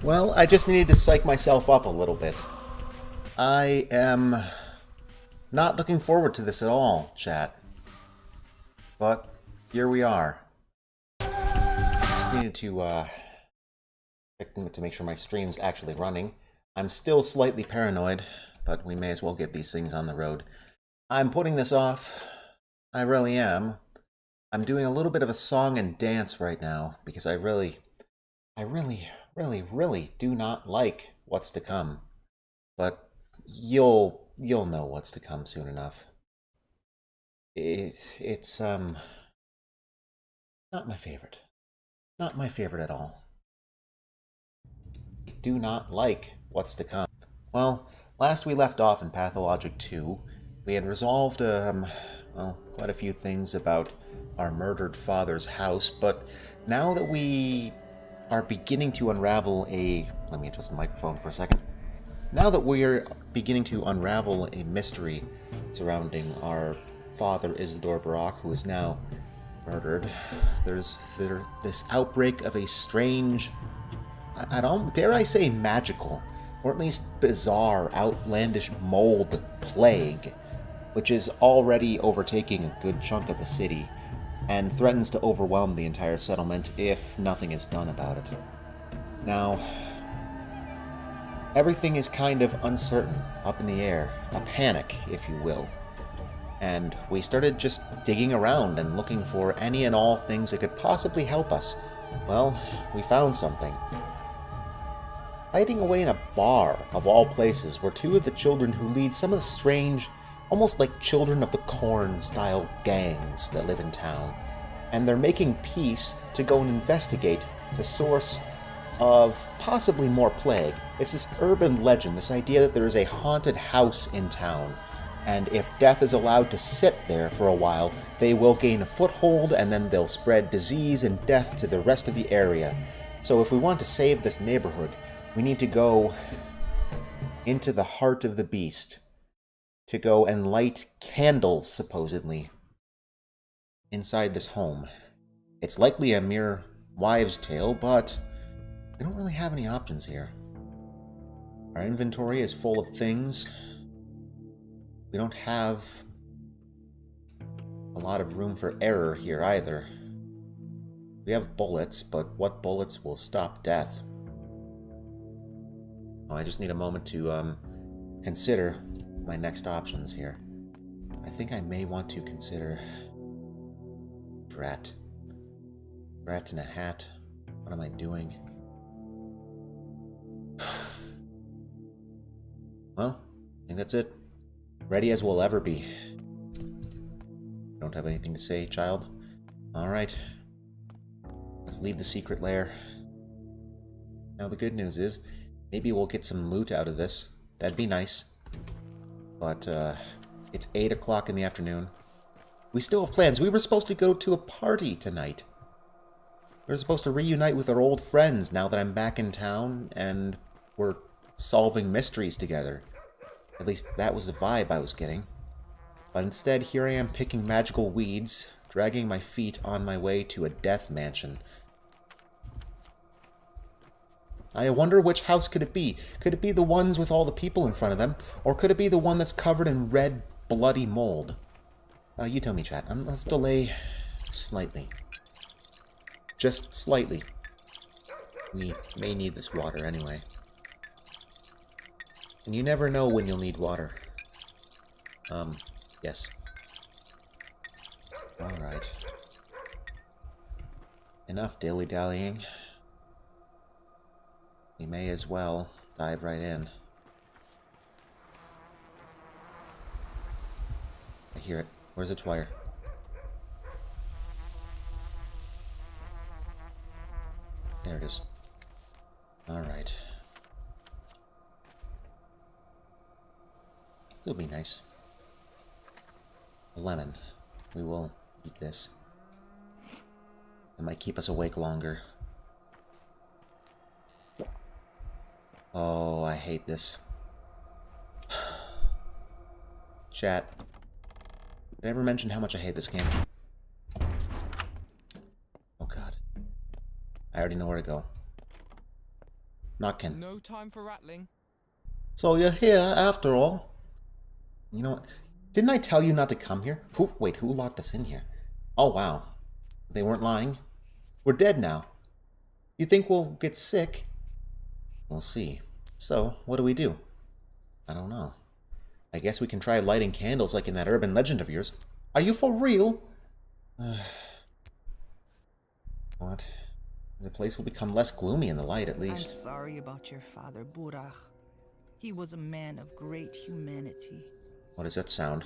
Well, I just needed to psych myself up a little bit. I am not looking forward to this at all, chat. But here we are. Just needed to check to make sure my stream's actually running. I'm still slightly paranoid, but we may as well get these things on the road. I'm putting this off. I really am. I'm doing a little bit of a song and dance right now because I really do not like what's to come. But you'll know what's to come soon enough. It's not my favorite. Not my favorite at all. I do not like what's to come. Well, last we left off in Pathologic 2, we had resolved well, quite a few things about our murdered father's house, but now that we are beginning to unravel a... Let me adjust the microphone for a second. Now that we're beginning to unravel a mystery surrounding our father, Isidore Barak, who is now murdered, there's this outbreak of a strange, I don't dare I say magical, or at least bizarre, outlandish mold plague, which is already overtaking a good chunk of the city and threatens to overwhelm the entire settlement if nothing is done about it. Now, everything is kind of uncertain, up in the air, a panic, if you will. And we started just digging around and looking for any and all things that could possibly help us. Well, we found something. Hiding away in a bar, of all places, were two of the children who lead some of the strange, almost like Children of the Corn-style gangs that live in town. And they're making peace to go and investigate the source of possibly more plague. It's this urban legend, this idea that there is a haunted house in town, and if death is allowed to sit there for a while, they will gain a foothold, and then they'll spread disease and death to the rest of the area. So if we want to save this neighborhood, we need to go into the heart of the beast, to go and light candles, supposedly, inside this home. It's likely a mere wives' tale, but we don't really have any options here. Our inventory is full of things. We don't have a lot of room for error here either. We have bullets, but what bullets will stop death? Oh, I just need a moment to consider my next options here. I think I may want to consider Drat. Drat in a hat. What am I doing? Well, I think that's it. Ready as we'll ever be. Don't have anything to say, child? Alright. Let's leave the secret lair. Now the good news is, maybe we'll get some loot out of this. That'd be nice. But, it's 8 o'clock in the afternoon. We still have plans. We were supposed to go to a party tonight. We were supposed to reunite with our old friends now that I'm back in town, and we're solving mysteries together. At least that was the vibe I was getting. But instead, here I am picking magical weeds, dragging my feet on my way to a death mansion. I wonder which house could it be? Could it be the ones with all the people in front of them? Or could it be the one that's covered in red, bloody mold? You tell me, chat. Let's delay slightly. Just slightly. We may need this water anyway. And you never know when you'll need water. Yes. Alright. Enough dilly-dallying. We may as well dive right in. I hear it. Where's its wire? There it is. Alright. It'll be nice. A lemon. We will eat this. It might keep us awake longer. Oh, I hate this. Chat. Did I ever mention how much I hate this game? Oh god. I already know where to go. Knocking. No time for rattling. So you're here, after all. You know what? Didn't I tell you not to come here? Wait, who locked us in here? Oh, wow. They weren't lying. We're dead now. You think we'll get sick? We'll see. So, what do? I don't know. I guess we can try lighting candles like in that urban legend of yours. Are you for real? What? The place will become less gloomy in the light, at I'm least. sorry about your father, Burach. He was a man of great humanity. What does that sound?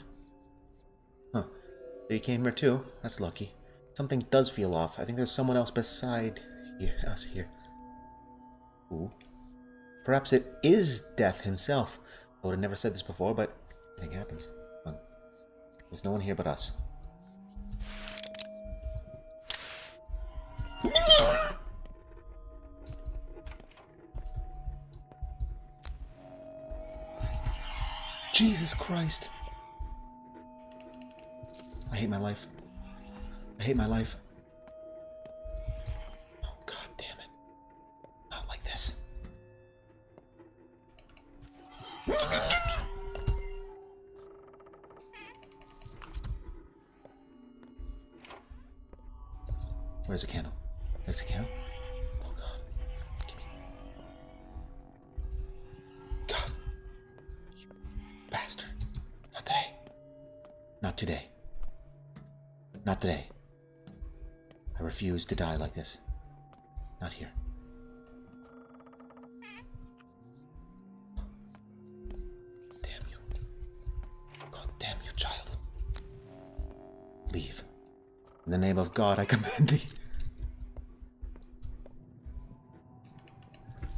Huh. So you came here too? That's lucky. Something does feel off. I think there's someone else beside us here. Ooh. Perhaps it is Death himself. I would have never said this before, but anything happens. There's no one here but us. Jesus Christ. I hate my life. I hate my life. Oh, God damn it. Not like this. Where's the candle? There's a candle? Oh, God. Give me. God. You bastard. Not today. Not today. Not today. I refuse to die like this. Not here. Damn you. God damn you, child. Leave. In the name of God, I command thee.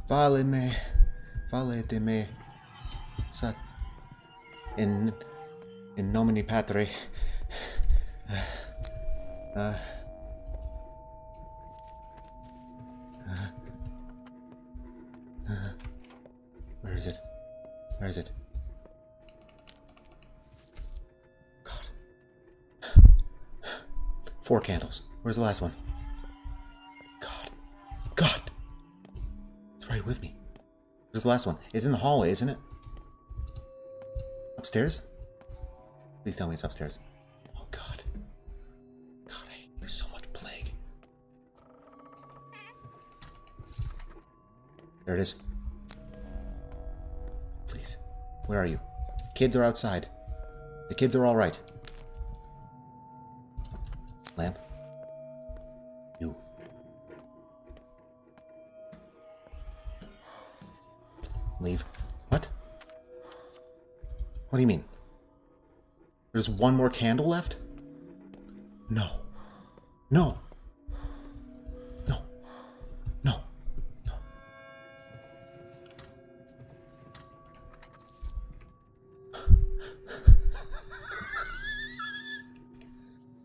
Valete me, sat, in nomine Patri, where is it? Where is it? God. 4 candles. Where's the last one? God. God! It's right with me. Where's the last one? It's in the hallway, isn't it? Upstairs? Please tell me it's upstairs. Oh, God. God, I hate you so much, plague. There it is. Please. Where are you? Kids are outside. The kids are all right. Lamp. You. Leave. What? What do you mean? There's one more candle left? No. No. No. No. No.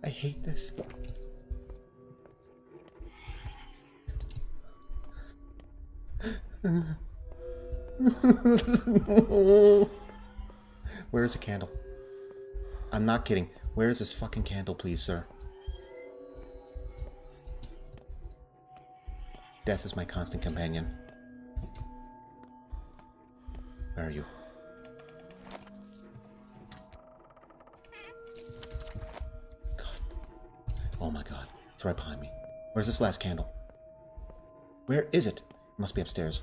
I hate this. Where is the candle? I'm not kidding. Where is this fucking candle, please, sir? Death is my constant companion. Where are you? God. Oh my God. It's right behind me. Where's this last candle? Where is it? It must be upstairs.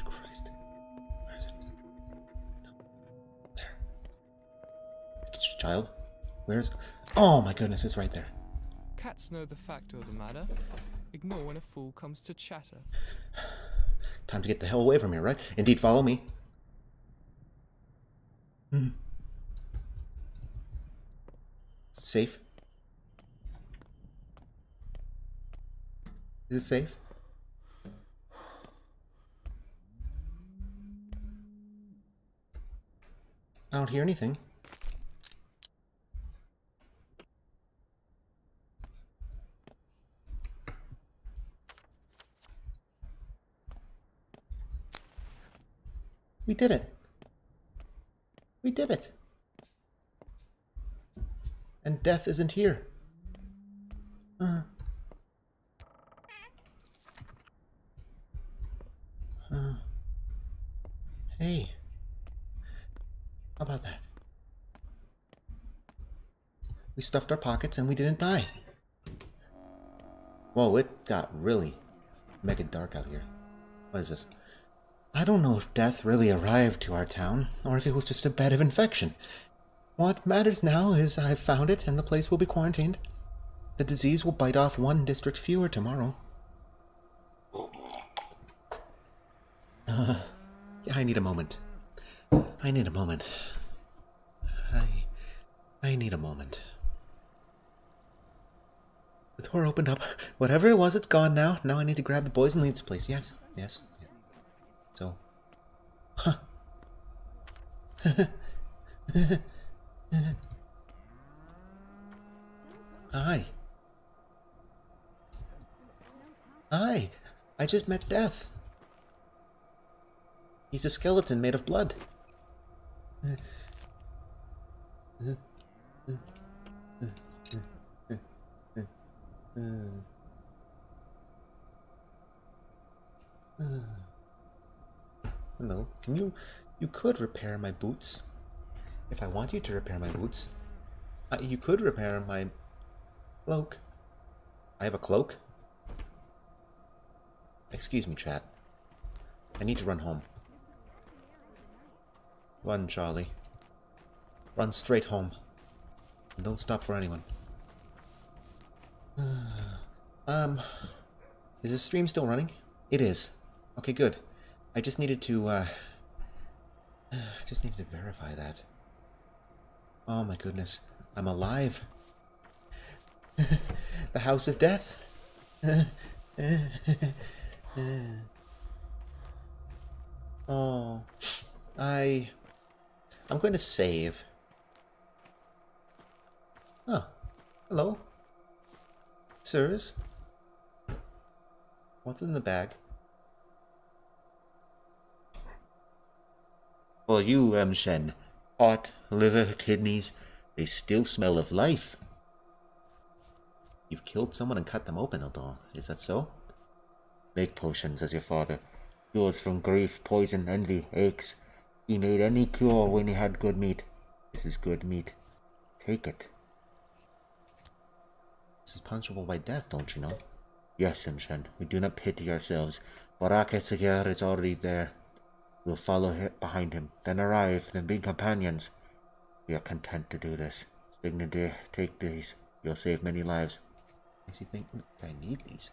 Christ. Where is it? No. There. Child? Where's... Oh my goodness, it's right there. Cats know the fact of the matter. Ignore when a fool comes to chatter. Time to get the hell away from here, right? Indeed, follow me. Safe? Is it safe? I don't hear anything. We did it. We did it. And death isn't here. Hey. How about that? We stuffed our pockets and we didn't die. Whoa, it got really mega dark out here. What is this? I don't know if death really arrived to our town, or if it was just a bed of infection. What matters now is I've found it and the place will be quarantined. The disease will bite off one district fewer tomorrow. Yeah, I need a moment. I need a moment. I need a moment. The door opened up. Whatever it was, it's gone now. Now I need to grab the boys and leave this place. Yes, yes. Yeah. So. Huh. Hi. Hi. I just met Death. He's a skeleton made of blood. Hello. You could repair my boots. If I want you to repair my boots. You could repair my cloak. I have a cloak? Excuse me, chat. I need to run home. Run, Charlie. Run straight home. And don't stop for anyone. Is the stream still running? It is. Okay, good. I just needed to verify that. Oh my goodness. I'm alive. The House of Death. Oh. I'm going to save. Oh. Hello. Sirs. What's in the bag? For you, Shen. Heart, liver, kidneys, they still smell of life. You've killed someone and cut them open, Eldor. Is that so? Make potions as your father. Cures from grief, poison, envy, aches. He made any cure when he had good meat. This is good meat. Take it. This is punishable by death, don't you know? Yes, Simshen. We do not pity ourselves. Baraka Sagar is already there. We'll follow behind him, then arrive, then be companions. We are content to do this. Signadir, take these. You'll save many lives. Makes you think I need these.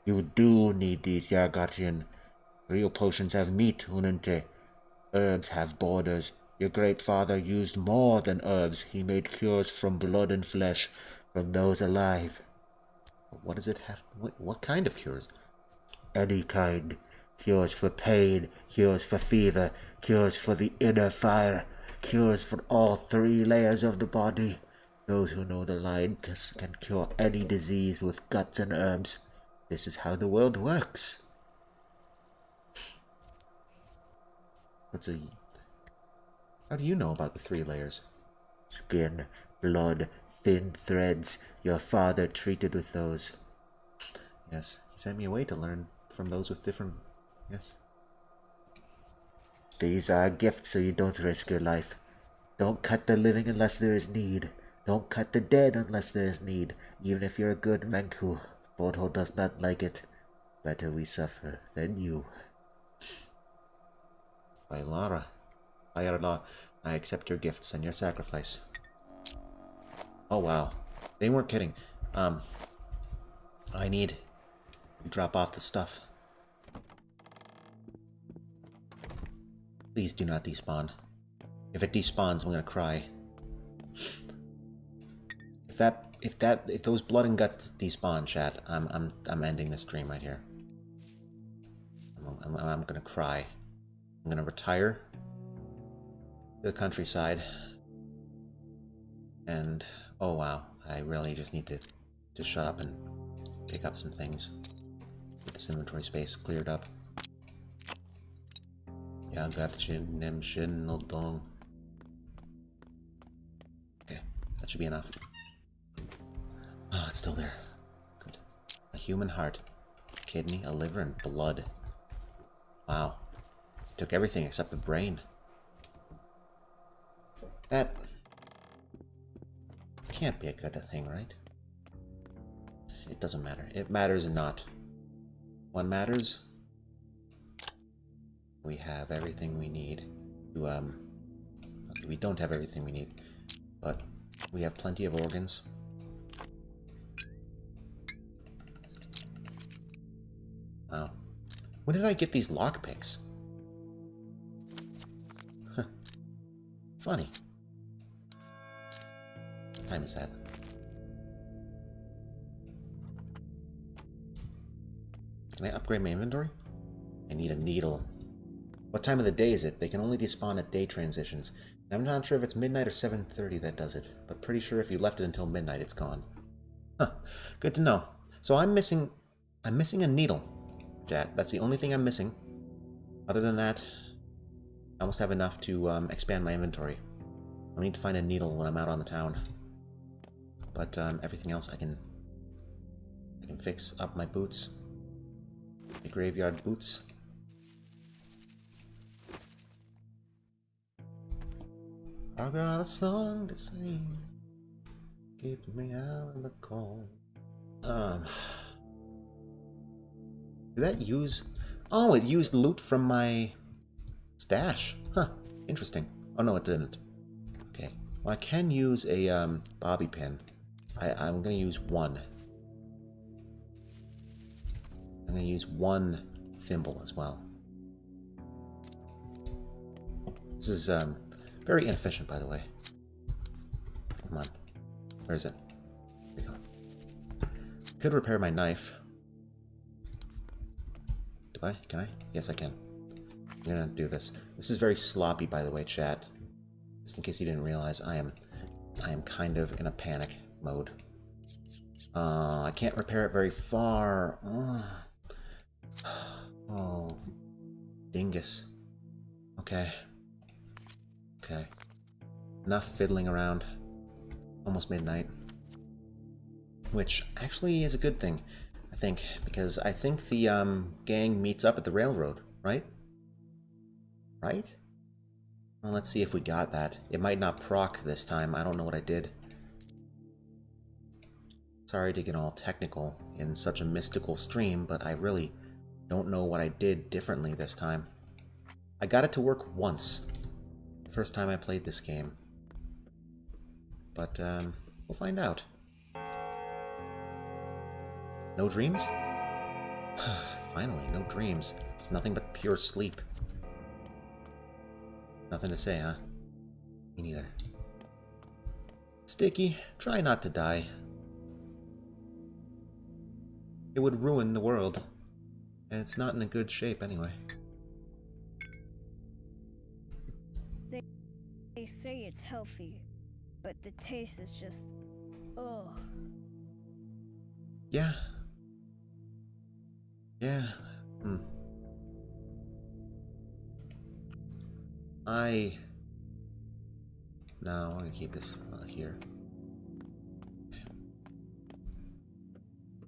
You do need these, Yargatian. Real potions have meat, Unente. Herbs have borders. Your great father used more than herbs. He made cures from blood and flesh, from those alive. What does it have? What kind of cures? Any kind. Cures for pain, cures for fever, cures for the inner fire, cures for all 3 layers of the body. Those who know the line can cure any disease with guts and herbs. This is how the world works. How do you know about the 3 layers? Skin, blood, thin threads. Your father treated with those. Yes, he sent me away to learn from those with different... Yes. These are gifts so you don't risk your life. Don't cut the living unless there is need. Don't cut the dead unless there is need. Even if you're a good Menku, Bodho does not like it. Better we suffer than you. By Lara. By Allah, I accept your gifts and your sacrifice. Oh wow. They weren't kidding. I need to drop off the stuff. Please do not despawn. If it despawns, I'm gonna cry. If those blood and guts despawn, chat, I'm ending the stream right here. I'm gonna cry. I'm gonna retire to the countryside. And oh wow, I really just need to shut up and pick up some things. Get this inventory space cleared up. Yeah, I got Okay, that should be enough. it's still there. Good. A human heart, a kidney, a liver, and blood. Wow. Took everything except the brain. That can't be a good thing, right? It doesn't matter. It matters not. What matters? We have everything we need to, okay, we don't have everything we need, but we have plenty of organs. Wow. When did I get these lockpicks? Huh. Funny. What time is that? Can I upgrade my inventory? I need a needle. What time of the day is it? They can only despawn at day transitions. And I'm not sure if it's midnight or 7:30 that does it, but pretty sure if you left it until midnight, it's gone. Huh. Good to know. So I'm missing a needle, Jack. That's the only thing I'm missing. Other than that, I almost have enough to expand my inventory. I need to find a needle when I'm out on the town. But everything else I can fix up my boots. My graveyard boots. I got a song to sing. Keep me out in the cold. Did that use... Oh, it used loot from my stash. Huh. Interesting. Oh, no, it didn't. Okay. Well, I can use a bobby pin. I'm going to use one. I'm going to use one thimble as well. This is very inefficient, by the way. Come on. Where is it? There we go. Could repair my knife. Do I? Can I? Yes, I can. I'm gonna do this. This is very sloppy, by the way, chat. Just in case you didn't realize, I am kind of in a panic mode. I can't repair it very far. Oh, dingus. Okay. Okay. Enough fiddling around. Almost midnight. Which actually is a good thing, I think, because I think the gang meets up at the railroad, right? Right? Well, let's see if we got that. It might not proc this time. I don't know what I did. Sorry to get all technical in such a mystical stream, but I really don't know what I did differently this time. I got it to work once. The first time I played this game. But, we'll find out. No dreams? Finally, no dreams. It's nothing but pure sleep. Nothing to say, huh? Me neither. Sticky, try not to die. It would ruin the world. And it's not in a good shape anyway. They say it's healthy, but the taste is just... ugh. Yeah. Yeah. No, I'm gonna keep this here.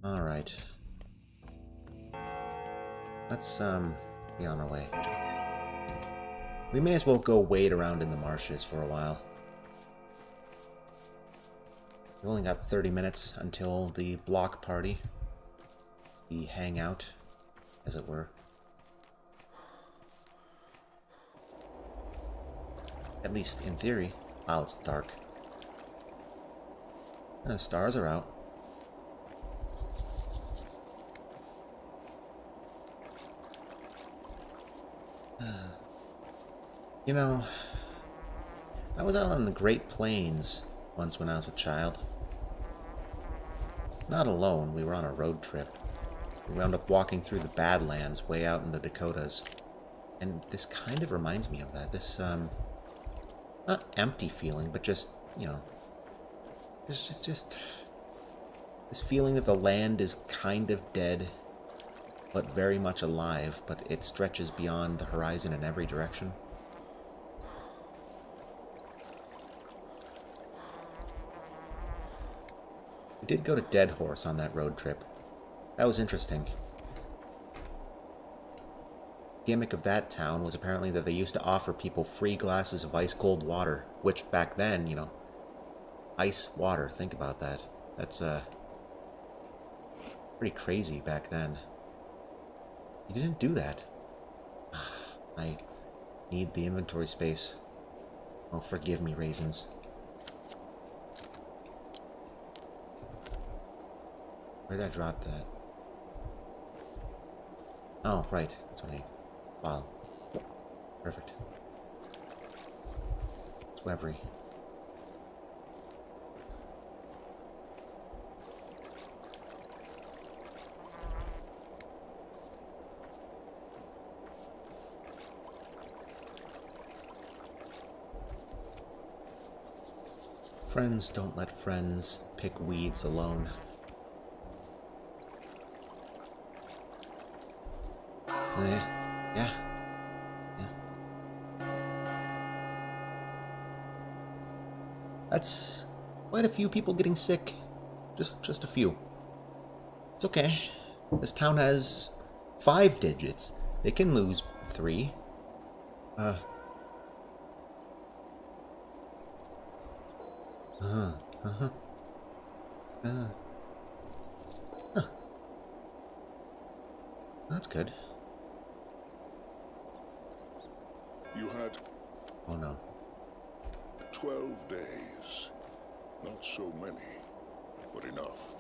Alright. Let's, be on our way. We may as well go wade around in the marshes for a while. We've only got 30 minutes until the block party. The hangout, as it were. At least in theory. Wow, it's dark. And the stars are out. You know, I was out on the Great Plains once when I was a child. Not alone, we were on a road trip. We wound up walking through the Badlands way out in the Dakotas. And this kind of reminds me of that. This, not empty feeling, but just, you know, just this feeling that the land is kind of dead, but very much alive, but it stretches beyond the horizon in every direction. We did go to Dead Horse on that road trip. That was interesting. Gimmick of that town was apparently that they used to offer people free glasses of ice-cold water, which back then, you know, ice water, think about that. That's, pretty crazy back then. You didn't do that. I need the inventory space. Oh, forgive me, raisins. Where did I drop that? Oh, right. That's what I... Wow. Perfect. It's Wevery. Friends don't let friends pick weeds alone. Yeah. That's quite a few people getting sick. Just a few. It's okay. This town has 5 digits. They can lose 3. That's good. You had Oh no. 12 days. Not so many, but enough.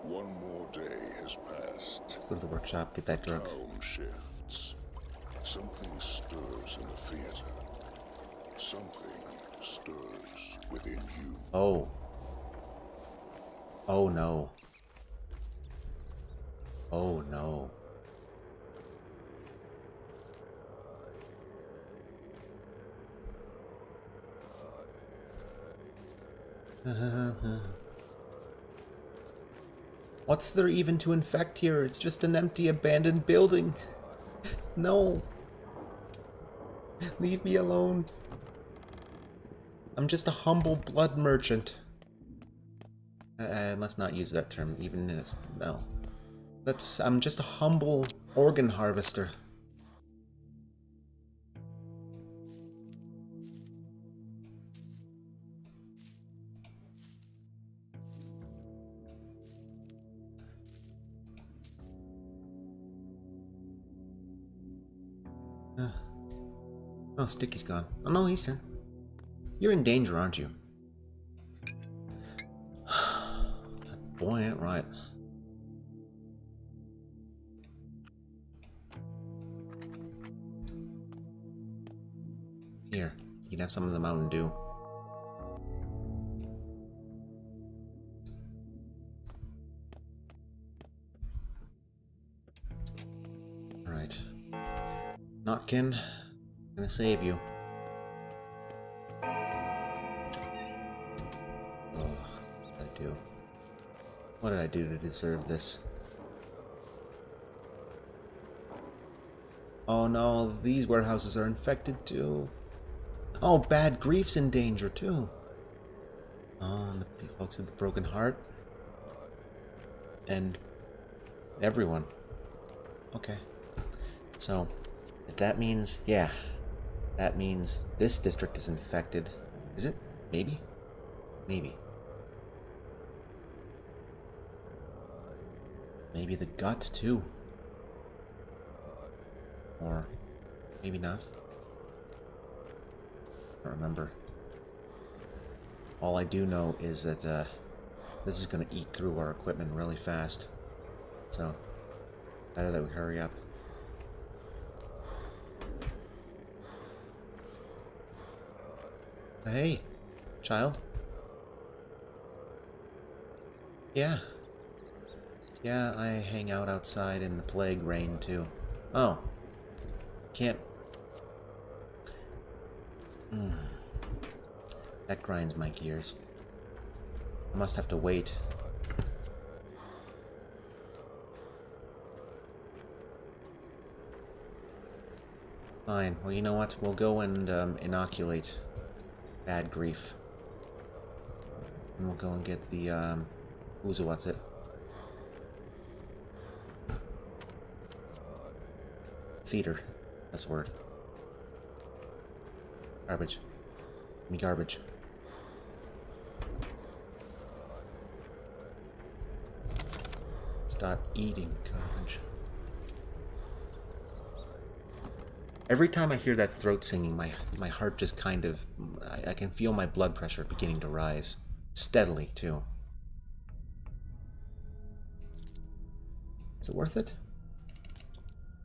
One more day has passed. Let's go to the workshop, get that drug. Town shifts. Something stirs in the theater. Something stirs within you. Oh. Oh no. Oh no. What's there even to infect here? It's just an empty, abandoned building. No. Leave me alone. I'm just a humble blood merchant. Let's not use that term, even in its... No. I'm just a humble organ harvester. Oh, Sticky's gone. Oh no, he's here. You're in danger, aren't you? That boy ain't right. Here, you can have some of the Mountain Dew. Alright. Notkin, I'm gonna save you. Oh, what did I do? What did I do to deserve this? Oh no, these warehouses are infected too. Oh, Bad Grief's in danger too. Oh, and the folks with the broken heart. And everyone. Okay. So, if that means, yeah, that means this district is infected. Is it? Maybe? Maybe. Maybe the gut too. Or maybe not. I don't remember. All I do know is that this is going to eat through our equipment really fast. So, better that we hurry up. Hey, child. Yeah. Yeah, I hang out outside in the plague rain too. Oh. Can't... That grinds my gears. I must have to wait. Fine. Well, you know what? We'll go and inoculate Bad Grief. And we'll go and get the Who's who wants it? Theater. That's the word. Garbage. Give me garbage. Stop eating garbage. Every time I hear that throat singing, my heart just kind of... I can feel my blood pressure beginning to rise. Steadily, too. Is it worth it?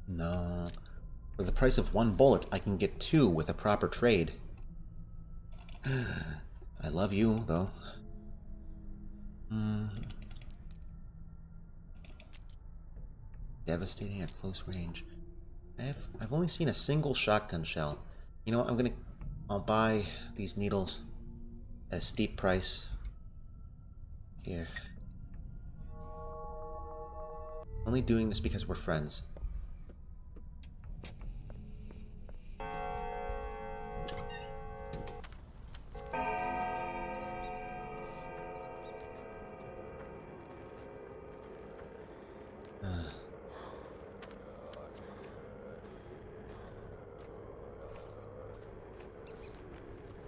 No. For the price of 1 bullet, I can get 2 with a proper trade. I love you, though. Devastating at close range. I've only seen a single shotgun shell. You know what? I'll buy these needles at a steep price. Here. Only doing this because we're friends.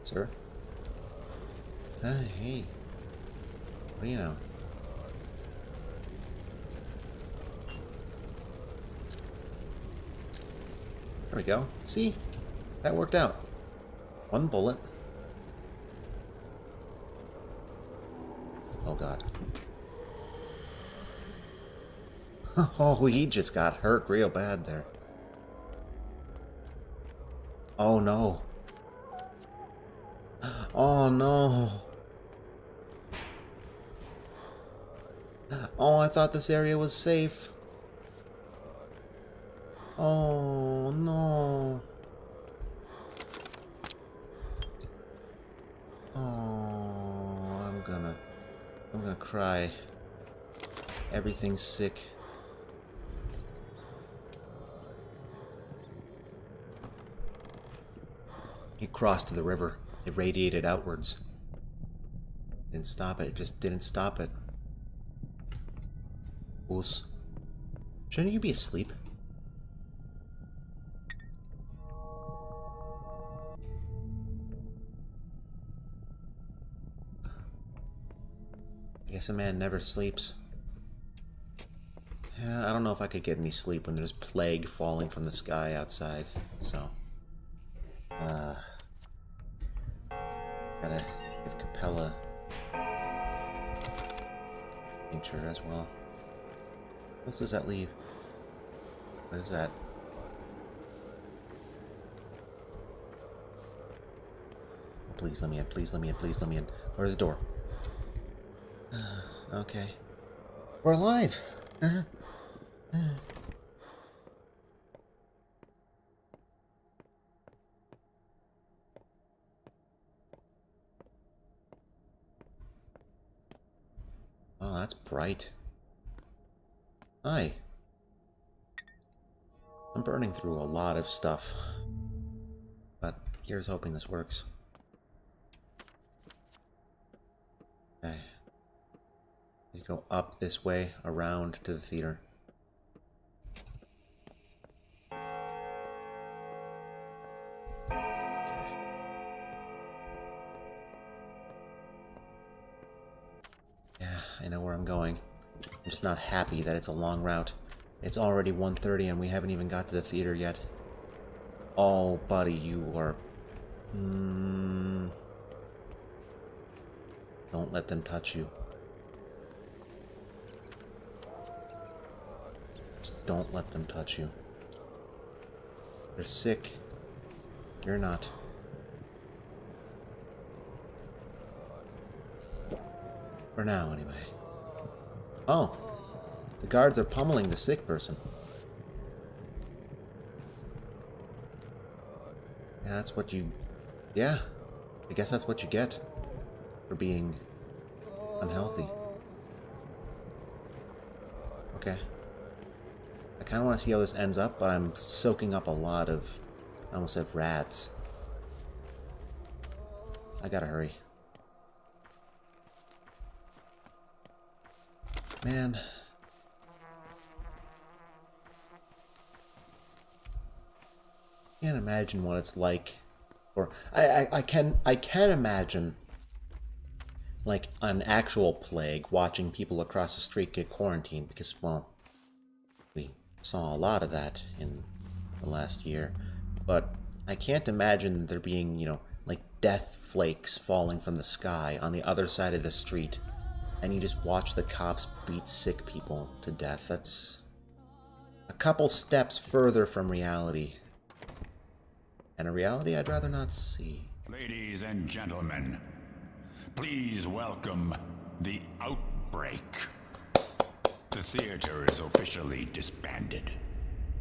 Sir? Hey. What do you know? There we go. See? That worked out. 1 bullet. Oh god. Oh, he just got hurt real bad there. Oh no. Oh no. Oh, I thought this area was safe. Oh no. Oh, I'm gonna cry. Everything's sick. He crossed the river. It radiated outwards. Didn't stop it. It just didn't stop it. Oos. Shouldn't you be asleep? I guess a man never sleeps. Yeah, I don't know if I could get any sleep when there's plague falling from the sky outside, so... Gotta give Capella nature as well. What else does that leave? What is that? Please let me in, please let me in, please let me in. Where's the door? Okay. We're alive! Oh, that's bright. Hi. I'm burning through a lot of stuff. But here's hoping this works. Okay. You go up this way, around to the theater. I know where I'm going. I'm just not happy that it's a long route. It's already 1:30 and we haven't even got to the theater yet. Oh, buddy, you are... Don't let them touch you. Just don't let them touch you. They're sick. You're not. For now, anyway. Oh, the guards are pummeling the sick person. Yeah, that's what you... Yeah, I guess that's what you get for being unhealthy. Okay. I kind of want to see how this ends up, but I'm soaking up a lot of... I almost said rats. I gotta hurry. Man. Can't imagine what it's like. Or I can imagine like an actual plague, watching people across the street get quarantined, because, well, we saw a lot of that in the last year. But I can't imagine there being, you know, like death flakes falling from the sky on the other side of the street, and you just watch the cops beat sick people to death. That's a couple steps further from reality. And a reality I'd rather not see. Ladies and gentlemen, please welcome the Outbreak. The theater is officially disbanded.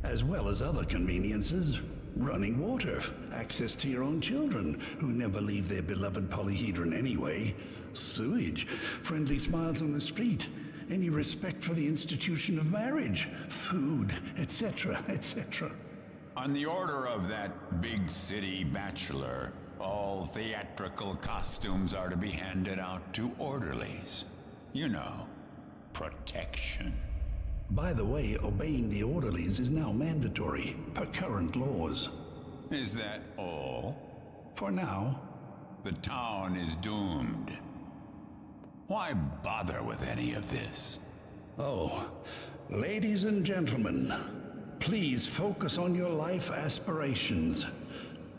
As well as other conveniences. Running water, access to your own children, who never leave their beloved polyhedron anyway, sewage, friendly smiles on the street, any respect for the institution of marriage, food, etc., etc. On the order of that big city bachelor, all theatrical costumes are to be handed out to orderlies. You know, protection. By the way, obeying the orderlies is now mandatory, per current laws. Is that all? For now. The town is doomed. Why bother with any of this? Oh, ladies and gentlemen, please focus on your life aspirations.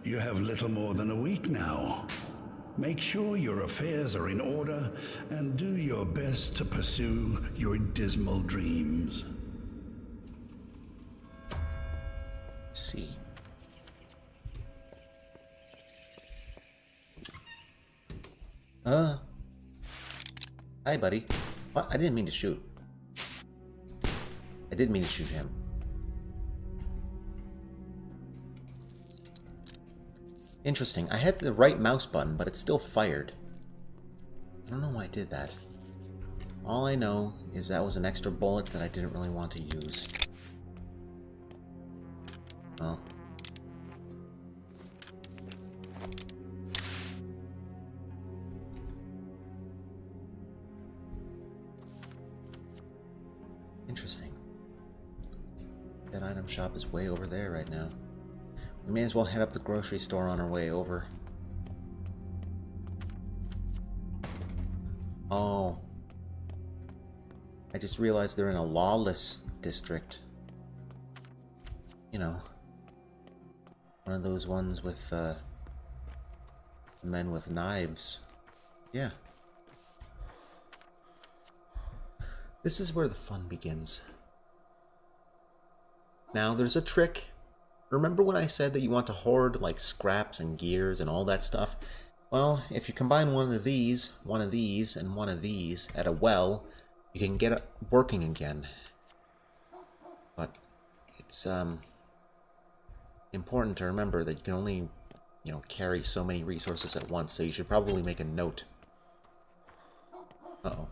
You have little more than a week now. Make sure your affairs are in order and do your best to pursue your dismal dreams. See. Hi, buddy. What? I didn't mean to shoot. I didn't mean to shoot him. Interesting. I had the right mouse button, but it still fired. I don't know why I did that. All I know is that was an extra bullet that I didn't really want to use. Well. Interesting. That item shop is way over there right now. We may as well head up the grocery store on our way over. Oh. I just realized they're in a lawless district. You know. One of those ones with, men with knives. Yeah. This is where the fun begins. Now, there's a trick. Remember when I said that you want to hoard, like, scraps and gears and all that stuff? Well, if you combine one of these, and one of these at a well, you can get it working again. But it's, important to remember that you can only, you know, carry so many resources at once, so you should probably make a note. Uh-oh.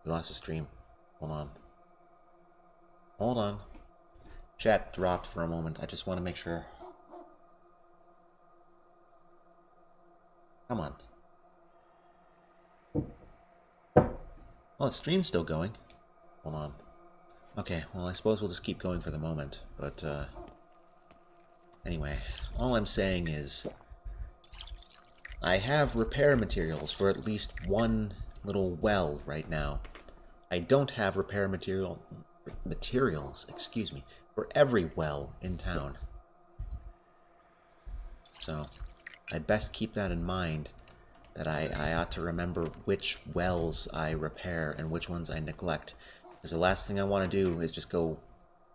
We lost the stream. Hold on. Hold on. Chat dropped for a moment. I just want to make sure. Come on. Well, the stream's still going. Hold on. Okay, well, I suppose we'll just keep going for the moment. But, anyway, all I'm saying is I have repair materials for at least one little well right now. I don't have repair materials, excuse me, for every well in town. So, I best keep that in mind, that I ought to remember which wells I repair and which ones I neglect. Because the last thing I want to do is just go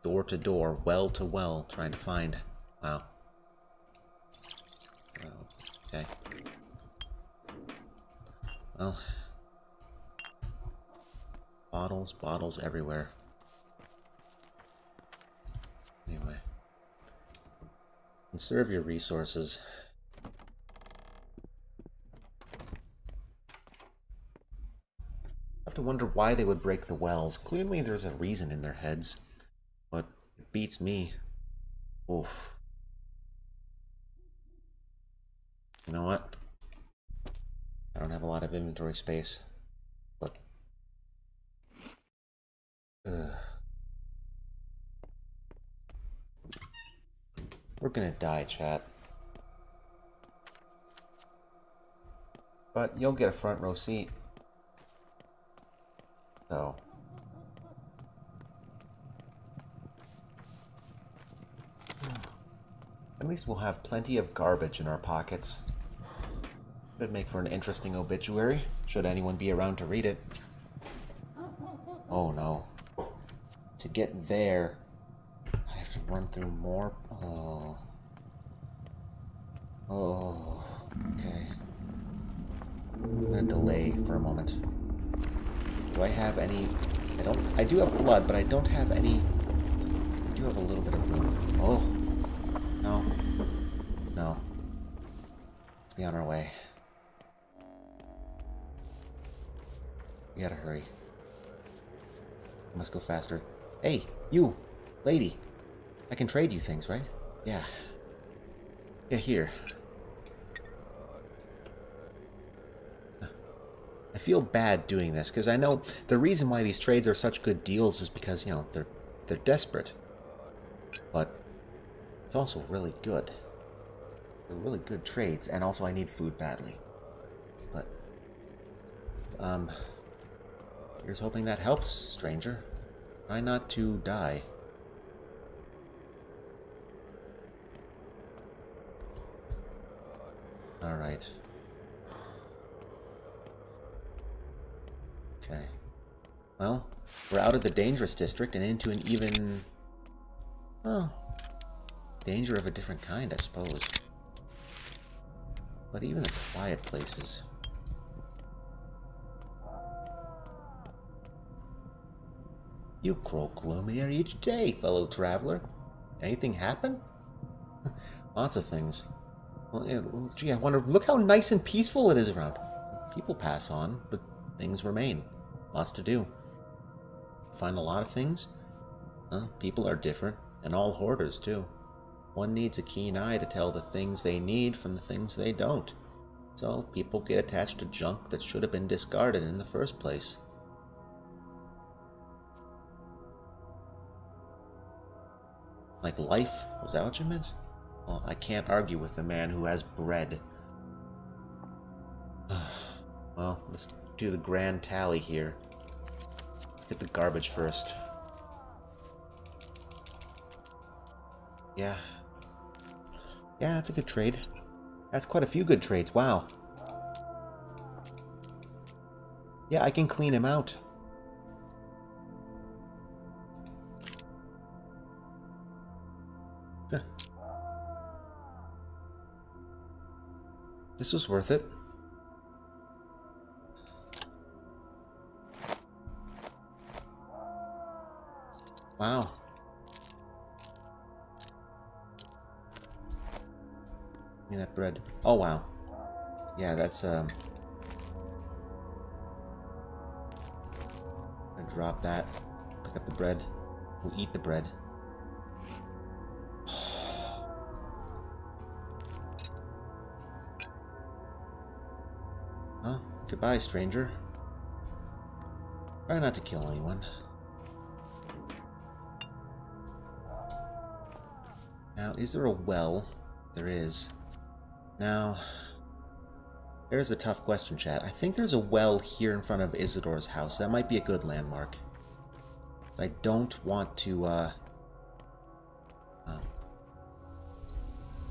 door to door, well to well, trying to find... Wow. Okay. Well... Bottles everywhere. Anyway. Conserve your resources. I have to wonder why they would break the wells. Clearly there's a reason in their heads, but it beats me. Oof. You know what? I don't have a lot of inventory space, but Ugh. We're gonna die, chat. But you'll get a front row seat. So. At least we'll have plenty of garbage in our pockets. Should make for an interesting obituary, should anyone be around to read it. Oh no. To get there, I have to run through more... Oh. Oh. Okay. I'm gonna delay for a moment. Do I have any... I do have blood, but I don't have any... I do have a little bit of blood. Oh. No. No. Let's be on our way. We gotta hurry. I must go faster. Hey, you! Lady! I can trade you things, right? Yeah. Yeah, here. I feel bad doing this, because I know the reason why these trades are such good deals is because, you know, they're desperate. But it's also really good. They're really good trades, and also I need food badly. But, here's hoping that helps, stranger. Try not to die. Alright. Okay. Well, we're out of the dangerous district and into an even... Oh. Danger of a different kind, I suppose. But even the quiet places... You grow gloomier each day, fellow traveler. Anything happen? Lots of things. Well, yeah, gee, I wonder, look how nice and peaceful it is around. People pass on, but things remain. Lots to do. Find a lot of things? People are different, and all hoarders, too. One needs a keen eye to tell the things they need from the things they don't. So, people get attached to junk that should have been discarded in the first place. Like life? Was that what you meant? Well, I can't argue with the man who has bread. Well, let's do the grand tally here. Let's get the garbage first. Yeah. Yeah, that's a good trade. That's quite a few good trades. Wow. Yeah, I can clean him out. Huh. This was worth it. Wow. Give me that bread. Oh, wow. Yeah, that's, I drop that. Pick up the bread. We'll eat the bread. Huh? Goodbye, stranger. Try not to kill anyone. Now, is there a well? There is. Now, there's a tough question, chat. I think there's a well here in front of Isidore's house. That might be a good landmark. I don't want to,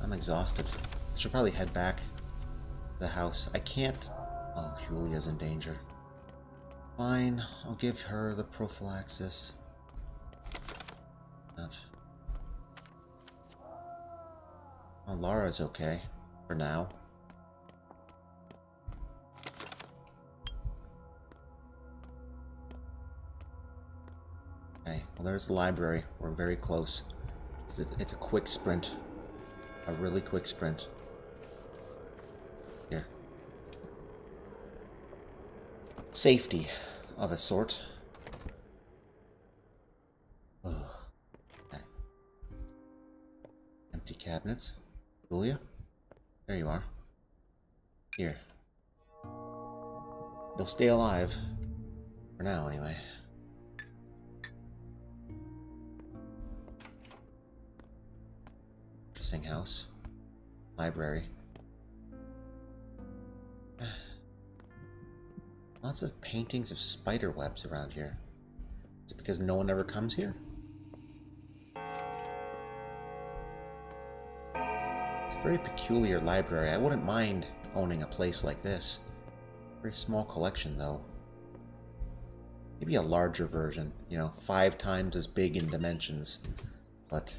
I'm exhausted. I should probably head back to the house. I can't... Oh, Julia's in danger. Fine, I'll give her the prophylaxis. Not... Oh, Lara's okay. For now. Okay, well there's the library. We're very close. It's a quick sprint. A really quick sprint. Here. Safety of a sort. Oh. Okay. Empty cabinets. Julia? There you are. Here. They'll stay alive. For now, anyway. interesting house. Library. Lots of paintings of spider webs around here. Is it because no one ever comes here? It's a very peculiar library. I wouldn't mind owning a place like this. Very small collection, though. Maybe a larger version, you know, 5 times as big in dimensions, but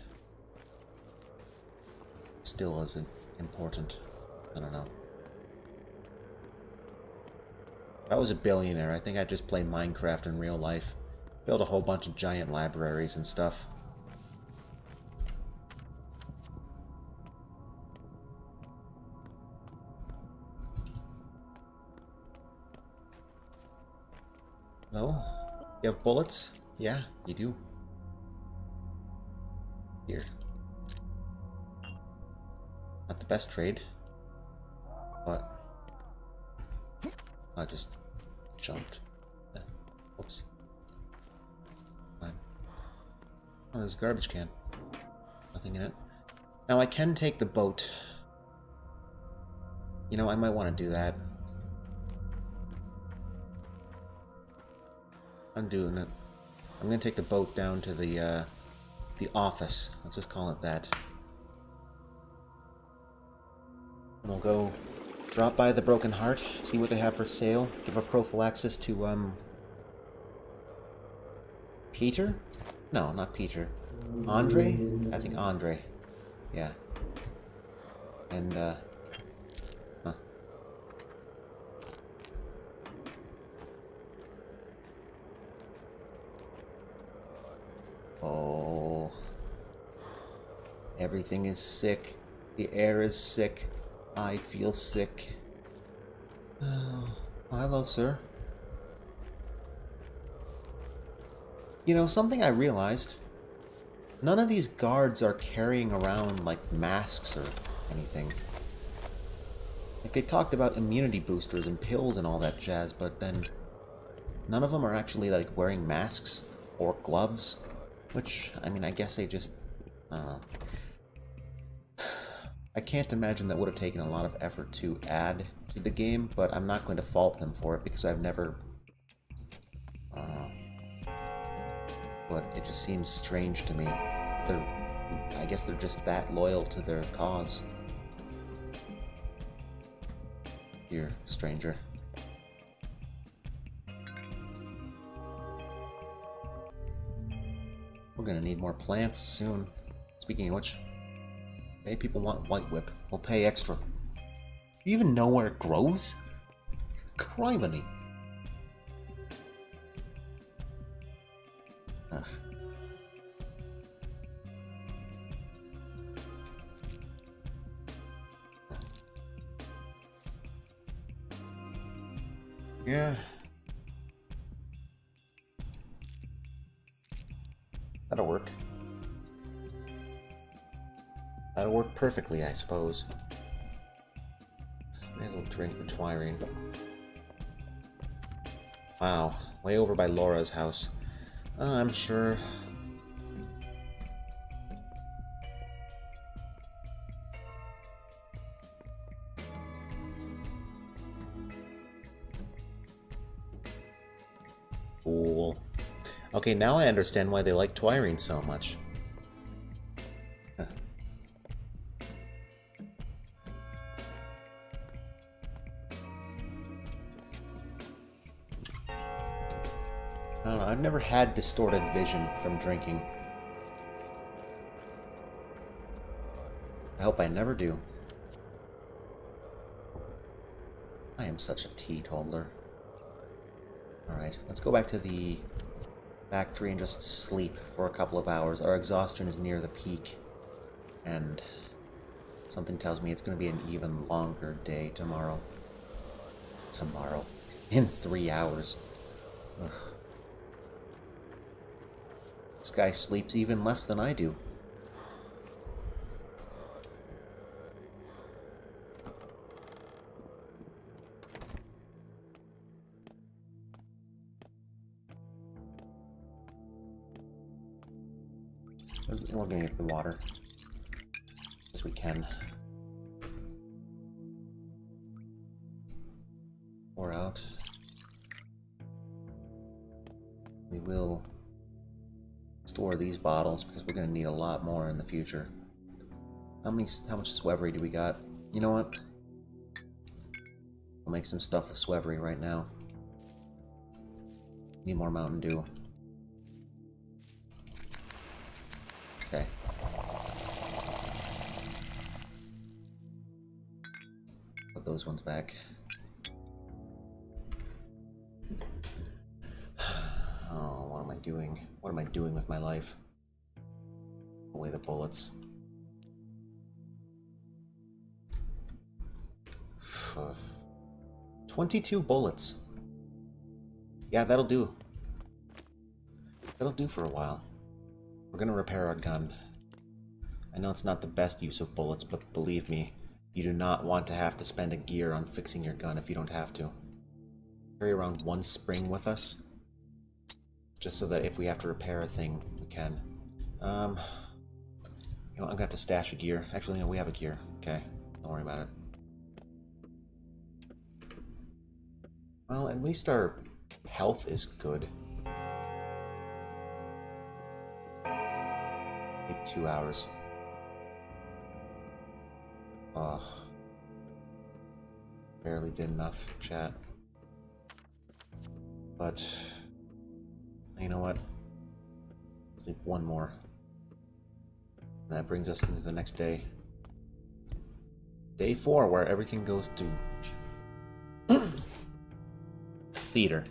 still isn't important. I don't know. If I was a billionaire, I think I'd just play Minecraft in real life. Build a whole bunch of giant libraries and stuff. No? You have bullets? Yeah, you do. Here. Not the best trade, but I just jumped. Oops. Fine. Oh, there's a garbage can. Nothing in it. Now I can take the boat. You know, I might want to do that. I'm doing it. I'm gonna take the boat down to the office. Let's just call it that. And we'll go drop by the Broken Heart, see what they have for sale, give a prophylaxis to, Peter? No, not Peter. Andre? I think Andre. Yeah. And, huh. Oh. Everything is sick. The air is sick. I feel sick. Oh, hello, sir. You know, something I realized. None of these guards are carrying around, like, masks or anything. Like, they talked about immunity boosters and pills and all that jazz, but then none of them are actually, like, wearing masks or gloves. Which, I mean, I guess they just... I don't know. I can't imagine that would have taken a lot of effort to add to the game, but I'm not going to fault them for it because I've never... but it just seems strange to me. I guess they're just that loyal to their cause. Here, stranger. We're gonna need more plants soon. Speaking of which, hey, people want White Whip. We'll pay extra. Do you even know where it grows? Criminy. Ugh. Yeah. That'll work. That'll work perfectly, I suppose. May as well drink the twirine. Wow, way over by Laura's house. I'm sure. Cool. Okay, now I understand why they like twirine so much. Huh. I don't know, I've never had distorted vision from drinking. I hope I never do. I am such a teetotaler. Alright, let's go back to the factory and just sleep for a couple of hours. Our exhaustion is near the peak, and something tells me it's going to be an even longer day tomorrow. Tomorrow. In 3 hours. Ugh. This guy sleeps even less than I do. We're gonna get the water. as we can. Pour out. We will store these bottles because we're going to need a lot more in the future. How much Swevery do we got? You know what? We'll make some stuff with Swevery right now. Need more Mountain Dew. Okay. Put those ones back. Oh, what am I doing? What am I doing with my life? Away the bullets. 22 bullets. Yeah, that'll do. That'll do for a while. We're gonna repair our gun. I know it's not the best use of bullets, but believe me, you do not want to have to spend a gear on fixing your gun if you don't have to. Carry around one spring with us, just so that if we have to repair a thing, we can. You know, I'm gonna have to stash a gear. Actually, no, we have a gear. Okay, don't worry about it. Well, at least our health is good. Take 2 hours. Ugh. Barely did enough, chat. But you know what? Sleep one more. And that brings us into the next day. Day 4, where everything goes to theater.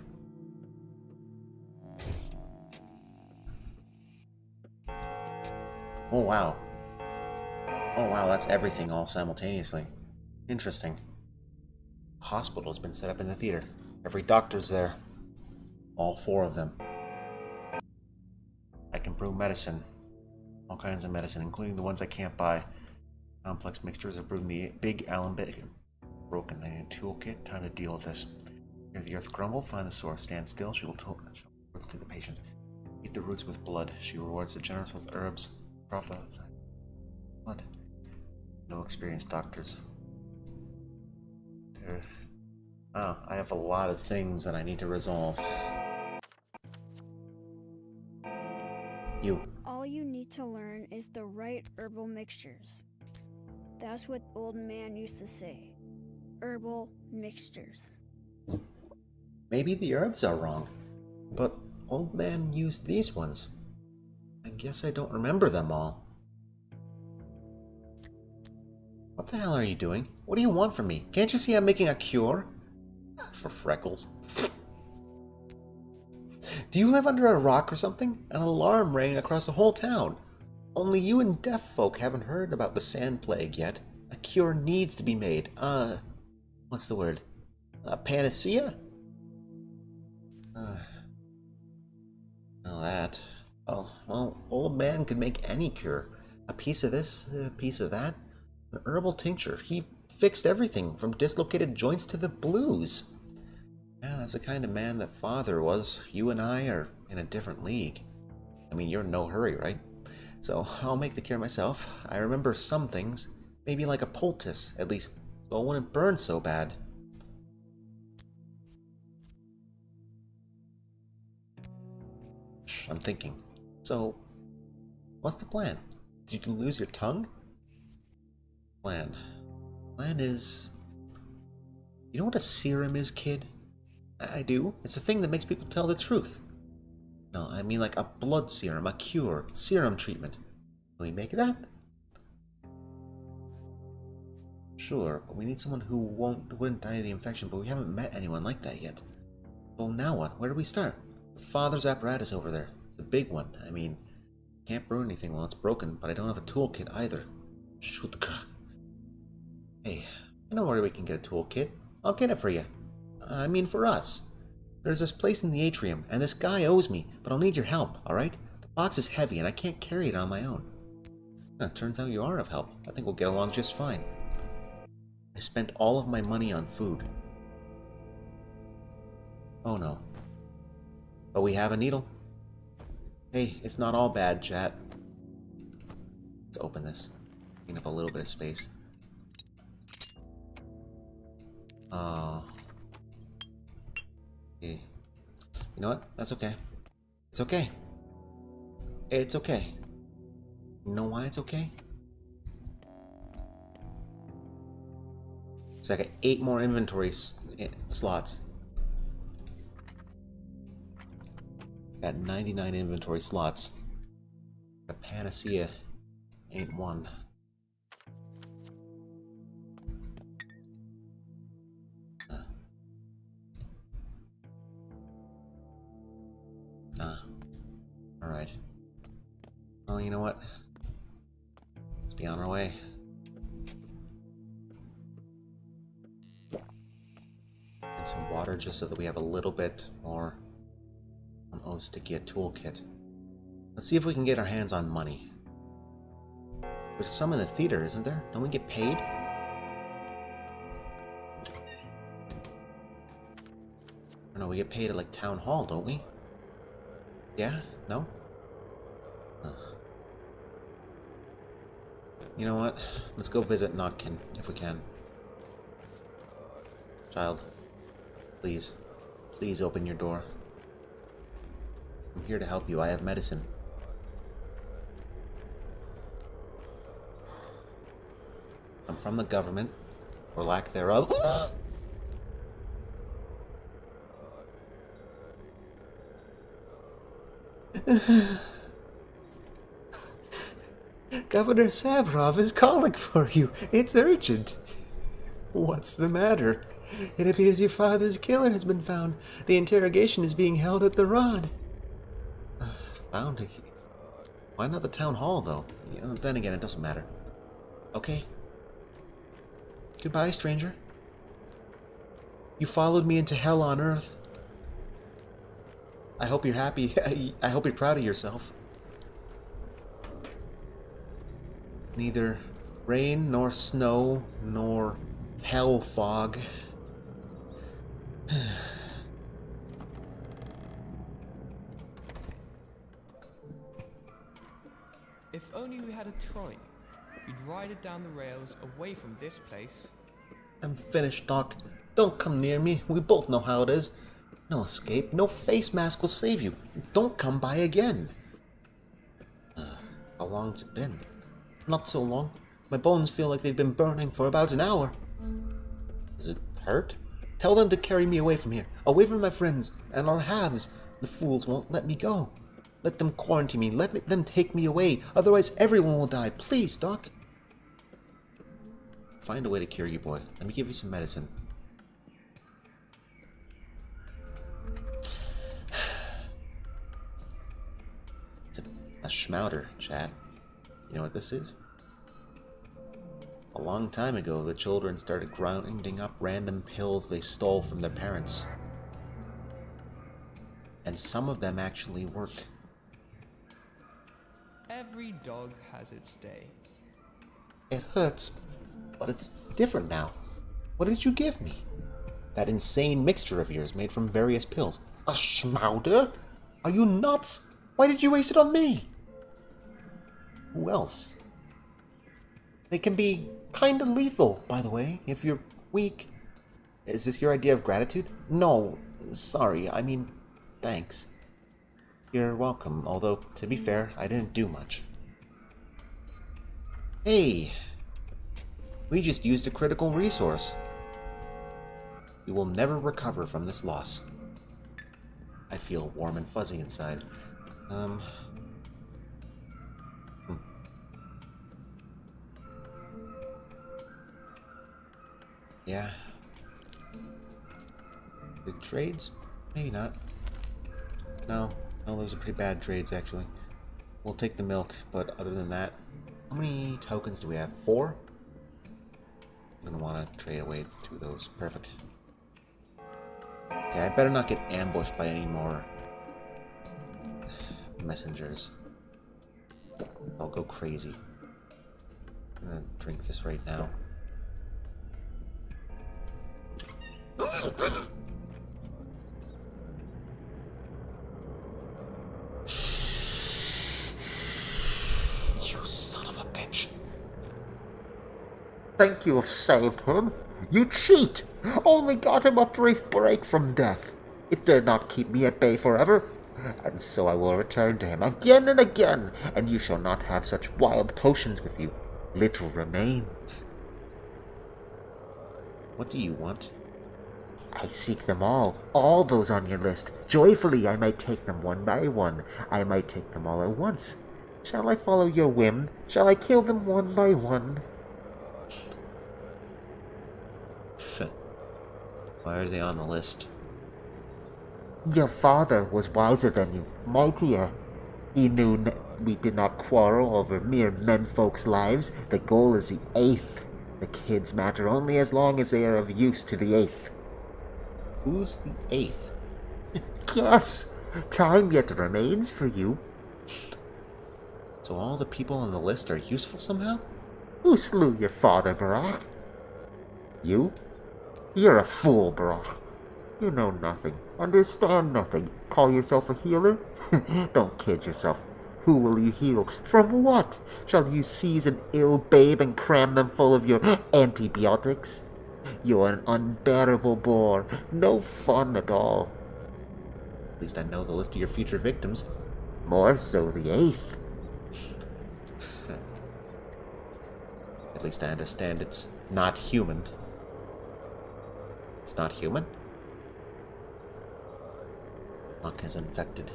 Oh wow. Oh wow, that's everything all simultaneously. Interesting. Hospital has been set up in the theater. Every doctor's there. All 4 of them. I can brew medicine. All kinds of medicine, including the ones I can't buy. Complex mixtures of brewing the big alembic. Broken. I need a toolkit. Time to deal with this. Hear the earth grumble. Find the source. Stand still. She will words to the patient. Eat the roots with blood. She rewards the generous with herbs. Prophesy. Blood. No experienced doctors. Oh, I have a lot of things that I need to resolve. You. All you need to learn is the right herbal mixtures. That's what old man used to say. Herbal mixtures. Maybe the herbs are wrong, but old man used these ones. I guess I don't remember them all. What the hell are you doing? What do you want from me? Can't you see I'm making a cure? For freckles. Do you live under a rock or something? An alarm rang across the whole town. Only you and deaf folk haven't heard about the sand plague yet. A cure needs to be made. What's the word? A panacea? Know that. Oh, well, old man could make any cure. A piece of this, a piece of that. An herbal tincture. He fixed everything, from dislocated joints to the blues. Yeah, that's the kind of man that Father was. You and I are in a different league. I mean, you're in no hurry, right? So I'll make the cure myself. I remember some things. Maybe like a poultice, at least, so it wouldn't burn so bad. I'm thinking. So, what's the plan? Did you lose your tongue? Plan is... You know what a serum is, kid? I do. It's a thing that makes people tell the truth. No, I mean like a blood serum, a cure, serum treatment. Can we make that? Sure, but we need someone who wouldn't die of the infection, but we haven't met anyone like that yet. So now what? Where do we start? The Father's apparatus over there. The big one. I mean, can't brew anything while it's broken, but I don't have a toolkit either. Shoot the crap. Hey, I know where we can get a toolkit. I'll get it for you. I mean, for us. There's this place in the atrium, and this guy owes me, but I'll need your help, alright? The box is heavy, and I can't carry it on my own. Turns out you are of help. I think we'll get along just fine. I spent all of my money on food. Oh no. But we have a needle. Hey, it's not all bad, chat. Let's open this. Clean up a little bit of space. Okay. You know what? That's okay. It's okay. It's okay. You know why it's okay? So I got 8 more inventory slots. Got 99 inventory slots. A panacea ain't one. Alright. Well, you know what? Let's be on our way. And some water just so that we have a little bit more on Ostikia toolkit. Let's see if we can get our hands on money. There's some in the theater, isn't there? Don't we get paid? Or no, we get paid at like Town Hall, don't we? Yeah? No? You know what? Let's go visit Notkin, if we can. Child, please. Please open your door. I'm here to help you. I have medicine. I'm from the government, or lack thereof. Governor Sabrov is calling for you. It's urgent. What's the matter? It appears your father's killer has been found. The interrogation is being held at the Rod. Found it? Why not the town hall, though? You know, then again, it doesn't matter. Okay. Goodbye, stranger. You followed me into hell on earth. I hope you're happy. I hope you're proud of yourself. Neither rain, nor snow, nor hell fog. If only we had a trolley. We'd ride it down the rails away from this place. I'm finished, Doc. Don't come near me. We both know how it is. No escape. No face mask will save you. Don't come by again. How long's it been? Not so long. My bones feel like they've been burning for about an hour. Does it hurt? Tell them to carry me away from here. Away from my friends and our halves. The fools won't let me go. Let them quarantine me. Let them take me away. Otherwise everyone will die. Please, Doc. Find a way to cure you, boy. Let me give you some medicine. It's a schmouter, chat. You know what this is? A long time ago, the children started grinding up random pills they stole from their parents. And some of them actually work. Every dog has its day. It hurts, but it's different now. What did you give me? That insane mixture of yours made from various pills. A schmouder? Are you nuts? Why did you waste it on me? Who else? They can be kinda lethal, by the way, if you're weak. Is this your idea of gratitude? No, sorry, I mean, thanks. You're welcome, although, to be fair, I didn't do much. Hey! We just used a critical resource. We will never recover from this loss. I feel warm and fuzzy inside. Yeah. The trades? Maybe not. No, those are pretty bad trades, actually. We'll take the milk, but other than that, how many tokens do we have? 4? I'm gonna want to trade away 2 of those. Perfect. Okay, I better not get ambushed by any more messengers. I'll go crazy. I'm gonna drink this right now. You son of a bitch. think you have saved him? You cheat! Only got him a brief break from death. It did not keep me at bay forever, and so I will return to him again and again, and you shall not have such wild potions with you, little remains. What do you want? I seek them all those on your list. Joyfully I might take them one by one. I might take them all at once. Shall I follow your whim? Shall I kill them one by one? Why are they on the list? Your father was wiser than you, mightier. He knew we did not quarrel over mere menfolk's lives. The goal is the eighth. The kids matter only as long as they are of use to the eighth. Who's the eighth? Yes, time yet remains for you. So all the people on the list are useful somehow? Who slew your father, Barach? You? You're a fool, Barach. You know nothing, understand nothing, call yourself a healer? Don't kid yourself. Who will you heal? From what? Shall you seize an ill babe and cram them full of your antibiotics? You're an unbearable bore. No fun at all. At least I know the list of your future victims. More so the eighth. At least I understand it's not human. It's not human? Luck is infected.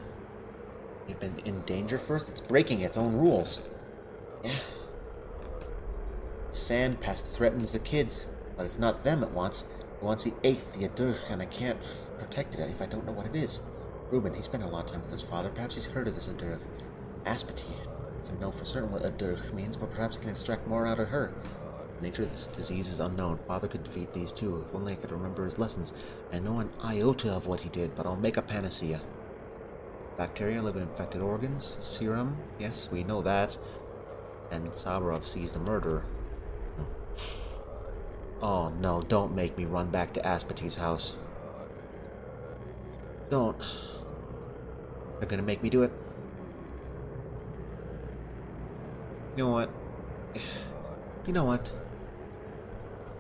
You've been in danger first? It's breaking its own rules. Yeah. The sand pest threatens the kids, but it's not them it wants. It wants the eighth, the Adurch, and I can't protect it if I don't know what it is. Reuben, he spent a lot of time with his father. Perhaps he's heard of this Adurch. Aspati doesn't know for certain what Adurch means, but perhaps he can extract more out of her. The nature of this disease is unknown. Father could defeat these two, if only I could remember his lessons. I know an iota of what he did, but I'll make a panacea. Bacteria live in infected organs. Serum, yes, we know that. And Sabarov sees the murderer. Oh no, don't make me run back to Aspati's house. Don't. They're gonna make me do it. You know what? You know what?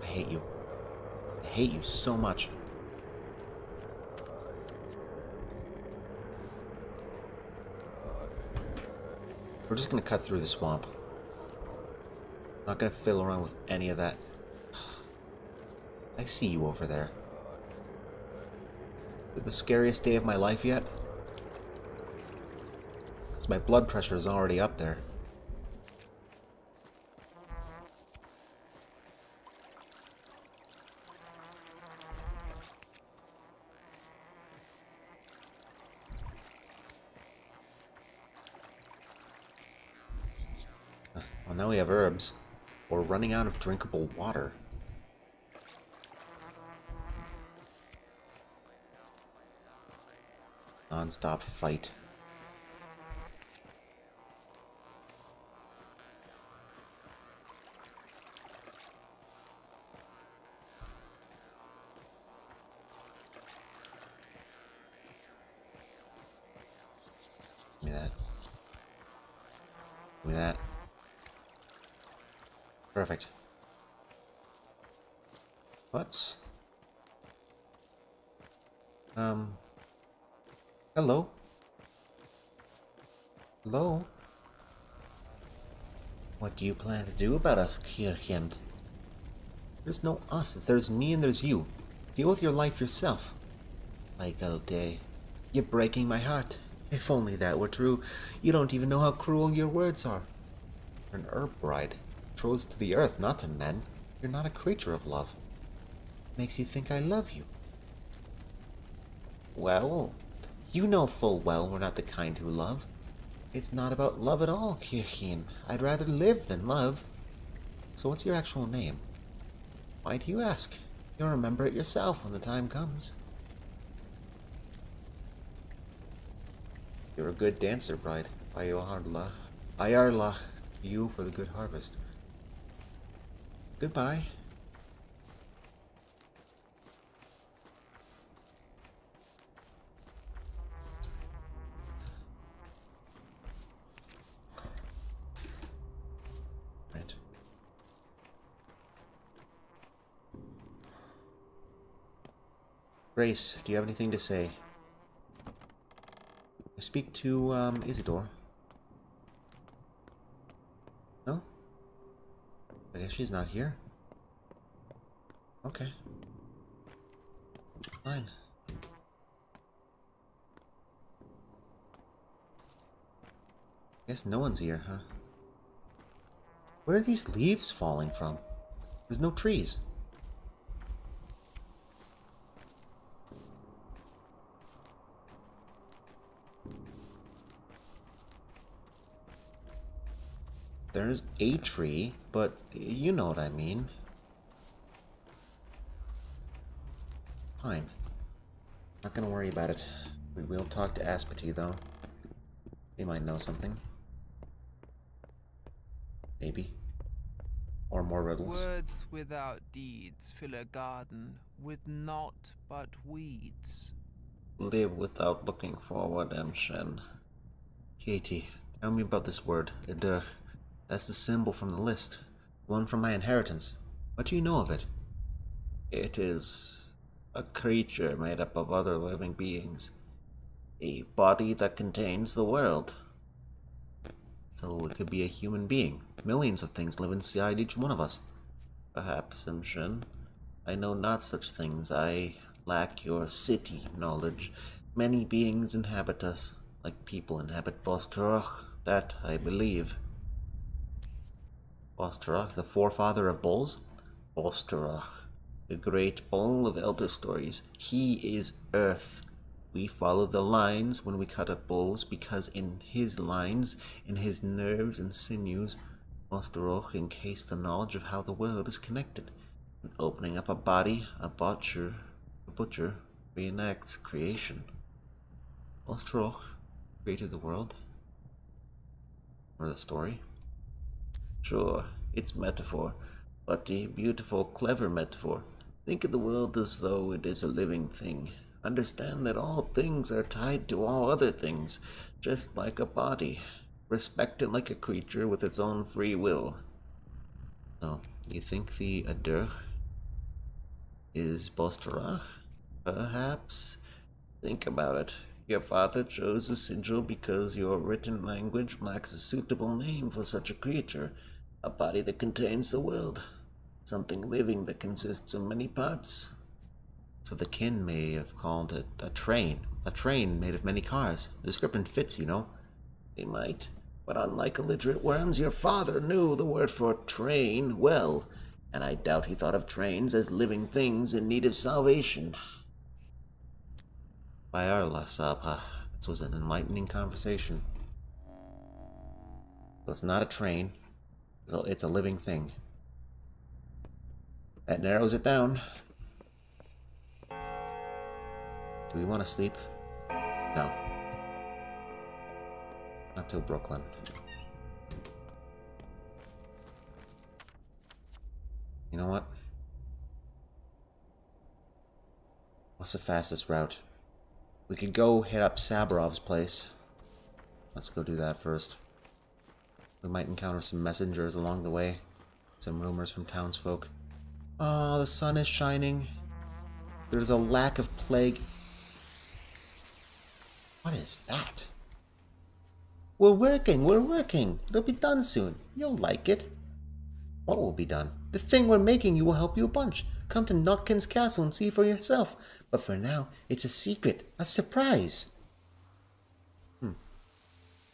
I hate you. I hate you so much. We're just gonna cut through the swamp. I'm not gonna fiddle around with any of that. I see you over there. Is it the scariest day of my life yet? Because my blood pressure is already up there. Well, now we have herbs. We're running out of drinkable water. Non-stop fight. Give me that. Give me that. Perfect. What? Hello? Hello? What do you plan to do about us, Kirchen? There's no us, there's me and there's you. Deal with your life yourself. Michael Day, you're breaking my heart. If only that were true. You don't even know how cruel your words are. You're an herb bride, betrothed to the earth, not to men. You're not a creature of love. Makes you think I love you. Well, you know full well we're not the kind who love. It's not about love at all, Kirchen. I'd rather live than love. So what's your actual name? Why do you ask? You'll remember it yourself when the time comes. You're a good dancer, bride. Ayarlach, you for the good harvest. Goodbye. Right. Grace, do you have anything to say? I speak to, Isidore. No? I guess she's not here. Okay. Fine. Guess no one's here, huh? Where are these leaves falling from? There's no trees. There's a tree, but you know what I mean. Fine. Not gonna worry about it. We will talk to Aspity, though. He might know something. Maybe. Or more riddles. Words without deeds fill a garden with naught but weeds. Live without looking forward, Shen. Katie, tell me about this word, Edur. That's the symbol from the list. One from my inheritance. What do you know of it? It is a creature made up of other living beings. A body that contains the world. So it could be a human being. Millions of things live inside each one of us. Perhaps, Shen. I know not such things. I lack your city knowledge. Many beings inhabit us, like people inhabit Bostaroch. That I believe. Bostaroch, the forefather of bulls? Bostaroch, the great bull of elder stories. He is Earth. We follow the lines when we cut up bulls, because in his lines, in his nerves and sinews, Bostaroch encased the knowledge of how the world is connected. And opening up a body, a butcher reenacts creation. Bostaroch created the world. Or the story. Sure, it's metaphor, but a beautiful, clever metaphor. Think of the world as though it is a living thing. Understand that all things are tied to all other things, just like a body. Respect it like a creature with its own free will. So, you think the Edur is Bostaroch? Perhaps? Think about it. Your father chose a sigil because your written language lacks a suitable name for such a creature. A body that contains the world. Something living that consists of many parts. So the kin may have called it a train. A train made of many cars. The description fits, you know. They might. But unlike illiterate worms, your father knew the word for train well. And I doubt he thought of trains as living things in need of salvation. By Allah, Sabha. This was an enlightening conversation. So it's not a train. It's a living thing. That narrows it down. Do we want to sleep? No. Not till Brooklyn. You know what? What's the fastest route? We could go hit up Sabarov's place. Let's go do that first. We might encounter some messengers along the way. Some rumors from townsfolk. Oh, the sun is shining. There's a lack of plague. What is that? We're working. It'll be done soon. You'll like it. What will be done? The thing we're making you will help you a bunch. Come to Notkin's castle and see for yourself. But for now, it's a secret. A surprise.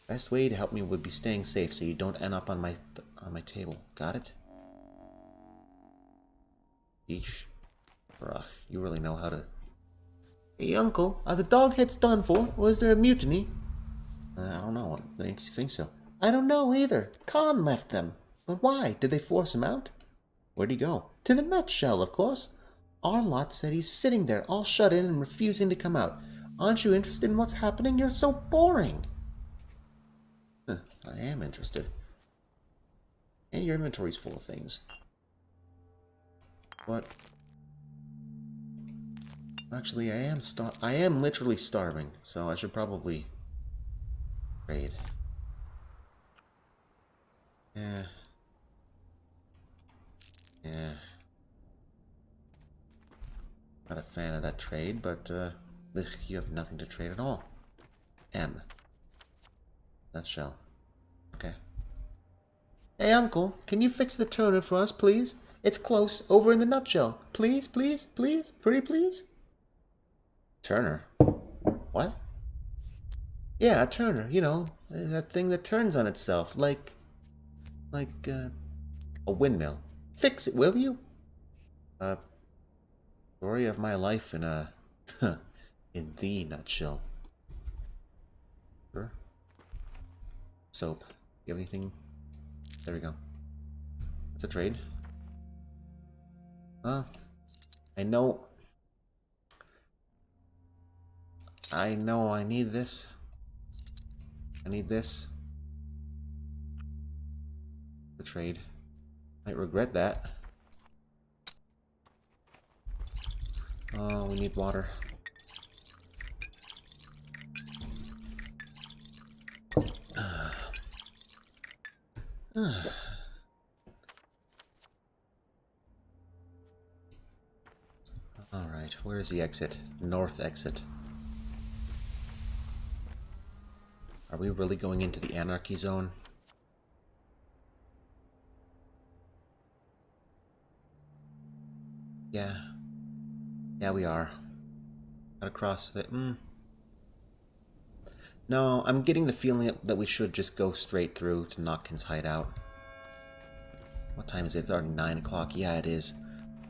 Best way to help me would be staying safe so you don't end up on my table. Got it? Eesh. Ugh, you really know how to... Hey, Uncle, are the dogheads done for? Or is there a mutiny? I don't know. What makes you think so? I don't know either. Khan left them. But why? Did they force him out? Where'd he go? To the nutshell, of course. Our lot said he's sitting there, all shut in and refusing to come out. Aren't you interested in what's happening? You're so boring. I am interested. And your inventory's full of things. What? Actually, I am literally starving, so I should probably trade. Yeah. Not a fan of that trade, but you have nothing to trade at all. M. Nutshell. Okay. Hey, Uncle, can you fix the toner for us, please? It's close, over in the nutshell. Please, please, please, pretty please? Turner? What? Yeah, a turner, you know, that thing that turns on itself, like a windmill. Fix it, will you? Story of my life in a, in the nutshell. Sure. Soap. You have anything? There we go. That's a trade. I know I need this. I need this. The trade. Might regret that. Oh, we need water. Alright, where's the exit? North exit. Are we really going into the anarchy zone? Yeah. Yeah, we are. Gotta cross the... No, I'm getting the feeling that we should just go straight through to Notkin's hideout. What time is it? It's already 9 o'clock. Yeah, it is.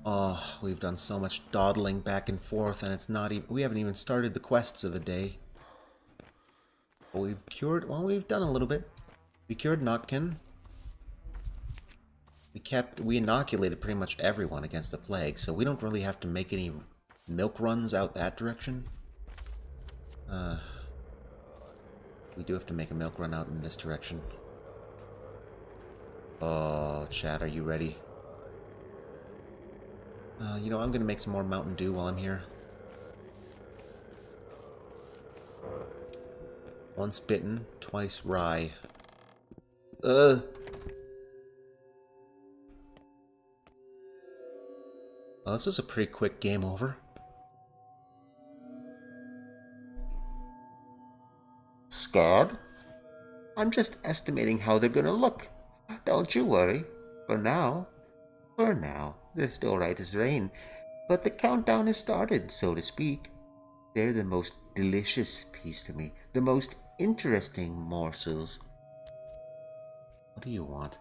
Oh, we've done so much dawdling back and forth, and it's not even... We haven't even started the quests of the day. But we've cured... Well, we've done a little bit. We cured Notkin. We inoculated pretty much everyone against the plague, so we don't really have to make any milk runs out that direction. We do have to make a milk run out in this direction. Oh, chat, are you ready? You know, I'm gonna make some more Mountain Dew while I'm here. Once bitten, twice rye. Well, this was a pretty quick game over. Scared? I'm just estimating how they're gonna look. Don't you worry. For now, they're still right as rain. But the countdown has started, so to speak. They're the most delicious piece to me. The most interesting morsels. What do you want?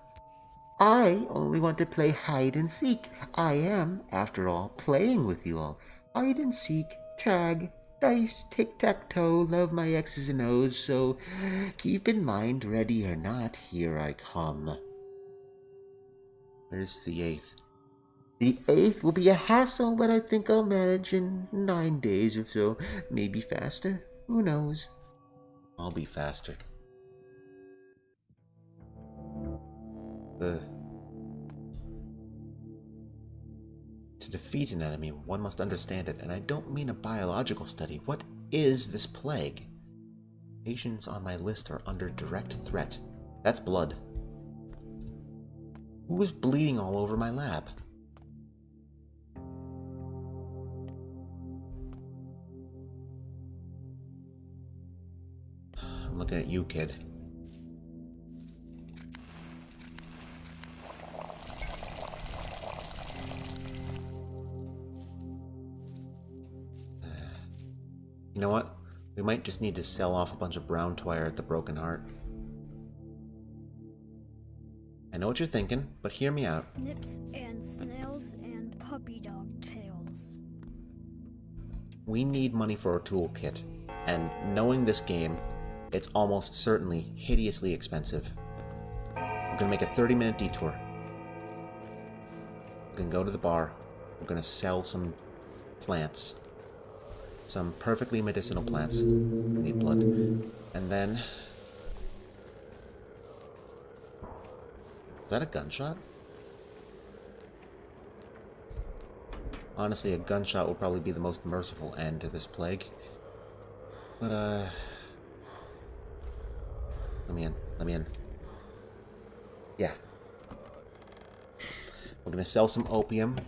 I only want to play hide and seek. I am, after all, playing with you all. Hide and seek, tag, dice, tic-tac-toe, love my X's and O's, so keep in mind, ready or not, here I come. Where's the 8th? The 8th will be a hassle, but I think I'll manage in 9 days or so. Maybe faster. Who knows? I'll be faster. To defeat an enemy, one must understand it, and I don't mean a biological study. What is this plague? Patients on my list are under direct threat. That's blood. Who is bleeding all over my lab? I'm looking at you, kid. You know what? We might just need to sell off a bunch of brown twire at the Broken Heart. I know what you're thinking, but hear me out. Snips and snails and puppy dog tails. We need money for our toolkit, and knowing this game, it's almost certainly hideously expensive. We're gonna make a 30-minute detour. We're gonna go to the bar. We're gonna sell some plants. Some perfectly medicinal plants. We need blood. And then... Is that a gunshot? Honestly, a gunshot will probably be the most merciful end to this plague. But, let me in. Let me in. Yeah. We're gonna sell some opium.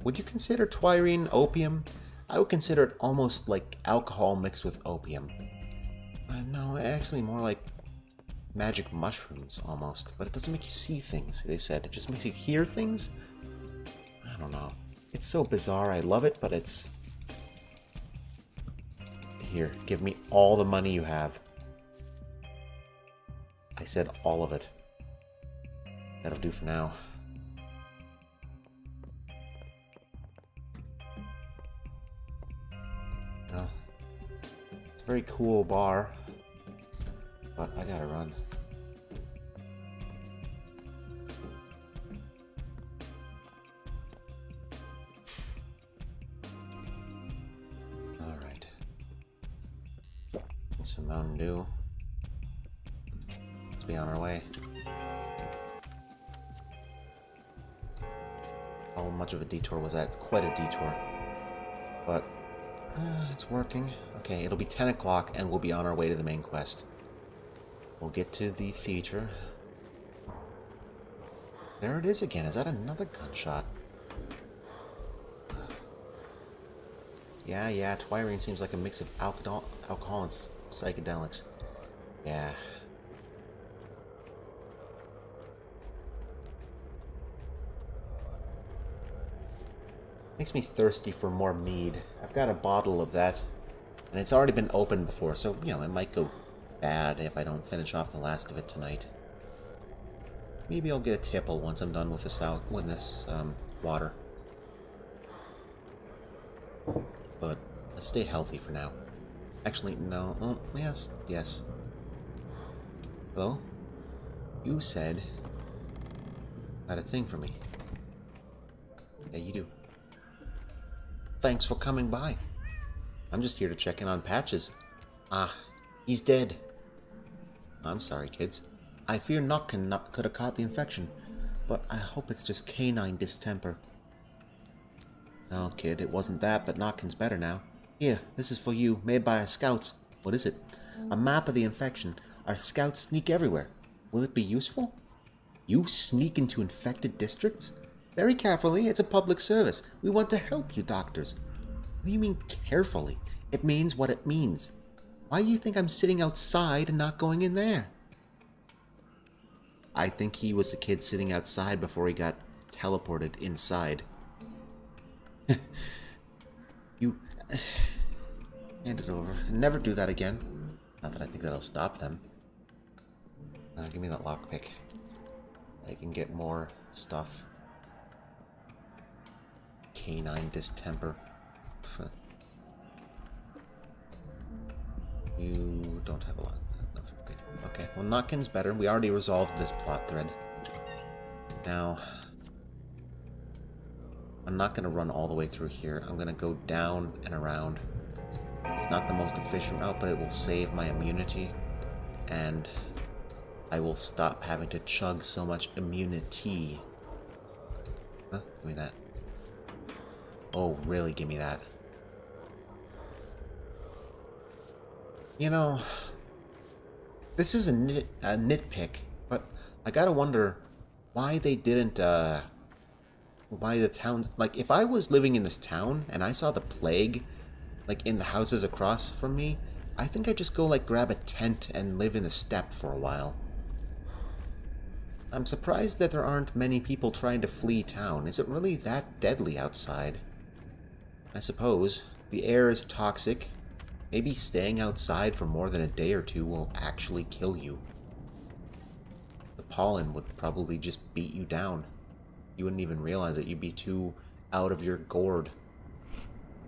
would you consider Twirine opium? I would consider it almost like alcohol mixed with opium. No, actually more like magic mushrooms, almost. But it doesn't make you see things, they said. It just makes you hear things? I don't know. It's so bizarre, I love it, but it's... Here, give me all the money you have. I said all of it. That'll do for now. Well, it's a very cool bar, but I gotta run. Alright. Some Mountain Dew. Let's be on our way. How much of a detour was that? Quite a detour. But it's working. Okay, it'll be 10 o'clock and we'll be on our way to the main quest. We'll get to the theater. There it is again. Is that another gunshot? Yeah, Twirine seems like a mix of alcohol and psychedelics. Yeah. Makes me thirsty for more mead. I've got a bottle of that, and it's already been opened before, so, you know, it might go bad if I don't finish off the last of it tonight. Maybe I'll get a tipple once I'm done with this water. But let's stay healthy for now. Actually, no. Oh, yes. Hello? You said you had a thing for me. Yeah, you do. Thanks for coming by. I'm just here to check in on Patches. Ah, he's dead. I'm sorry, kids. I fear Notkin could have caught the infection, but I hope it's just canine distemper. No, kid, it wasn't that, but Notkin's better now. Here, this is for you, made by our scouts. What is it? A map of the infection. Our scouts sneak everywhere. Will it be useful? You sneak into infected districts? Very carefully, it's a public service. We want to help you, doctors. What do you mean, carefully? It means what it means. Why do you think I'm sitting outside and not going in there? I think he was the kid sitting outside before he got teleported inside. You... hand it over. Never do that again. Not that I think that'll stop them. Give me that lockpick. I can get more stuff. Canine distemper. You don't have a lot. Okay, well, Notkin's better. We already resolved this plot thread. Now, I'm not going to run all the way through here. I'm going to go down and around. It's not the most efficient route, but it will save my immunity. And I will stop having to chug so much immunity. Huh? Give me that. Oh, really? Give me that. You know, this is a nitpick, but I gotta wonder why they didn't, why the town... Like, if I was living in this town and I saw the plague, like, in the houses across from me, I think I'd just go, like, grab a tent and live in the steppe for a while. I'm surprised that there aren't many people trying to flee town. Is it really that deadly outside? I suppose. The air is toxic. Maybe staying outside for more than a day or two will actually kill you. The pollen would probably just beat you down. You wouldn't even realize it. You'd be too out of your gourd.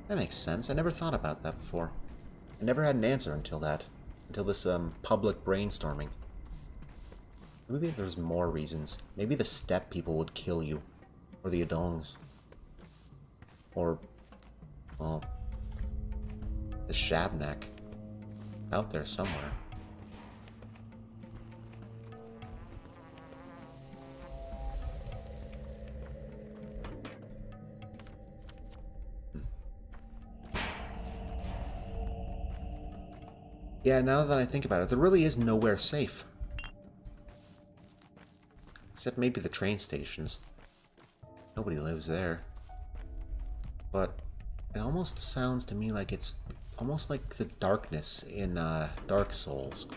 That makes sense. I never thought about that before. I never had an answer until this public brainstorming. Maybe there's more reasons. Maybe the steppe people would kill you. Or the Adongs. Or, well, the Shabnak. Out there somewhere. Yeah, now that I think about it, there really is nowhere safe. Except maybe the train stations. Nobody lives there. but it almost sounds to me like it's almost like the darkness in Dark Souls,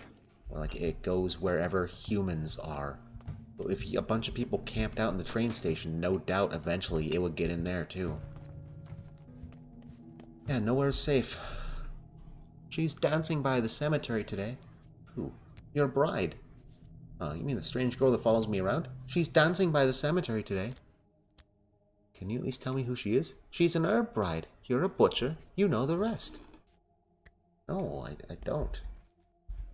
where like it goes wherever humans are. But if a bunch of people camped out in the train station, no doubt eventually it would get in there too. Yeah, nowhere's safe. She's dancing by the cemetery today. Who? Your bride. Oh, you mean the strange girl that follows me around? She's dancing by the cemetery today. Can you at least tell me who she is? She's an herb bride. You're a butcher. You know the rest. No, I don't.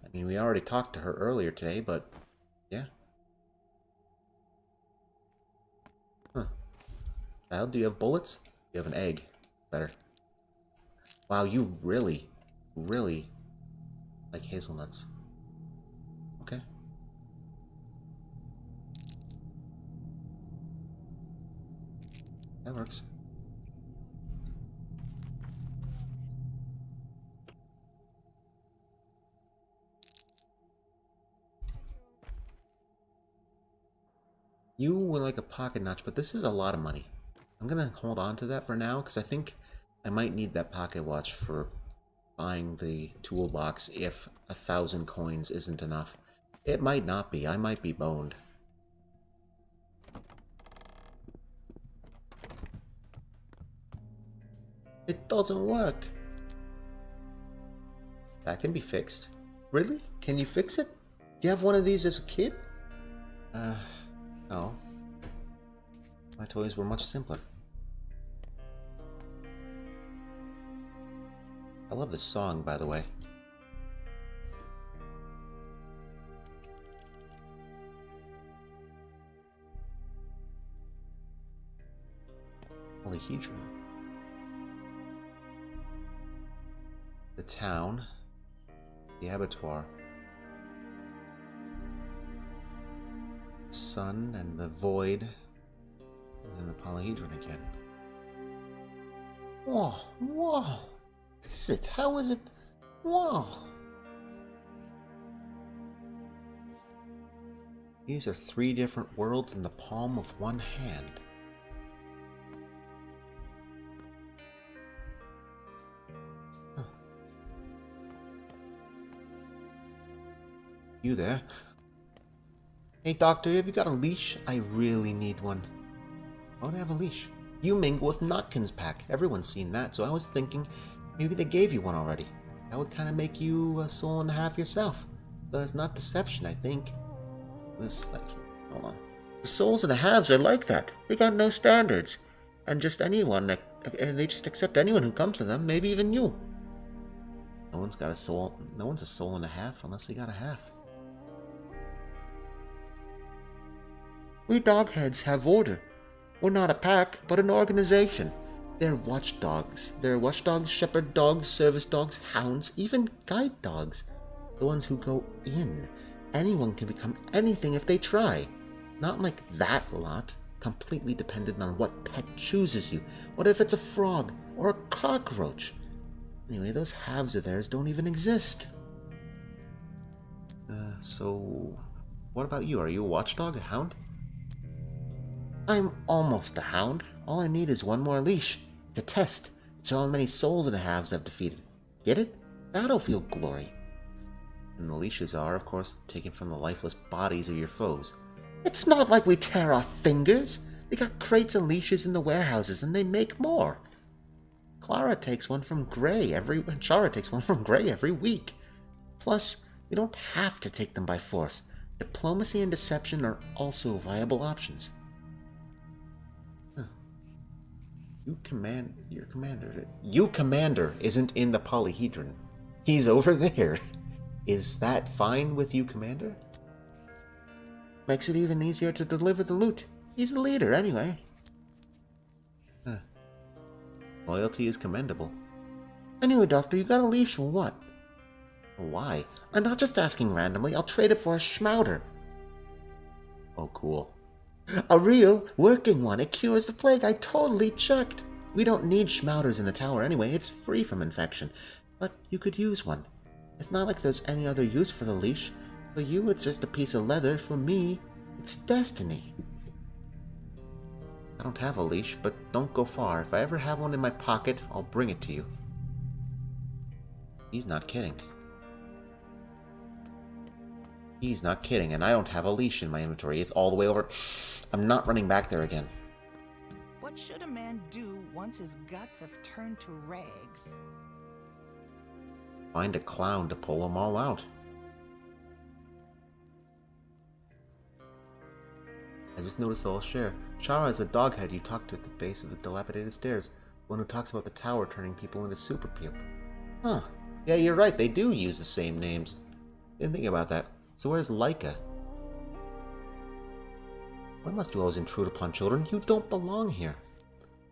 I mean, we already talked to her earlier today, but... yeah. Huh. Child, do you have bullets? You have an egg. Better. Wow, you really like hazelnuts. Okay. That works. You would like a pocket notch, but this is a lot of money. I'm gonna hold on to that for now, because I think I might need that pocket watch for buying the toolbox if 1,000 coins isn't enough. It might not be. I might be boned. It doesn't work. That can be fixed. Really? Can you fix it? Do you have one of these as a kid? No. My toys were much simpler. I love this song, by the way. Polyhedron. The town. The abattoir. The sun and the void. And then the polyhedron again. Whoa, whoa! Is it? How is it? Whoa! These are 3 different worlds in the palm of one hand. Huh. You there? Hey doctor, have you got a leash? I really need one. Why would I have a leash? You mingle with Notkin's pack. Everyone's seen that, so I was thinking maybe they gave you one already. That would kind of make you a soul and a half yourself. But it's not deception, I think. This, actually, hold on. The souls and the halves are like that. They got no standards. And just anyone, and they just accept anyone who comes to them, maybe even you. No one's got a soul, no one's a soul and a half unless they got a half. We dogheads have order. We're not a pack, but an organization. They're watchdogs. They're watchdogs, shepherd dogs, service dogs, hounds, even guide dogs. The ones who go in. Anyone can become anything if they try. Not like that lot, completely dependent on what pet chooses you. What if it's a frog or a cockroach? Anyway, those halves of theirs don't even exist. So, what about you? Are you a watchdog, a hound? I'm almost a hound. All I need is one more leash. It's a test. It's how many souls and a halves I've defeated. Get it? Battlefield glory. And the leashes are, of course, taken from the lifeless bodies of your foes. It's not like we tear our fingers. They got crates and leashes in the warehouses, and they make more. Chara takes one from Gray every week. Plus, you don't have to take them by force. Diplomacy and deception are also viable options. Your commander isn't in the polyhedron. He's over there. Is that fine with you, Commander? Makes it even easier to deliver the loot. He's the leader, anyway. Loyalty is commendable. Anyway, Doctor, you got a leash or what? Why? I'm not just asking randomly. I'll trade it for a schmouter. Oh, cool. A real, working one. It cures the plague. I totally checked. We don't need schmouters in the tower anyway. It's free from infection. But you could use one. It's not like there's any other use for the leash. For you, it's just a piece of leather. For me, it's destiny. I don't have a leash, but don't go far. If I ever have one in my pocket, I'll bring it to you. He's not kidding. He's not kidding, and I don't have a leash in my inventory. It's all the way over. I'm not running back there again. What should a man do once his guts have turned to rags? Find a clown to pull them all out. I just noticed I'll share. Shara is a doghead you talked to at the base of the dilapidated stairs. One who talks about the tower turning people into super people. Huh. Yeah, you're right. They do use the same names. Didn't think about that. So where's Laika? Why must you always intrude upon children? You don't belong here.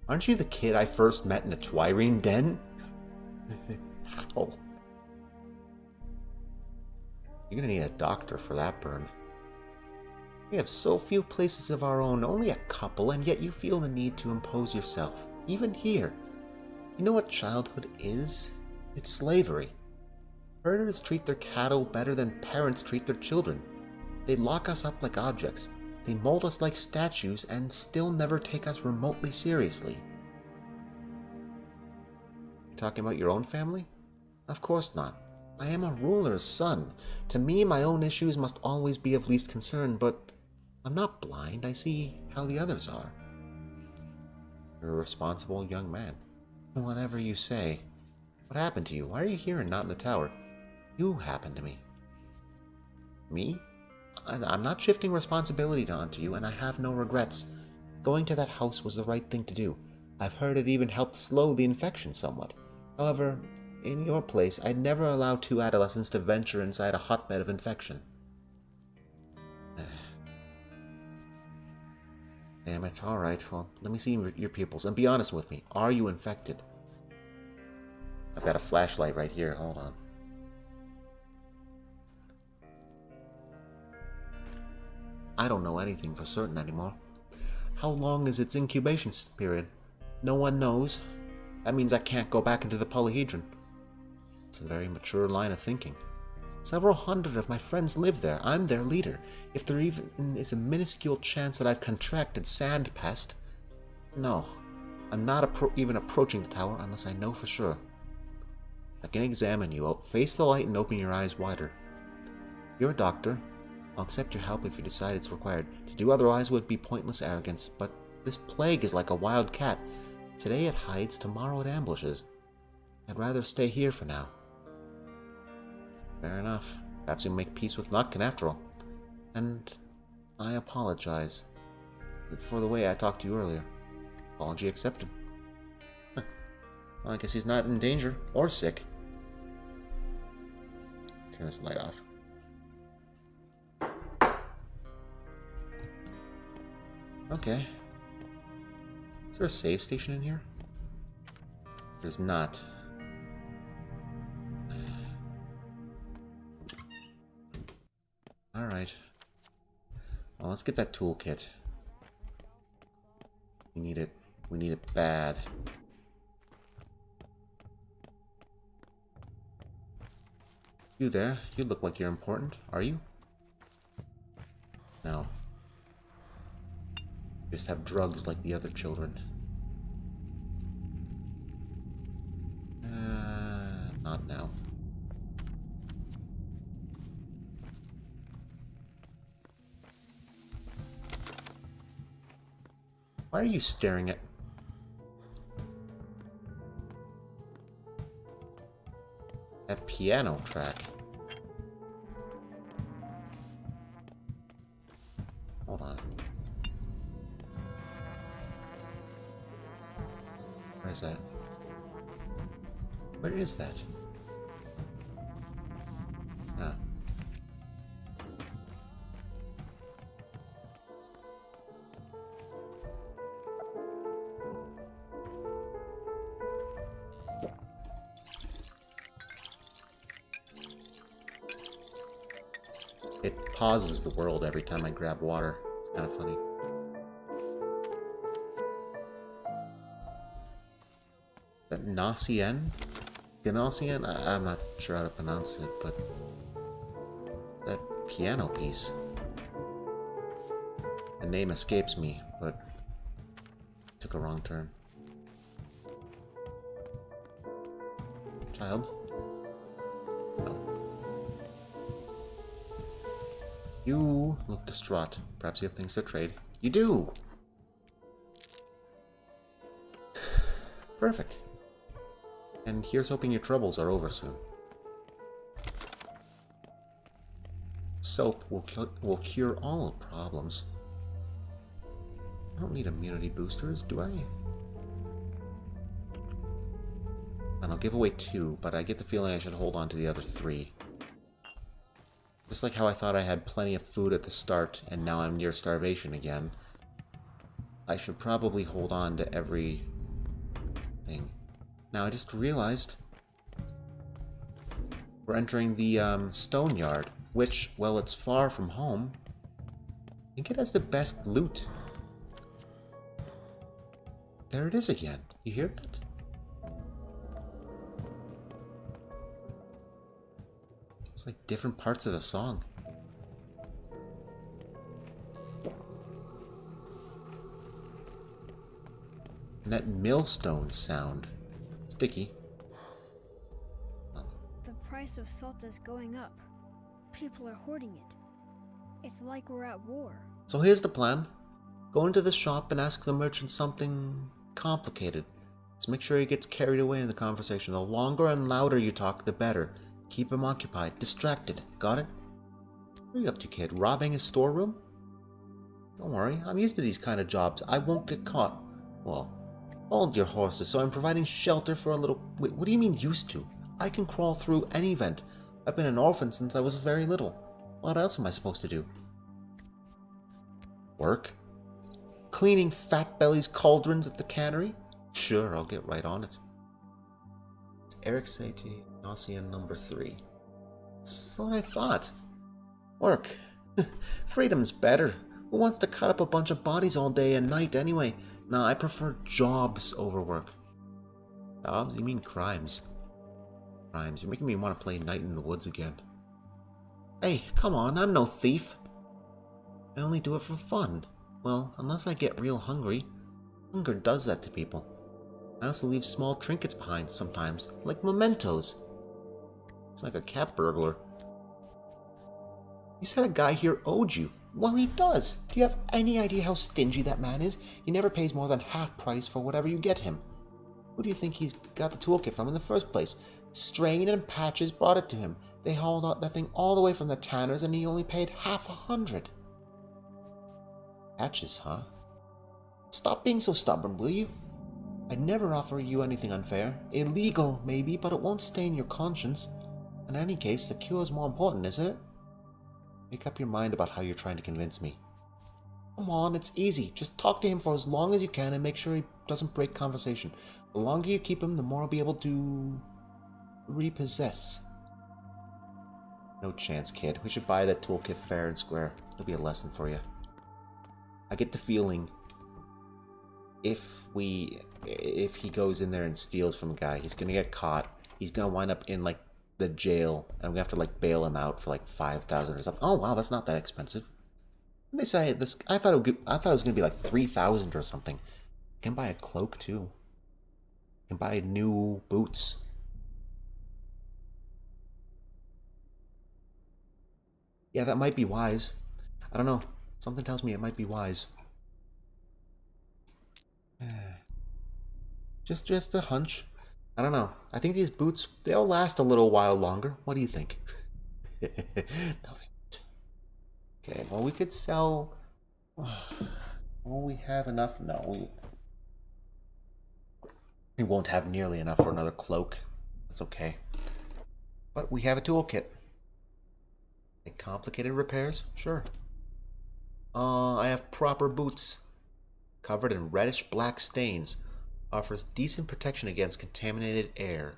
Aren't you the kid I first met in the Twirene Den? How? You're gonna need a doctor for that burn. We have so few places of our own, only a couple, and yet you feel the need to impose yourself, even here. You know what childhood is? It's slavery. Herders treat their cattle better than parents treat their children. They lock us up like objects. They mold us like statues and still never take us remotely seriously. You talking about your own family? Of course not. I am a ruler's son. To me, my own issues must always be of least concern, but I'm not blind. I see how the others are. You're a responsible young man. Whatever you say. What happened to you? Why are you here and not in the tower? You happened to me. Me? I'm not shifting responsibility onto you, and I have no regrets. Going to that house was the right thing to do. I've heard it even helped slow the infection somewhat. However, in your place, I'd never allow 2 adolescents to venture inside a hotbed of infection. Damn it, alright, well, let me see your pupils, and be honest with me. Are you infected? I've got a flashlight right here, hold on. I don't know anything for certain anymore. How long is its incubation period? No one knows. That means I can't go back into the polyhedron. It's a very mature line of thinking. Several hundred of my friends live there. I'm their leader. If there even is a minuscule chance that I've contracted sand pest... No. I'm not even approaching the tower unless I know for sure. I can examine you. Face the light and open your eyes wider. You're a doctor. I'll accept your help if you decide it's required. To do otherwise would be pointless arrogance, but this plague is like a wild cat. Today it hides, tomorrow it ambushes. I'd rather stay here for now. Fair enough. Perhaps you'll make peace with Nutkin after all. And I apologize for the way I talked to you earlier. Apology accepted. Well, I guess he's not in danger or sick. Turn this light off. Okay. Is there a save station in here? There's not. Alright. Well, let's get that toolkit. We need it. We need it bad. You there? You look like you're important. Are you? No. Just have drugs like the other children. Not now. Why are you staring at... that piano track? Hold on. Where is that? Where is that? Ah. It pauses the world every time I grab water. It's kind of funny. That Gnossian? Gnossian? I'm not sure how to pronounce it, but... that piano piece. The name escapes me, but... took a wrong turn. Child? No. You look distraught. Perhaps you have things to trade. You do! Perfect. And here's hoping your troubles are over soon. Soap will cure all problems. I don't need immunity boosters, do I? And I'll give away 2, but I get the feeling I should hold on to the other 3. Just like how I thought I had plenty of food at the start, and now I'm near starvation again. I should probably hold on to every thing. Now I just realized we're entering the stone yard, which, well, it's far from home. I think it has the best loot. There it is again. You hear that? It's like different parts of the song. And that millstone sound. Sticky. The price of salt is going up. People are hoarding it. It's like we're at war. So here's the plan. Go into the shop and ask the merchant something complicated. Just make sure he gets carried away in the conversation. The longer and louder you talk, the better. Keep him occupied, distracted. Got it? What are you up to, kid? Robbing his storeroom? Don't worry, I'm used to these kind of jobs. I won't get caught. Well, hold your horses. So I'm providing shelter for a little... Wait, what do you mean used to? I can crawl through any vent. I've been an orphan since I was very little. What else am I supposed to do? Work? Cleaning Fat Belly's cauldrons at the cannery? Sure, I'll get right on it. It's Eric Satie, Gnossian number 3. That's what I thought. Work. Freedom's better. Who wants to cut up a bunch of bodies all day and night anyway? Nah, I prefer jobs over work. Jobs? You mean crimes. Crimes. You're making me want to play Night in the Woods again. Hey, come on, I'm no thief. I only do it for fun. Well, unless I get real hungry. Hunger does that to people. I also leave small trinkets behind sometimes, like mementos. It's like a cat burglar. You said a guy here owed you. Well, he does. Do you have any idea how stingy that man is? He never pays more than half price for whatever you get him. Who do you think he's got the toolkit from in the first place? Strain and Patches brought it to him. They hauled out that thing all the way from the Tanners, and he only paid $50. Patches, huh? Stop being so stubborn, will you? I'd never offer you anything unfair. Illegal, maybe, but it won't stain your conscience. In any case, the cure is more important, isn't it? Make up your mind about how you're trying to convince me. Come on, it's easy. Just talk to him for as long as you can and make sure he doesn't break conversation. The longer you keep him, the more he'll be able to... repossess. No chance, kid. We should buy that toolkit fair and square. It'll be a lesson for you. I get the feeling if he goes in there and steals from a guy, he's gonna get caught. He's gonna wind up in like the jail, and we have to like bail him out for like 5,000 or something. Oh wow, that's not that expensive. When they say this, I thought it was gonna be like 3,000 or something. You can buy a cloak too. You can buy new boots. Yeah, that might be wise. I don't know. Something tells me it might be wise. Just a hunch. I don't know. I think these boots, they'll last a little while longer. What do you think? No, they won't. Okay, well, we could sell... Will we have enough? No, we won't have nearly enough for another cloak. That's okay. But we have a toolkit. Like complicated repairs? Sure. I have proper boots. Covered in reddish-black stains. Offers decent protection against contaminated air.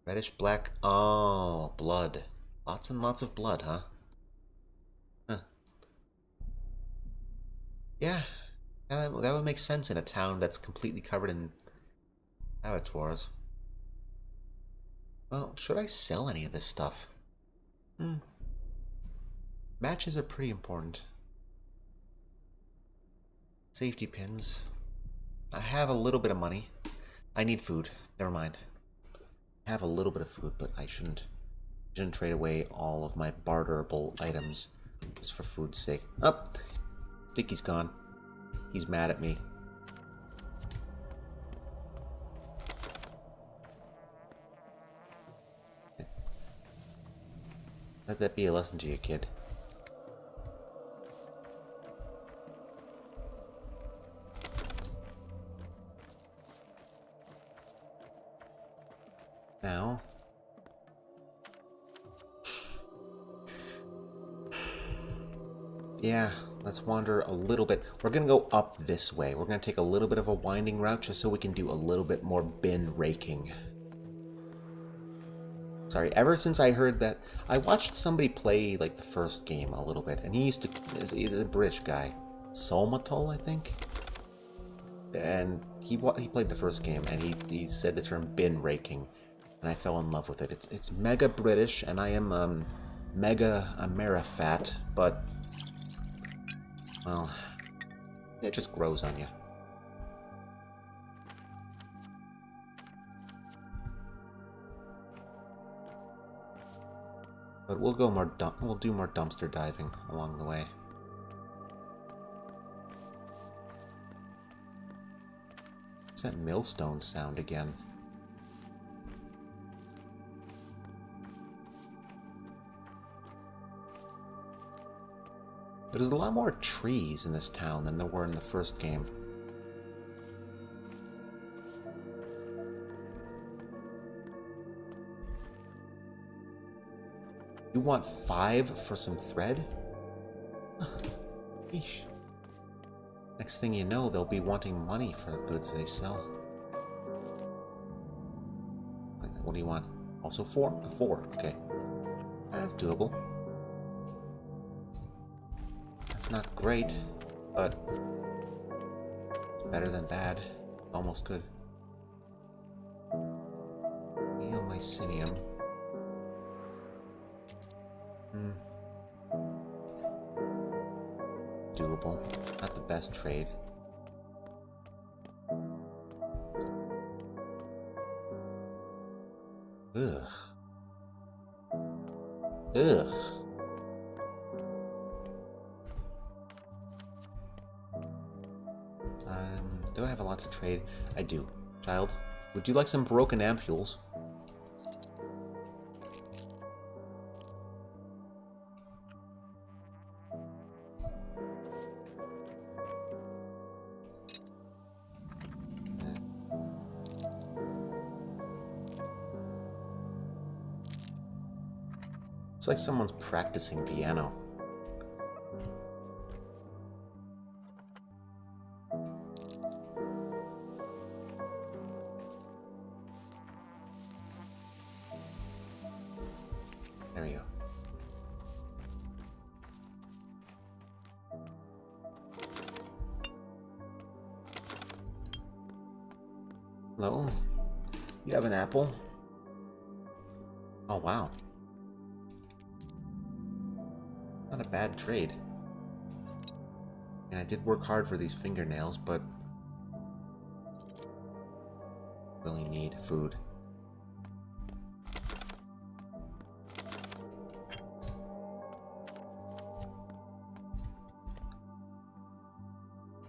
Reddish-black... Oh, blood. Lots and lots of blood, huh? Huh. Yeah, that would make sense in a town that's completely covered in abattoirs. Well, should I sell any of this stuff? Matches are pretty important. Safety pins. I have a little bit of money. I need food. Never mind. I have a little bit of food, but I shouldn't trade away all of my barterable items just for food's sake. Up. Sticky's gone. He's mad at me. Let that be a lesson to you, kid. Now, yeah, let's wander a little bit. We're gonna go up this way. We're gonna take a little bit of a winding route just so we can do a little bit more bin raking. Sorry, ever since I heard that, I watched somebody play, like, the first game a little bit, and he's a British guy. Solmatol, I think? And he played the first game, and he said the term bin raking, and I fell in love with it. It's mega British, and I am, mega Amerifat, but, well, it just grows on you. But we'll do more dumpster diving along the way. What's that millstone sound again? There's a lot more trees in this town than there were in the first game. You want 5 for some thread? Yeesh. Next thing you know, they'll be wanting money for the goods they sell. What do you want? Also 4? 4, okay. That's doable. That's not great, but better than bad. Almost good. Neomycinium. Doable. Not the best trade. Ugh. Ugh. Do I have a lot to trade? I do. Child, would you like some broken ampules? It's like someone's practicing piano. There we go. Hello? You have an apple? Oh, wow. Not a bad trade. And I did work hard for these fingernails, but really need food.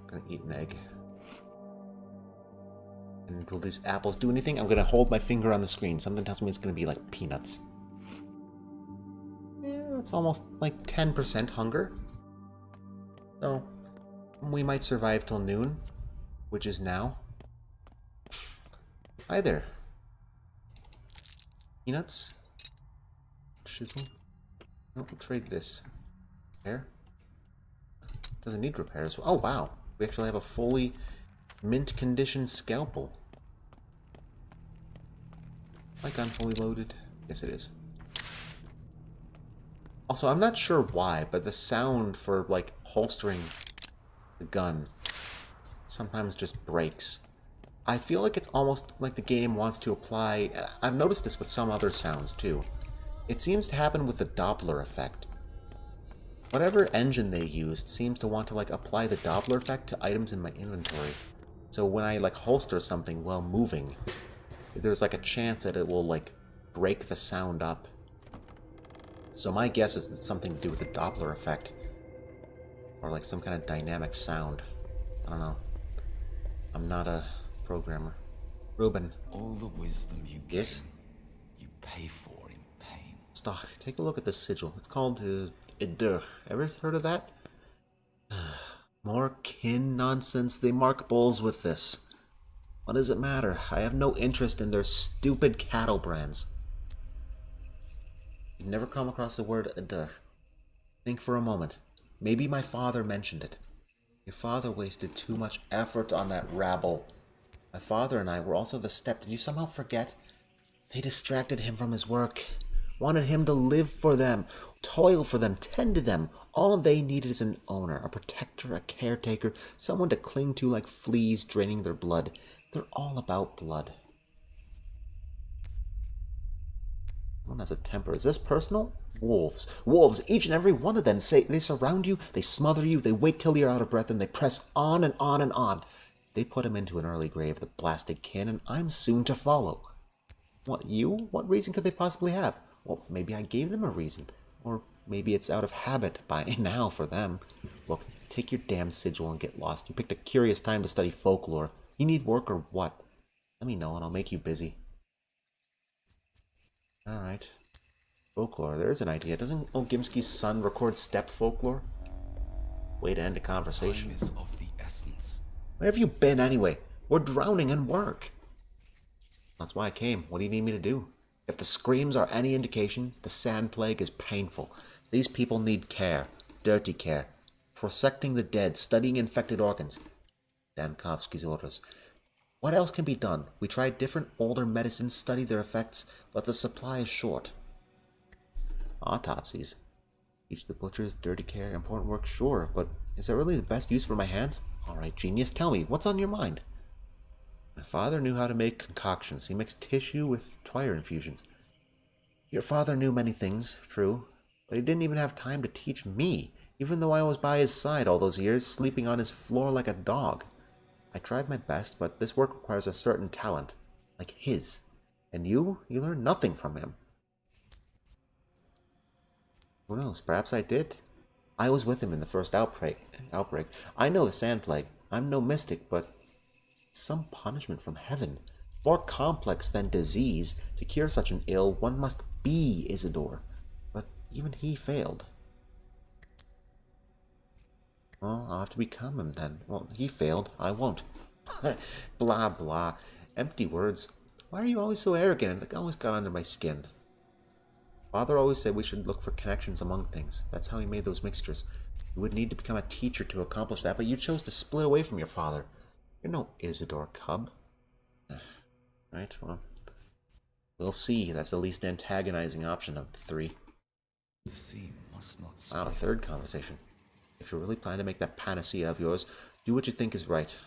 Gonna eat an egg. And will these apples do anything? I'm gonna hold my finger on the screen. Something tells me it's gonna be like peanuts. It's almost like 10% hunger. So, we might survive till noon, which is now. Hi there. Peanuts? Chisel? No, we'll trade this. Repair? Doesn't need repairs. Oh, wow. We actually have a fully mint condition scalpel. My gun fully loaded? Yes, it is. Also, I'm not sure why, but the sound for, like, holstering the gun sometimes just breaks. I feel like it's almost like the game wants to apply... I've noticed this with some other sounds, too. It seems to happen with the Doppler effect. Whatever engine they used seems to want to, like, apply the Doppler effect to items in my inventory. So when I, like, holster something while moving, there's, like, a chance that it will, like, break the sound up. So my guess is it's something to do with the Doppler effect. Or, like, some kind of dynamic sound. I don't know. I'm not a programmer. Ruben. All the wisdom you gain, Yes? you pay for in pain. Stock, take a look at this sigil. It's called Idur. Ever heard of that? More kin nonsense. They mark bulls with this. What does it matter? I have no interest in their stupid cattle brands. You've never come across the word Idur. Think for a moment. Maybe my father mentioned it. Your father wasted too much effort on that rabble. My father and I were also the step. Did you somehow forget? They distracted him from his work. Wanted him to live for them, toil for them, tend to them. All they needed is an owner, a protector, a caretaker, someone to cling to like fleas draining their blood. They're all about blood. Someone has a temper. Is this personal? Wolves. Wolves. Each and every one of them. They surround you, they smother you, they wait till you're out of breath, and they press on and on and on. They put him into an early grave, the blasted kin, and I'm soon to follow. What, you? What reason could they possibly have? Well, maybe I gave them a reason. Or maybe it's out of habit by now for them. Look, take your damn sigil and get lost. You picked a curious time to study folklore. You need work or what? Let me know and I'll make you busy. Alright. Folklore, there's an idea. Doesn't Ogimski's son record steppe folklore? Way to end a conversation. Time is of the essence. Where have you been anyway? We're drowning in work. That's why I came. What do you need me to do? If the screams are any indication, the sand plague is painful. These people need care. Dirty care. Prosecting the dead, studying infected organs. Dankovsky's orders. What else can be done? We tried different older medicines, studied their effects, but the supply is short. Autopsies. Teach the butchers, dirty care, important work, sure, but is that really the best use for my hands? Alright, genius, tell me, what's on your mind? My father knew how to make concoctions. He mixed tissue with twire infusions. Your father knew many things, true, but he didn't even have time to teach me, even though I was by his side all those years, sleeping on his floor like a dog. I tried my best, but this work requires a certain talent, like his. And you learned nothing from him. Who knows, perhaps I did. I was with him in the first outbreak. I know the sand plague. I'm no mystic, but it's some punishment from heaven. More complex than disease. To cure such an ill, one must be Isidore. But even he failed. Well, I'll have to become him then. Well, he failed. I won't. Blah, blah. Empty words. Why are you always so arrogant? It always got under my skin. Father always said we should look for connections among things. That's how he made those mixtures. You would need to become a teacher to accomplish that, but you chose to split away from your father. You're no Isidore cub. Right, well, we'll see. That's the least antagonizing option of the three. The sea must not Wow, a third conversation. If you're really planning to make that panacea of yours, do what you think is right.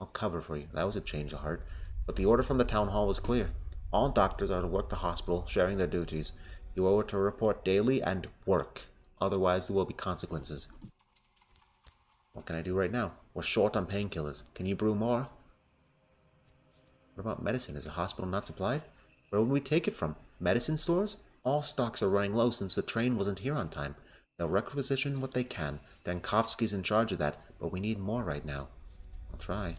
I'll cover for you. That was a change of heart. But the order from the town hall was clear. All doctors are to work the hospital, sharing their duties. You owe it to report daily and work. Otherwise, there will be consequences. What can I do right now? We're short on painkillers. Can you brew more? What about medicine? Is the hospital not supplied? Where would we take it from? Medicine stores? All stocks are running low since the train wasn't here on time. They'll requisition what they can. Dankovsky's in charge of that, but we need more right now. I'll try.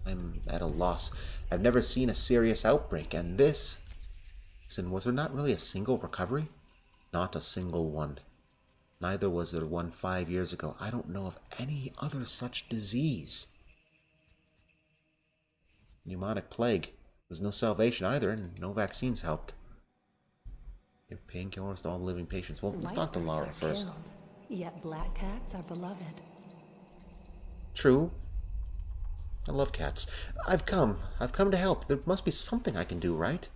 I'm at a loss. I've never seen a serious outbreak, and this... Listen, was there not really a single recovery? Not a single one. Neither was there one 5 years ago. I don't know of any other such disease. Pneumonic plague. There was no salvation either, and no vaccines helped. Give painkillers to all living patients. Well, let's talk to Laura first. Killed, yet black cats are beloved. True. I love cats. I've come to help. There must be something I can do, right?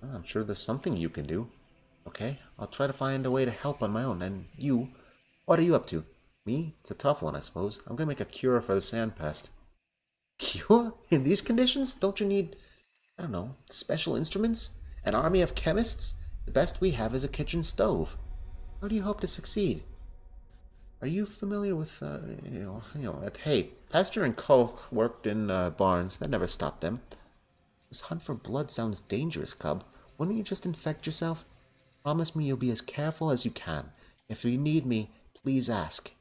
Well, I'm sure there's something you can do. Okay, I'll try to find a way to help on my own. And you, what are you up to? Me? It's a tough one, I suppose. I'm gonna make a cure for the sand pest. Cure? In these conditions? Don't you need, I don't know, special instruments? An army of chemists? The best we have is a kitchen stove. How do you hope to succeed? Are you familiar with, hey, Pastor and Koch worked in barns. That never stopped them. This hunt for blood sounds dangerous, Cub. Wouldn't you just infect yourself? Promise me you'll be as careful as you can. If you need me, please ask.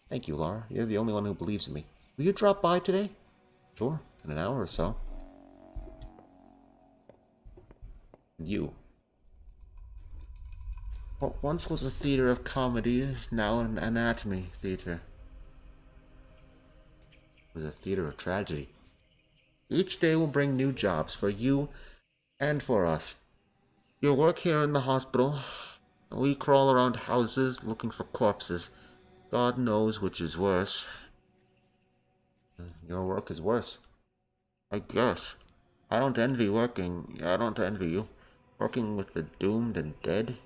Thank you, Laura. You're the only one who believes in me. Will you drop by today? Sure, in an hour or so. And you. What once was a theater of comedy is now an anatomy theater. It was a theater of tragedy. Each day will bring new jobs for you and for us. You work here in the hospital. We crawl around houses looking for corpses. God knows which is worse. Your work is worse. I guess. I don't envy you. Working with the doomed and dead.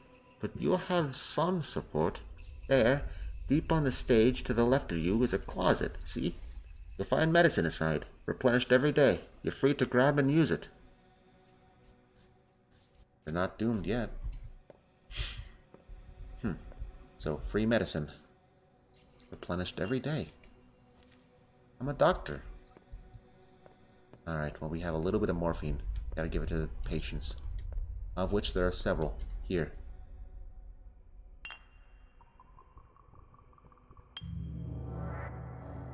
But you'll have some support. There, deep on the stage to the left of you is a closet, see? You'll find medicine inside, replenished every day. You're free to grab and use it. They're not doomed yet. So, free medicine. Replenished every day. I'm a doctor. Alright, well, we have a little bit of morphine. Gotta give it to the patients. Of which there are several. Here.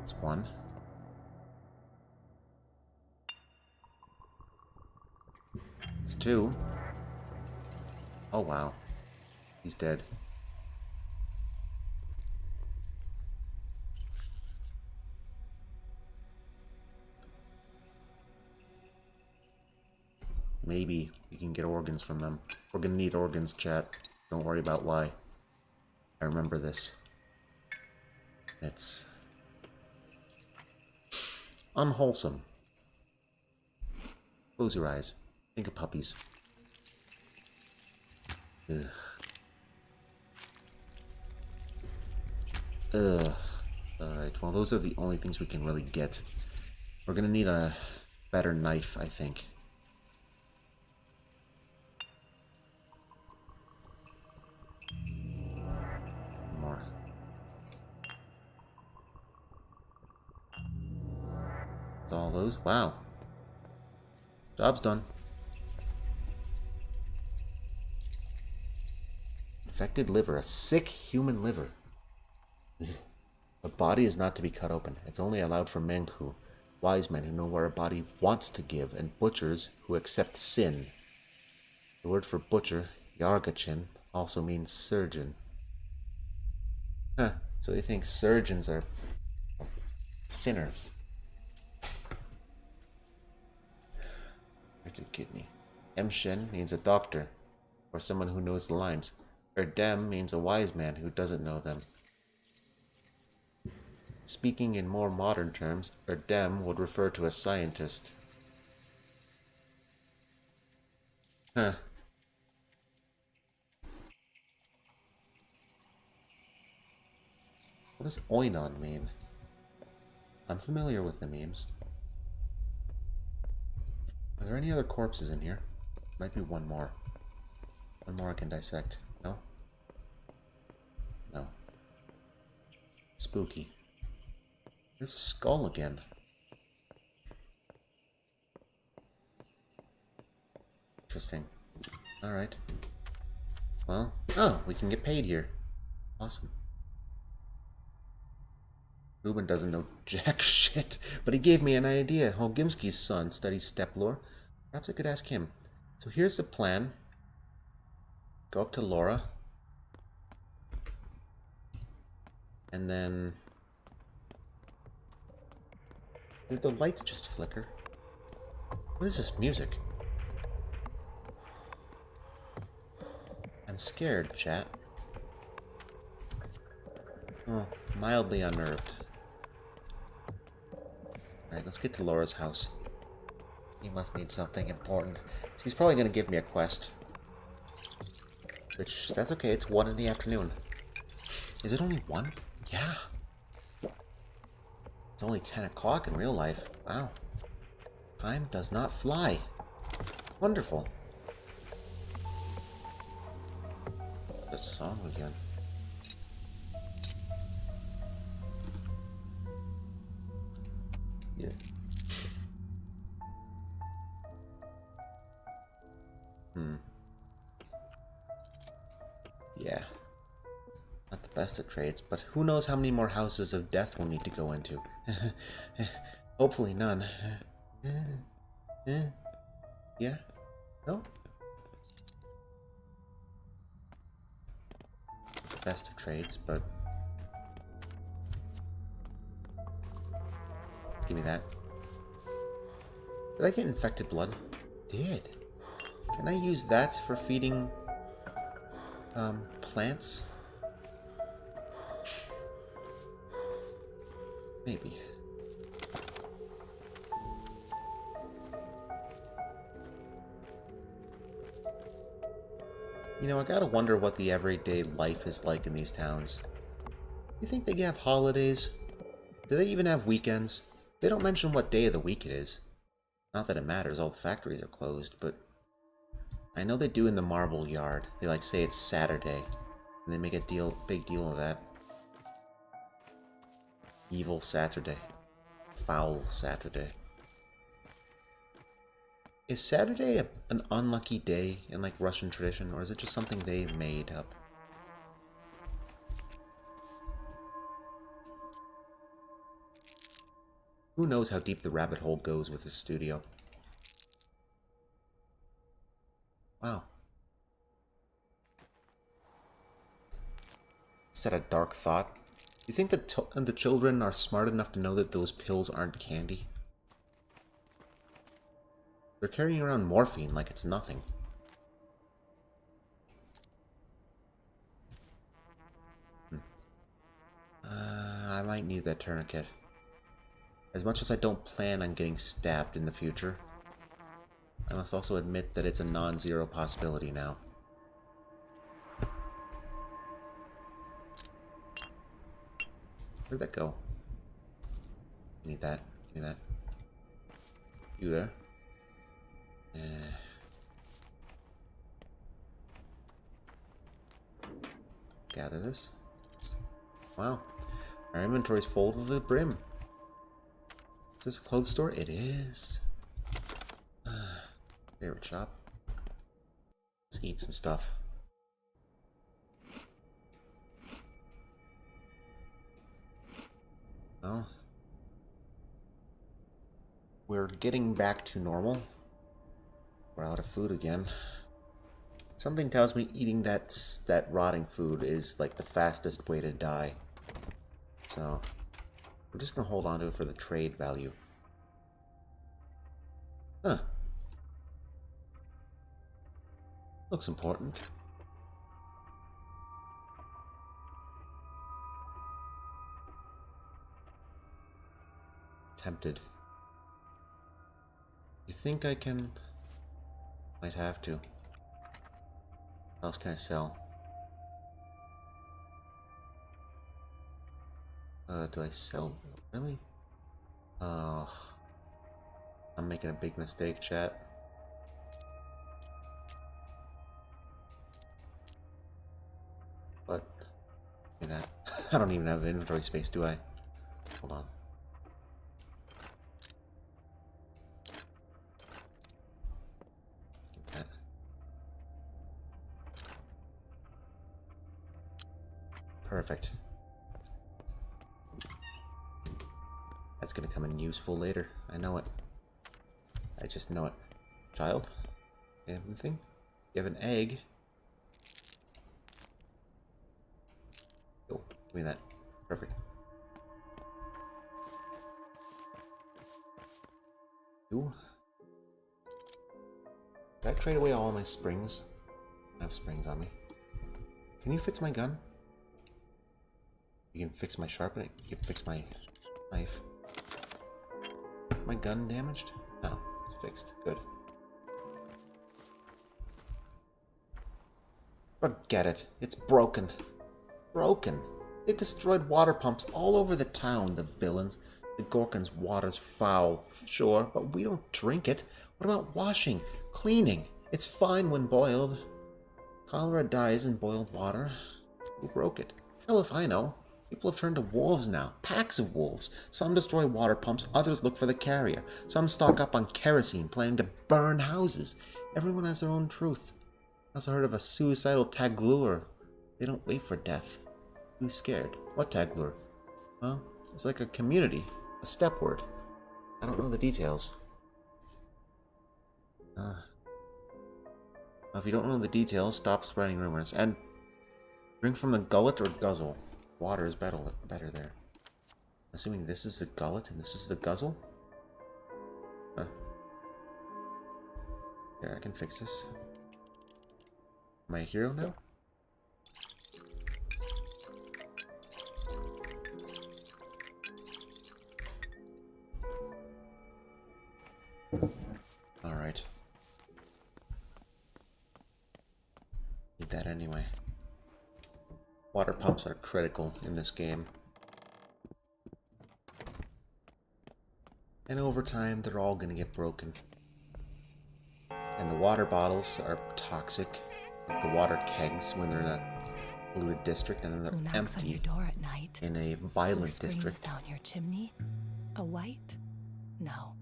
It's one. It's two. Oh, wow. He's dead. Maybe we can get organs from them. We're gonna need organs, chat. Don't worry about why. I remember this. It's unwholesome. Close your eyes. Think of puppies. Ugh. Ugh. Alright, well those are the only things we can really get. We're gonna need a better knife, I think. More. That's all those? Wow. Job's done. Infected liver. A sick human liver. A body is not to be cut open. It's only allowed for menku, wise men who know where a body wants to give, and butchers who accept sin. The word for butcher, yargachin, also means surgeon. Huh, so they think surgeons are sinners. Where's the kidney? Emshen means a doctor, or someone who knows the lines. Erdem means a wise man who doesn't know them. Speaking in more modern terms, Erdem would refer to a scientist. Huh. What does oinon mean? I'm familiar with the memes. Are there any other corpses in here? Might be one more. One more I can dissect. No? No. Spooky. There's a skull again. Interesting. Alright. Well, oh, we can get paid here. Awesome. Ruben doesn't know jack shit, but he gave me an idea. Holgimski's son studies steppe lore. Perhaps I could ask him. So here's the plan. Go up to Laura. And then... Did the lights just flicker? What is this music? I'm scared, chat. Oh, mildly unnerved. Alright, let's get to Laura's house. He must need something important. She's probably going to give me a quest. Which, that's okay, it's 1 in the afternoon. Is it only 1? Yeah. It's only 10 o'clock in real life. Wow. Time does not fly. Wonderful. that song again. Yeah. Yeah. Not the best at trades, but who knows how many more houses of death we'll need to go into. Hopefully none. Yeah? No? Best of trades, but... Give me that. Did I get infected blood? Did. Can I use that for feeding... plants? Maybe. You know, I gotta wonder what the everyday life is like in these towns. You think they have holidays? Do they even have weekends? They don't mention what day of the week it is. Not that it matters, all the factories are closed, but... I know they do in the marble yard. They like say it's Saturday, and they make a big deal of that. Evil Saturday. Foul Saturday. Is Saturday an unlucky day in like Russian tradition, or is it just something they made up? Who knows how deep the rabbit hole goes with this studio? Wow. Is that a dark thought? You think that the children are smart enough to know that those pills aren't candy? They're carrying around morphine like it's nothing. I might need that tourniquet. As much as I don't plan on getting stabbed in the future, I must also admit that it's a non-zero possibility now. Where'd that go? Need that. Give me that. You there? Gather this. Wow. Our inventory's full to the brim. Is this a clothes store? It is. Favorite shop. Let's eat some stuff. Well, we're getting back to normal. We're out of food again. Something tells me eating that rotting food is like the fastest way to die. So, we're just gonna hold on to it for the trade value. Huh. Looks important. Tempted. You think I can... Might have to. What else can I sell? Do I sell? Really? Oh. I'm making a big mistake, chat. What? Give me that. I don't even have inventory space, do I? Hold on. Give me that. Perfect. That's gonna come in useful later. I know it. I just know it. Child? You have anything? You have an egg? Oh, give me that. Perfect. Ooh. Did I trade away all my springs? I have springs on me. Can you fix my gun? You can fix my sharpening. You can fix my knife. My gun damaged? No, it's fixed. Good. Forget it. It's broken. Broken. They destroyed water pumps all over the town, the villains. The Gorkon's water's foul, sure, but we don't drink it. What about washing? Cleaning? It's fine when boiled. Cholera dies in boiled water. Who broke it? Hell if I know. People have turned to wolves now. Packs of wolves. Some destroy water pumps, others look for the carrier. Some stock up on kerosene, planning to burn houses. Everyone has their own truth. I also heard of a suicidal taglure. They don't wait for death. Who's scared? What taglure? Well, it's like a community. A step word. I don't know the details. If you don't know the details, stop spreading rumors. And drink from the gullet or guzzle. Water is better there. Assuming this is the gullet and this is the guzzle? Huh. Here, I can fix this. Am I a hero now? Alright. Need that anyway. Water pumps are critical in this game. And over time, they're all gonna get broken. And the water bottles are toxic. Like the water kegs when they're in a polluted district, and then Who they're knocks on empty your door at night? in a Who violent screams district. down your chimney? A white? No,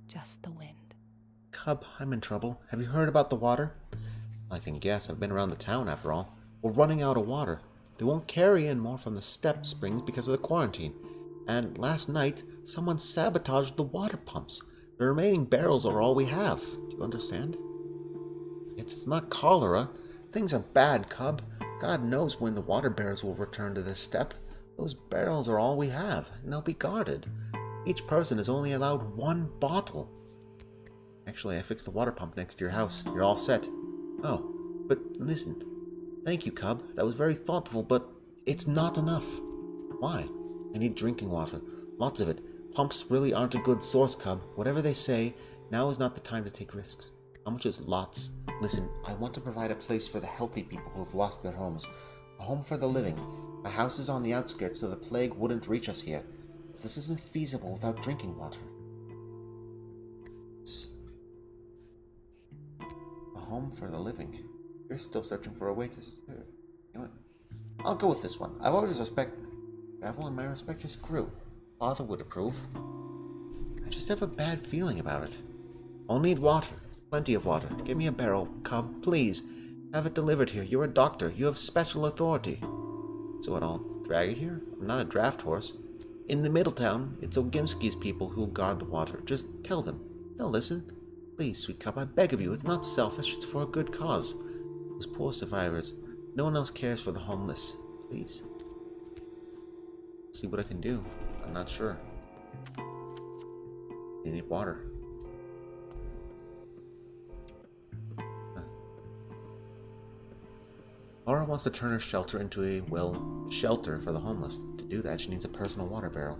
just the wind. Cub, I'm in trouble. Have you heard about the water? I can guess. I've been around the town after all. We're running out of water. They won't carry in more from the step springs because of the quarantine. And last night, someone sabotaged the water pumps. The remaining barrels are all we have. Do you understand? It's not cholera. Things are bad, Cub. God knows when the water barrels will return to this step. Those barrels are all we have, and they'll be guarded. Each person is only allowed one bottle. Actually, I fixed the water pump next to your house. You're all set. Oh, but listen. Thank you, Cub. That was very thoughtful, but it's not enough. Why? I need drinking water. Lots of it. Pumps really aren't a good source, Cub. Whatever they say, now is not the time to take risks. How much is lots? Listen, I want to provide a place for the healthy people who have lost their homes. A home for the living. My house is on the outskirts, so the plague wouldn't reach us here. But this isn't feasible without drinking water. A home for the living. You're still searching for a way to serve. You know what? I'll go with this one. I've always respected travel, and my respect just grew. Father would approve. I just have a bad feeling about it. I'll need water. Plenty of water. Give me a barrel, Cub, please. Have it delivered here. You're a doctor. You have special authority. So what, I'll drag it here? I'm not a draft horse. In the Middletown, it's Ogimski's people who'll guard the water. Just tell them. They'll listen. Please, sweet Cub, I beg of you. It's not selfish. It's for a good cause. Those poor survivors. No one else cares for the homeless. Please. See what I can do. I'm not sure. You need water. Laura wants to turn her shelter into a, well, shelter for the homeless. To do that, she needs a personal water barrel.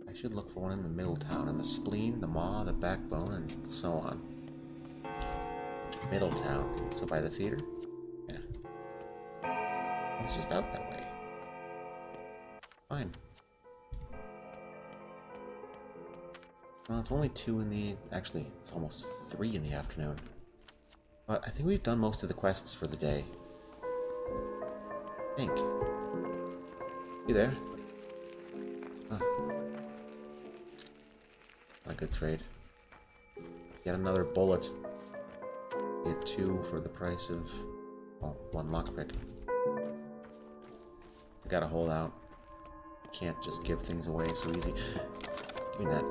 I should look for one in the Middletown, and the spleen, the maw, the backbone, and so on. Middletown. So by the theater? Yeah. It's just out that way. Fine. Well, it's only 2 in the... Actually, it's almost 3 in the afternoon. But I think we've done most of the quests for the day. I think. You there? Oh. Not a good trade. Get another bullet. Get 2 for the price of... oh, 1 lockpick. I gotta hold out. Can't just give things away so easy. Give me that.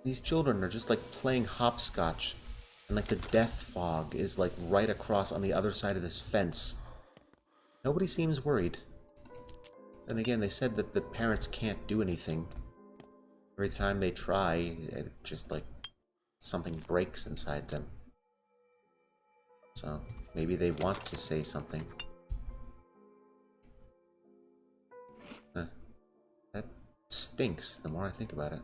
These children are just like playing hopscotch, and like the death fog is like right across on the other side of this fence. Nobody seems worried. Then again, they said that the parents can't do anything. Every time they try, it just like something breaks inside them. So maybe they want to say something. That stinks the more I think about it.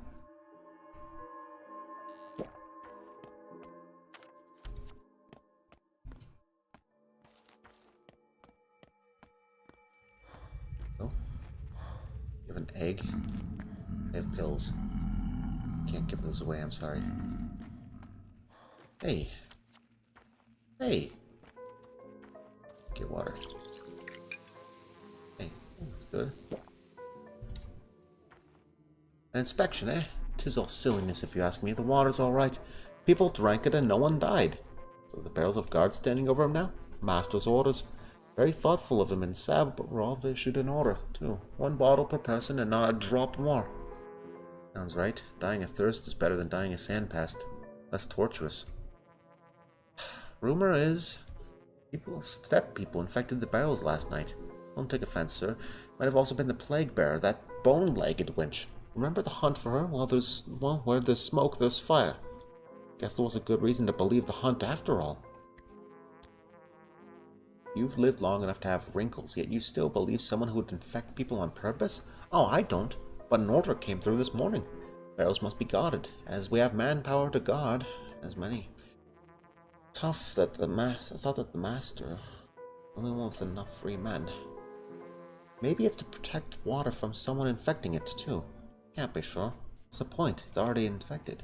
Oh. You have an egg. They have pills. Can't give those away, I'm sorry. Hey. Hey. Get water. Hey, that's good. An inspection, eh? 'Tis all silliness if you ask me. The water's alright. People drank it and no one died. So the barrels of guards standing over him now? Master's orders. Very thoughtful of him and savage, but Rolf issued an order, too. 1 bottle per person and not a drop more. Sounds right. Dying of thirst is better than dying of sandpest. Less torturous. Rumor is... people infected the barrels last night. Don't take offense, sir. Might have also been the plague bearer, that bone-legged wench. Remember the hunt for her? Well, where there's smoke, there's fire. Guess there was a good reason to believe the hunt after all. You've lived long enough to have wrinkles, yet you still believe someone who would infect people on purpose? Oh, I don't. But an order came through this morning. Barrels must be guarded, as we have manpower to guard as many. Tough that I thought that the master only wants enough free men. Maybe it's to protect water from someone infecting it too. Can't be sure. What's the point? It's already infected.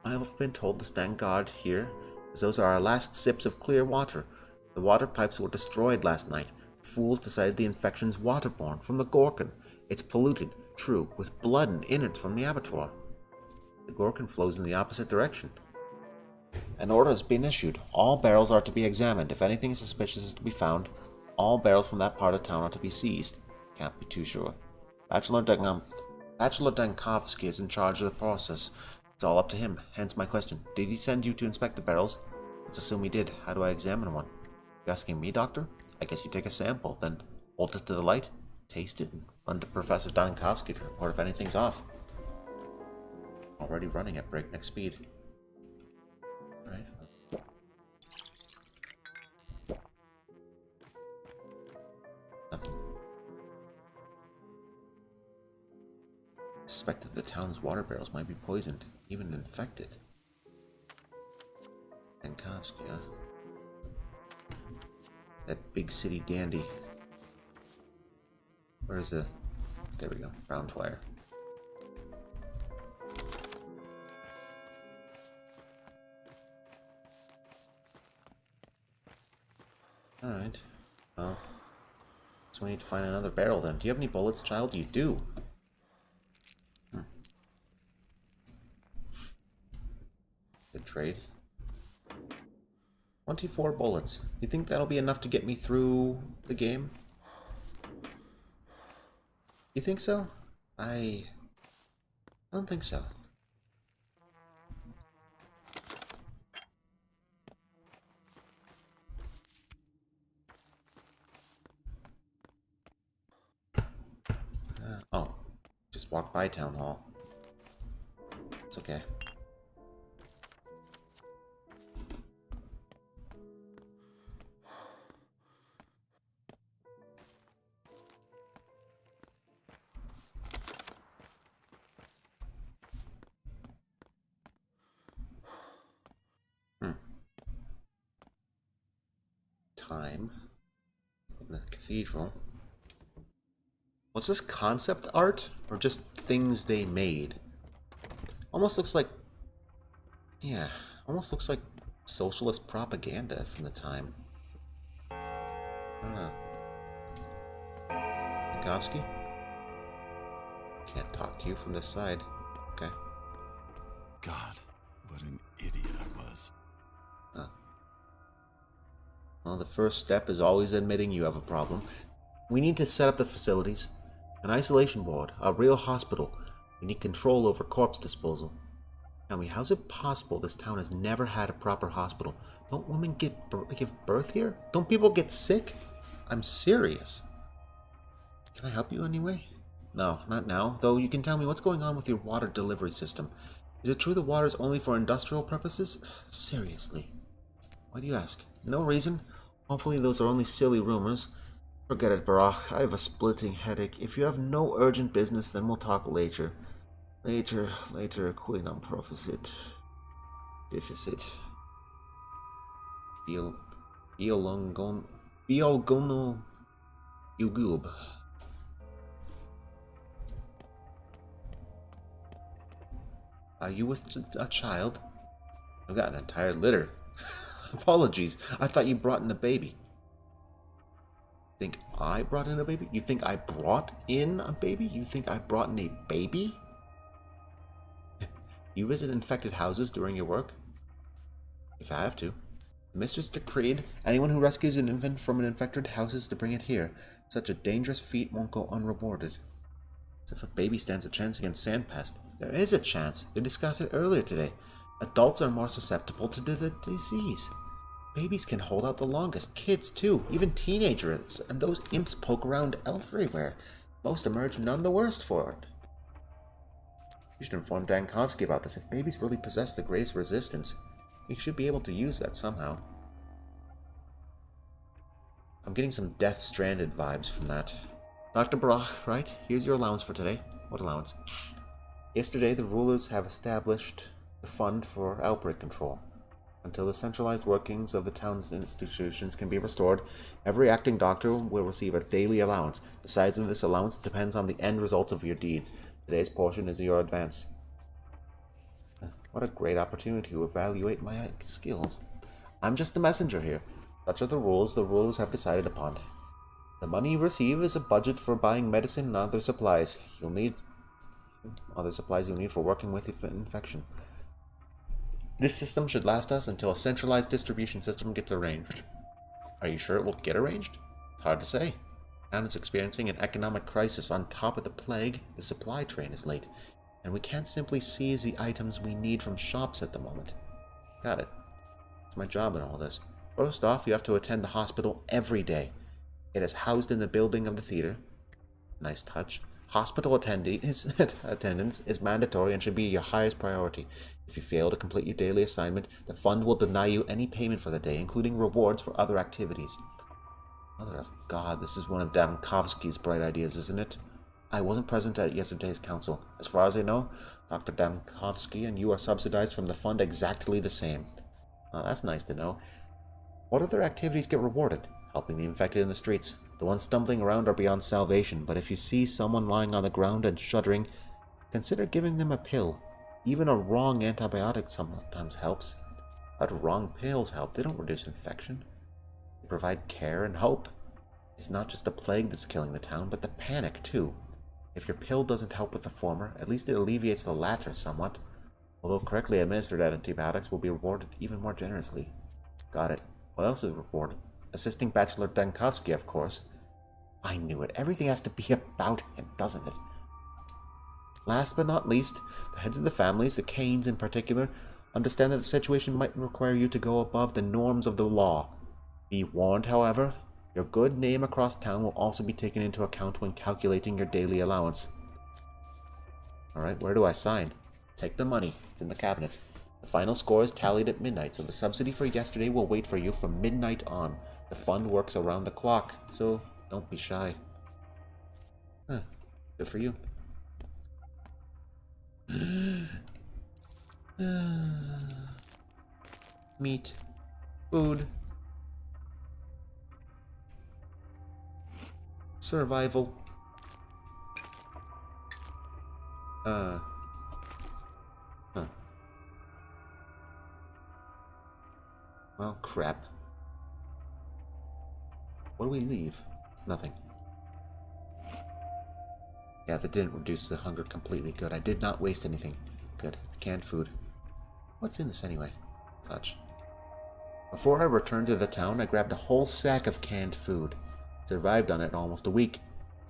I have been told to stand guard here, as those are our last sips of clear water. The water pipes were destroyed last night. Fools decided the infection's waterborne from the Gorkin. It's polluted, true, with blood and innards from the abattoir. The Gorkin flows in the opposite direction. An order has been issued. All barrels are to be examined. If anything suspicious is to be found, all barrels from that part of town are to be seized. Can't be too sure. Bachelor Dankovsky is in charge of the process. It's all up to him, hence my question. Did he send you to inspect the barrels? Let's assume he did. How do I examine one? You asking me, Doctor? I guess you take a sample, then hold it to the light, taste it, and run to Professor Dankovsky to report if anything's off. Already running at breakneck speed. Alright. Nothing. Suspected the town's water barrels might be poisoned, even infected. Dankovsky, huh? That big city dandy. Where's the... There we go. Brown wire. Alright. Well, so we need to find another barrel then. Do you have any bullets, child? You do. Good trade. 24 bullets. You think that'll be enough to get me through the game? You think so? I don't think so. Oh, just walk by Town Hall. It's okay. Time in the cathedral. Was this concept art or just things they made? Almost looks like, yeah, almost looks like socialist propaganda from the time. I don't know. Dankovsky? Can't talk to you from this side. Okay. God, what an idiot I was. Huh. Well, the first step is always admitting you have a problem. We need to set up the facilities. An isolation ward, a real hospital. We need control over corpse disposal. Tell me, how's it possible this town has never had a proper hospital? Don't women give birth here? Don't people get sick? I'm serious. Can I help you anyway? No, not now. Though you can tell me what's going on with your water delivery system. Is it true the water is only for industrial purposes? Seriously. Why do you ask? No reason. Hopefully those are only silly rumors. Forget it, Barak. I have a splitting headache. If you have no urgent business, then we'll talk later. Later, queen on proficit. Deficit. Biolgono Ugub. Are you with a child? I've got an entire litter. Apologies. I thought you brought in a baby. Think I brought in a baby? You think I brought in a baby? You think I brought in a baby? You visit infected houses during your work? If I have to. The mistress decreed anyone who rescues an infant from an infected house is to bring it here. Such a dangerous feat won't go unrewarded. As if a baby stands a chance against sandpest. There is a chance. They discussed it earlier today. Adults are more susceptible to the disease. Babies can hold out the longest. Kids, too. Even teenagers. And those imps poke around everywhere. Most emerge none the worse for it. You should inform Dankovsky about this. If babies really possess the greatest resistance, he should be able to use that somehow. I'm getting some Death Stranded vibes from that. Dr. Brock, right? Here's your allowance for today. What allowance? Yesterday, the rulers have established the fund for outbreak control. Until the centralized workings of the town's institutions can be restored, every acting doctor will receive a daily allowance. The size of this allowance depends on the end results of your deeds. Today's portion is your advance. What a great opportunity to evaluate my skills. I'm just a messenger here. Such are the rules the rulers have decided upon. The money you receive is a budget for buying medicine and other supplies you'll need for working with infection. This system should last us until a centralized distribution system gets arranged. Are you sure it will get arranged? It's hard to say. The town is experiencing an economic crisis. On top of the plague, the supply train is late, and we can't simply seize the items we need from shops at the moment. Got it. It's my job in all this. First off, you have to attend the hospital every day. It is housed in the building of the theater. Nice touch. Hospital attendance is mandatory and should be your highest priority. If you fail to complete your daily assignment, the fund will deny you any payment for the day, including rewards for other activities. Mother of God, this is one of Dankovsky's bright ideas, isn't it? I wasn't present at yesterday's council. As far as I know, Dr. Dankovsky and you are subsidized from the fund exactly the same. That's nice to know. What other activities get rewarded? Helping the infected in the streets. The ones stumbling around are beyond salvation, but if you see someone lying on the ground and shuddering, consider giving them a pill. Even a wrong antibiotic sometimes helps. But wrong pills help. They don't reduce infection. They provide care and hope. It's not just the plague that's killing the town, but the panic, too. If your pill doesn't help with the former, at least it alleviates the latter somewhat. Although correctly administered antibiotics will be rewarded even more generously. Got it. What else is rewarded? Assisting Bachelor Dankovsky, of course. I knew it. Everything has to be about him, doesn't it? Last but not least, the heads of the families, the Kanes in particular, understand that the situation might require you to go above the norms of the law. Be warned, however, your good name across town will also be taken into account when calculating your daily allowance. Alright, where do I sign? Take the money. It's in the cabinet. The final score is tallied at midnight, so the subsidy for yesterday will wait for you from midnight on. The fund works around the clock, so don't be shy. Good for you. Meat. Food. Survival. Well, crap. What do we leave? Nothing. Yeah, that didn't reduce the hunger completely. Good. I did not waste anything. Good. Canned food. What's in this anyway? Touch. Before I returned to the town, I grabbed a whole sack of canned food. Survived on it almost a week.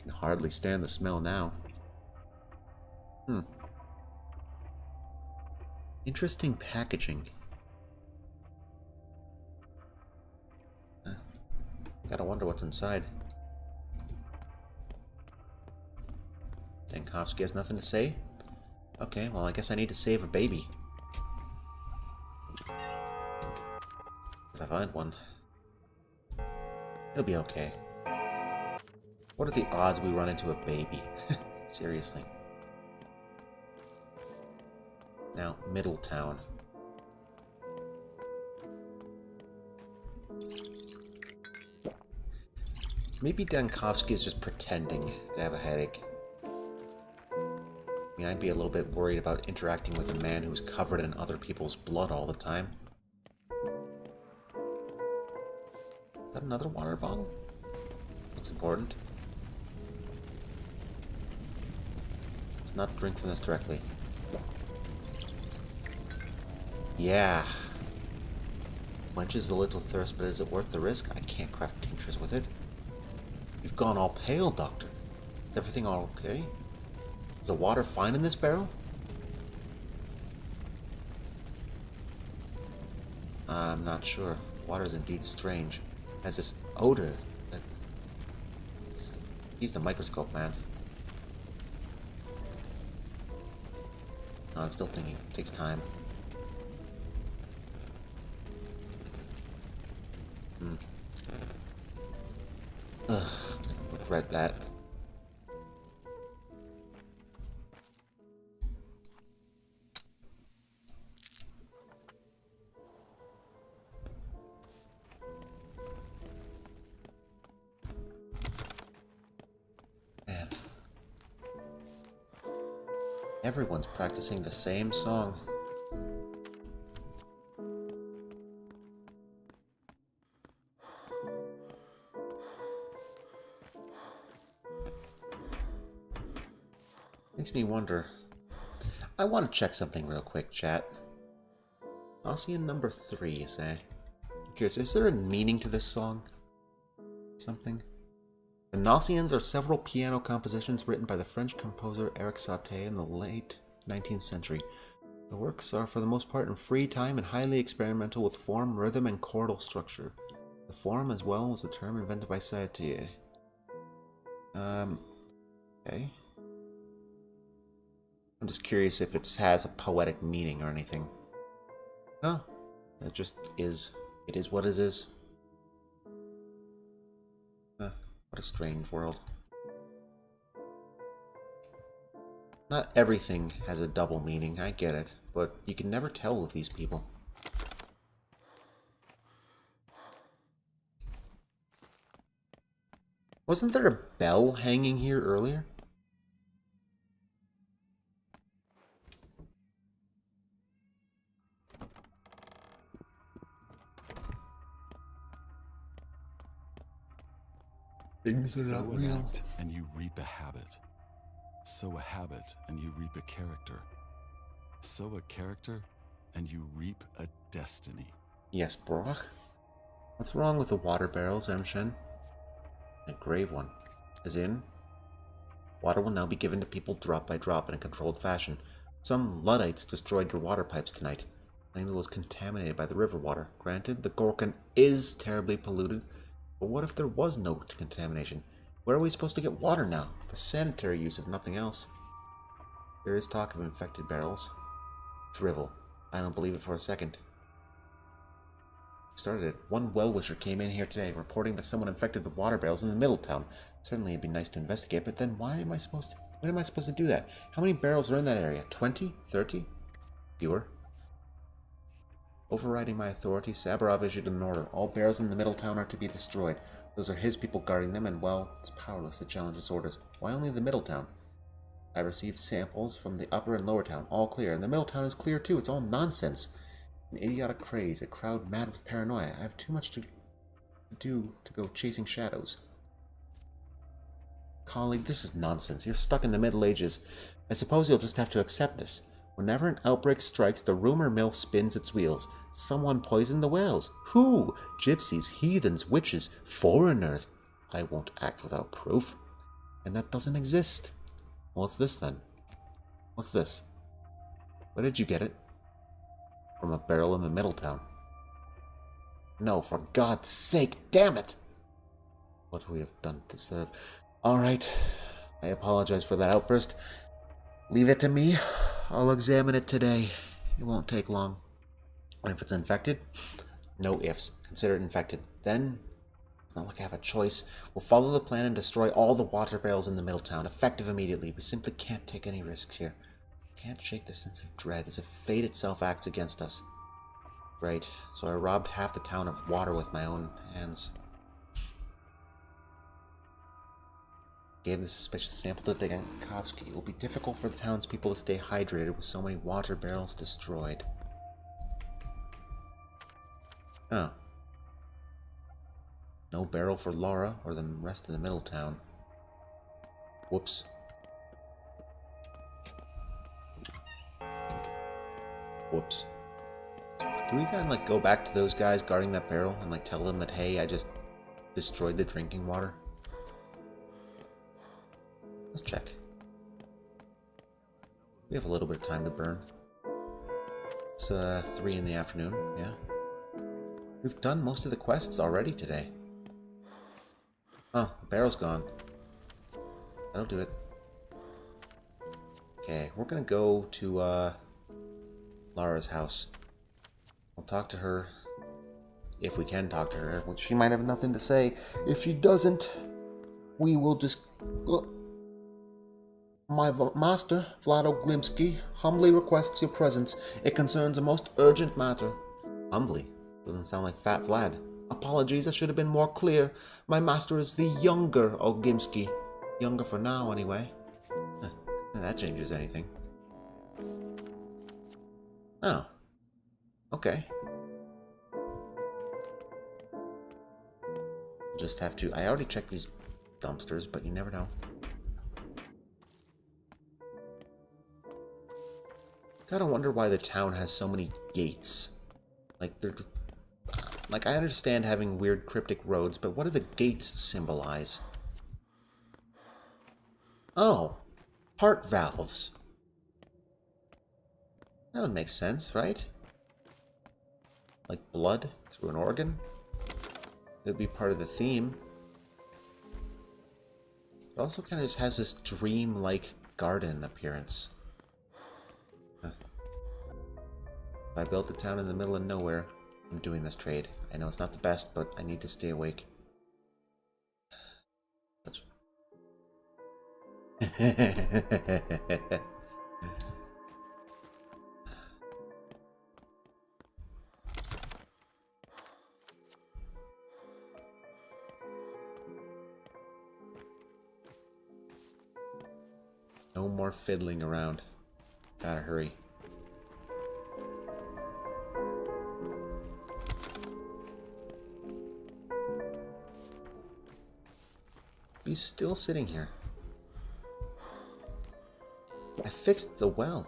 Can hardly stand the smell now. Interesting packaging. Gotta wonder what's inside. Dankovsky has nothing to say? Okay, well I guess I need to save a baby. If I find one. It'll be okay. What are the odds we run into a baby? Seriously. Now, Middletown. Maybe Dankovsky is just pretending to have a headache. I mean, I'd be a little bit worried about interacting with a man who's covered in other people's blood all the time. Is that another water bottle? Looks important. Let's not drink from this directly. Yeah. Quenches a little thirst, but is it worth the risk? I can't craft tinctures with it. You've gone all pale, Doctor. Is everything all okay? Is the water fine in this barrel? I'm not sure. Water is indeed strange. It has this odor that... He's the microscope, man. No, I'm still thinking. It takes time. Ugh, regret that. Man. Everyone's practicing the same song. Makes me wonder. I want to check something real quick, chat. Gnossian number 3, you say? I'm curious, is there a meaning to this song? Something? The Gnossians are several piano compositions written by the French composer Eric Satie in the late 19th century. The works are for the most part in free time and highly experimental with form, rhythm, and chordal structure. The form as well was the term invented by Satie. Okay. I'm just curious if it has a poetic meaning or anything. Oh, it just is. It is what it is. What a strange world. Not everything has a double meaning, I get it, but you can never tell with these people. Wasn't there a bell hanging here earlier? Things are not real. Act and you reap a habit. Sow a habit and you reap a character. Sow a character and you reap a destiny. Yes, Brock. What's wrong with the water barrels, Emshen? A grave one. As in, water will now be given to people drop by drop in a controlled fashion. Some Luddites destroyed your water pipes tonight. Claimed it was contaminated by the river water. Granted, the Gorkon is terribly polluted, but what if there was no contamination? Where are we supposed to get water now? For sanitary use, if nothing else. There is talk of infected barrels. Drivel. I don't believe it for a second. Started it. One well-wisher came in here today, reporting that someone infected the water barrels in the Middletown. Certainly it'd be nice to investigate, but then when am I supposed to do that? How many barrels are in that area? 20? 30? Fewer? Overriding my authority, Sabarov issued an order. All barrels in the Middletown are to be destroyed. Those are his people guarding them, and, well, it's powerless to challenge his orders. Why only the Middletown? I received samples from the Upper and Lower Town, all clear. And the Middletown is clear, too. It's all nonsense. An idiotic craze, a crowd mad with paranoia. I have too much to do to go chasing shadows. Colleague, this is nonsense. You're stuck in the Middle Ages. I suppose you'll just have to accept this. Whenever an outbreak strikes, the rumor mill spins its wheels. Someone poisoned the whales. Who? Gypsies, heathens, witches, foreigners. I won't act without proof. And that doesn't exist. What's this then? What's this? Where did you get it? From a barrel in the Middletown. No, for God's sake, damn it! What we have done to serve. Alright, I apologize for that outburst. Leave it to me. I'll examine it today. It won't take long. And if it's infected, no ifs. Consider it infected. Then, it's not like I have a choice. We'll follow the plan and destroy all the water barrels in the Middletown, effective immediately. We simply can't take any risks here. Can't shake the sense of dread, as if fate itself acts against us. Right, so I robbed half the town of water with my own hands. Gave the suspicious sample to Dankovsky. It will be difficult for the townspeople to stay hydrated with so many water barrels destroyed. Oh. No barrel for Laura or the rest of the middle town. Whoops. Whoops. Do we kind of like go back to those guys guarding that barrel and like tell them that, hey, I just destroyed the drinking water? Let's check. We have a little bit of time to burn. It's 3 in the afternoon, yeah. We've done most of the quests already today. Oh, the barrel's gone. That'll do it. Okay, we're gonna go to Lara's house. We'll talk to her, if we can talk to her, which she might have nothing to say. If she doesn't, we will just... My master, Vlado Glimsky, humbly requests your presence. It concerns a most urgent matter. Humbly? Doesn't sound like Fat Vlad. Apologies, I should have been more clear. My master is the younger Ogimsky. Younger for now, anyway. That changes anything. Oh. Okay. Just have to... I already checked these dumpsters, but you never know. Gotta wonder why the town has so many gates. Like, they're... Like, I understand having weird cryptic roads, but what do the gates symbolize? Oh! Heart valves. That would make sense, right? Like blood through an organ? It would be part of the theme. It also kind of just has this dream-like garden appearance. Huh. If I built a town in the middle of nowhere, I'm doing this trade. I know it's not the best, but I need to stay awake. No more fiddling around. Gotta hurry. He's still sitting here. I fixed the well.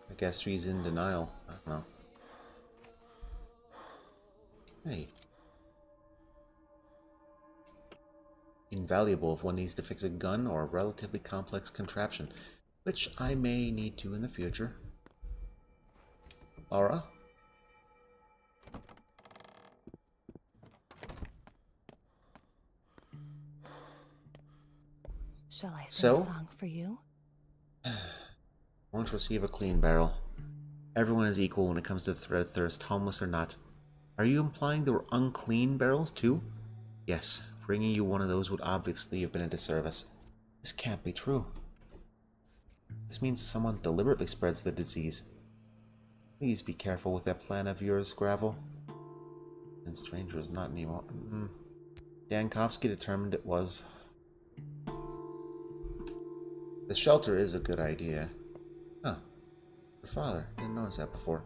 I guess she's in denial. I don't know. Hey. Invaluable if one needs to fix a gun or a relatively complex contraption, which I may need to in the future. Laura? Shall I sing a song for you? Won't receive a clean barrel. Everyone is equal when it comes to thirst, homeless or not. Are you implying there were unclean barrels too? Yes, bringing you one of those would obviously have been a disservice. This can't be true. This means someone deliberately spreads the disease. Please be careful with that plan of yours, Gravel. And strangers not anymore. Dankovsky determined it was. The shelter is a good idea. Huh. Your father. Didn't notice that before.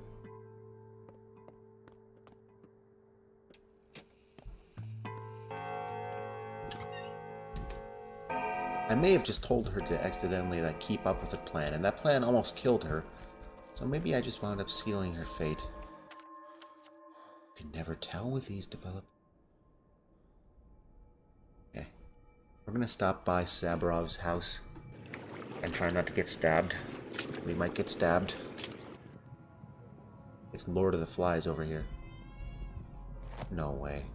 I may have just told her to accidentally keep up with her plan, and that plan almost killed her. So maybe I just wound up sealing her fate. You can never tell with these developments. Okay. We're gonna stop by Sabarov's house and try not to get stabbed. We might get stabbed. It's Lord of the Flies over here. No way.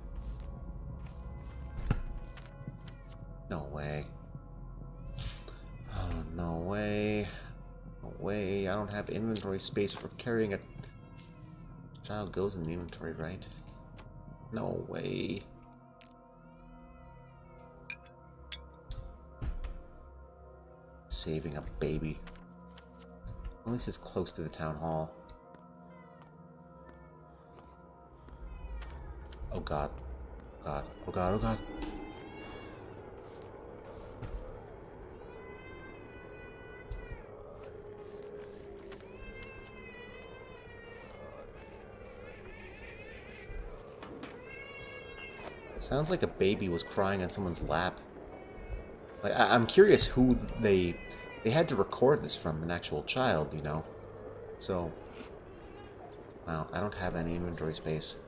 No way. Oh, no way. No way. I don't have inventory space for carrying a... Child goes in the inventory, right? No way. Saving a baby. At least it's close to the town hall. Oh god. Oh god. Oh god. Oh god. Sounds like a baby was crying on someone's lap. Like, I'm curious who they had to record this from, an actual child, you know? So, wow, I don't have any inventory space.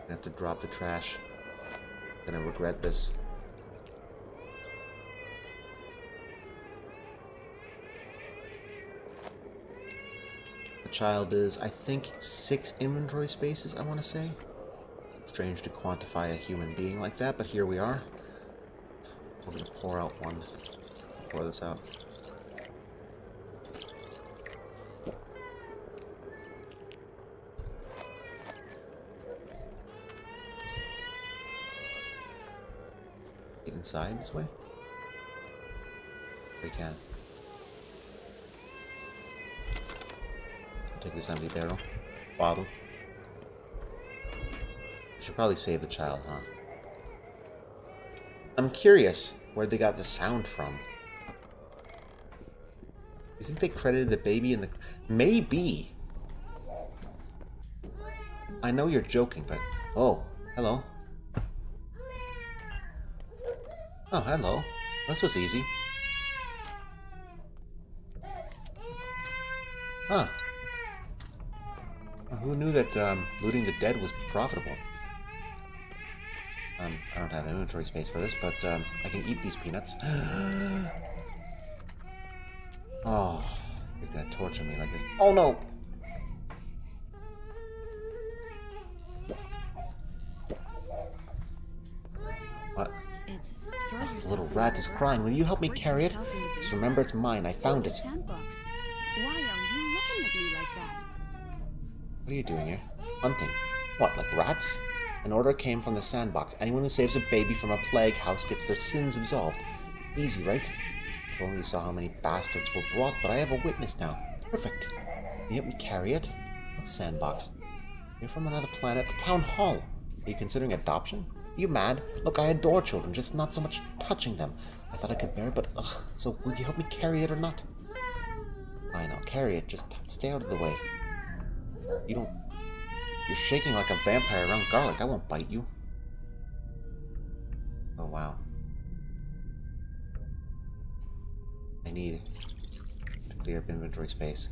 I have to drop the trash. I'm gonna regret this. The child is, I think, 6 inventory spaces, I want to say. Strange to quantify a human being like that, but here we are. We're gonna pour out one. Pour this out. Get inside this way? We can. Take this empty barrel. Bottle. Should probably save the child, huh? I'm curious where they got the sound from. You think they credited the baby in the... Maybe! I know you're joking, but... Oh, hello. Oh, hello. This was easy. Huh. Well, who knew that looting the dead was profitable? I don't have inventory space for this, but I can eat these peanuts. Oh, you're gonna torture me like this. Oh no! What? Oh, the little rat is crying. Will you help me carry it? Just remember it's mine. I found it. Why are you looking at me like that? What are you doing here? Hunting. What, like rats? An order came from the sandbox. Anyone who saves a baby from a plague house gets their sins absolved. Easy, right? If only you saw how many bastards were brought, but I have a witness now. Perfect. Can you help me carry it? What sandbox? You're from another planet. The town hall. Are you considering adoption? Are you mad? Look, I adore children, just not so much touching them. I thought I could bear it, but ugh. So will you help me carry it or not? I know, carry it. Just stay out of the way. You don't... You're shaking like a vampire around garlic. I won't bite you. Oh, wow. I need to clear up inventory space.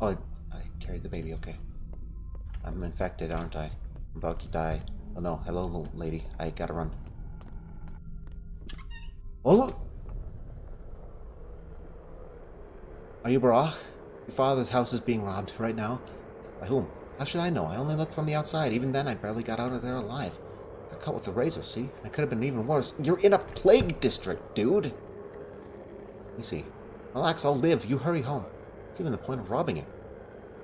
Oh, I carried the baby, okay. I'm infected, aren't I? I'm about to die. Oh no, hello little lady. I gotta run. Oh! Are you Barach? Your father's house is being robbed right now. By whom? How should I know? I only looked from the outside. Even then, I barely got out of there alive. Got cut with a razor, see? It could have been even worse. You're in a plague district, dude! Let me see. Relax, I'll live. You hurry home. What's even the point of robbing it?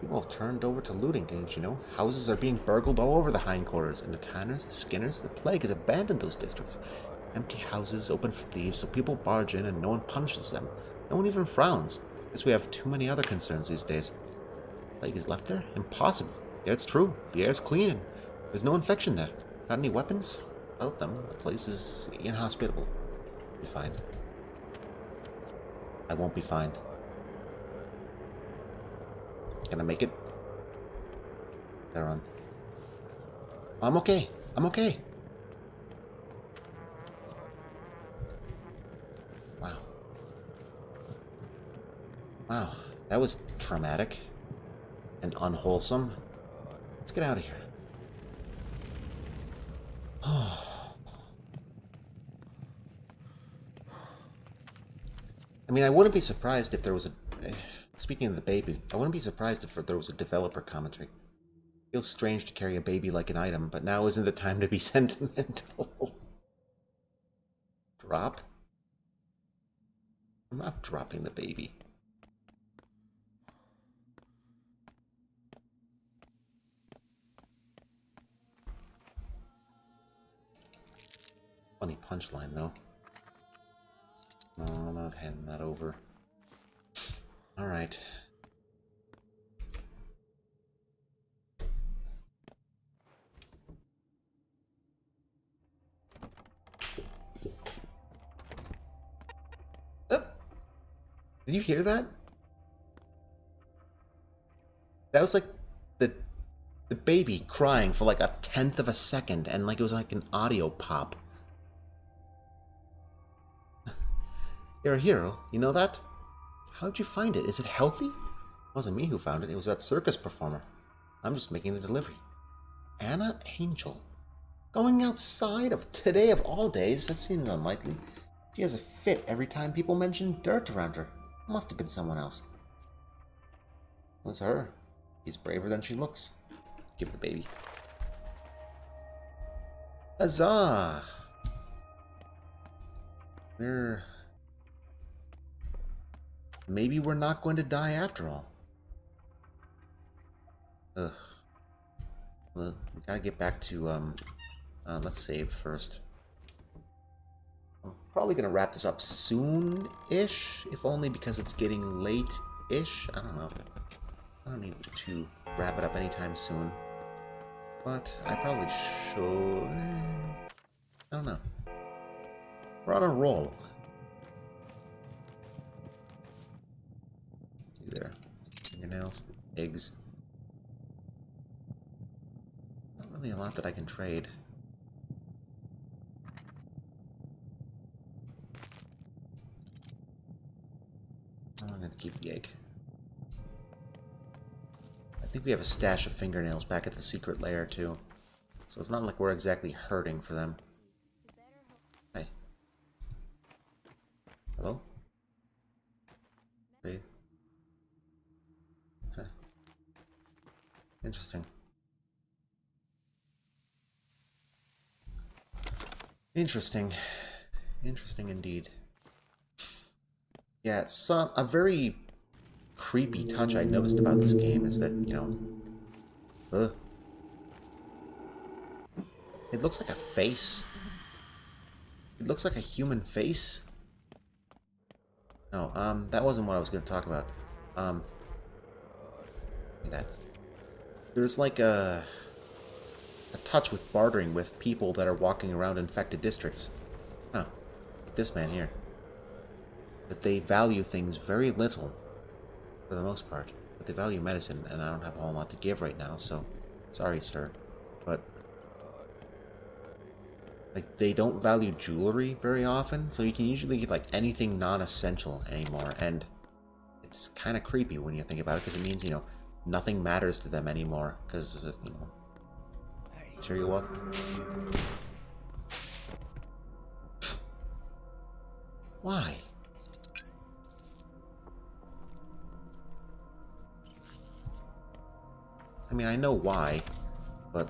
People have turned over to looting, didn't you know? Houses are being burgled all over the hindquarters. And the Tanners, the Skinners, the plague has abandoned those districts. Empty houses open for thieves, so people barge in and no one punishes them. No one even frowns. Guess we have too many other concerns these days. Plague is left there? Impossible. Yeah, it's true. The air's clean and there's no infection there. Got any weapons? Without them, the place is inhospitable. Be fine. I won't be fine. Can I make it? Gotta run. I'm okay. I'm okay. Wow. Wow. That was traumatic. And unwholesome. Let's get out of here. I mean, I wouldn't be surprised if there was a... Speaking of the baby, I wouldn't be surprised if there was a developer commentary. Feels strange to carry a baby like an item, but now isn't the time to be sentimental. Drop? I'm not dropping the baby. Funny punchline, though. No, I'm not handing that over. Alright. Did you hear that? That was like the baby crying for like 1/10 of a second, and like it was like an audio pop. You're a hero, you know that? How'd you find it? Is it healthy? It wasn't me who found it, it was that circus performer. I'm just making the delivery. Anna Angel. Going outside of today of all days? That seems unlikely. She has a fit every time people mention dirt around her. Must have been someone else. It was her. She's braver than she looks. Give the baby. Huzzah! Maybe we're not going to die after all. Ugh. Well, we gotta get back to, let's save first. I'm probably gonna wrap this up soon-ish, if only because it's getting late-ish. I don't know. I don't need to wrap it up anytime soon. But I probably should. I don't know. We're on a roll. There. Fingernails. Eggs. Not really a lot that I can trade. I'm gonna keep the egg. I think we have a stash of fingernails back at the secret lair, too. So it's not like we're exactly hurting for them. Hey. Hello? Hey. Huh. Interesting. Interesting. Interesting indeed. Yeah, it's a very creepy touch I noticed about this game is that, you know, it looks like a face. It looks like a human face. No, that wasn't what I was going to talk about. That. There's like a touch with bartering with people that are walking around infected districts. Huh. Like this man here. That they value things very little. For the most part. But they value medicine, and I don't have a whole lot to give right now, so... Sorry, sir. But... like, they don't value jewelry very often, so you can usually get, like, anything non-essential anymore, and... it's kind of creepy when you think about it, because it means, you know, nothing matters to them anymore, because it's just, you know... material wealth. Why? I mean, I know why, but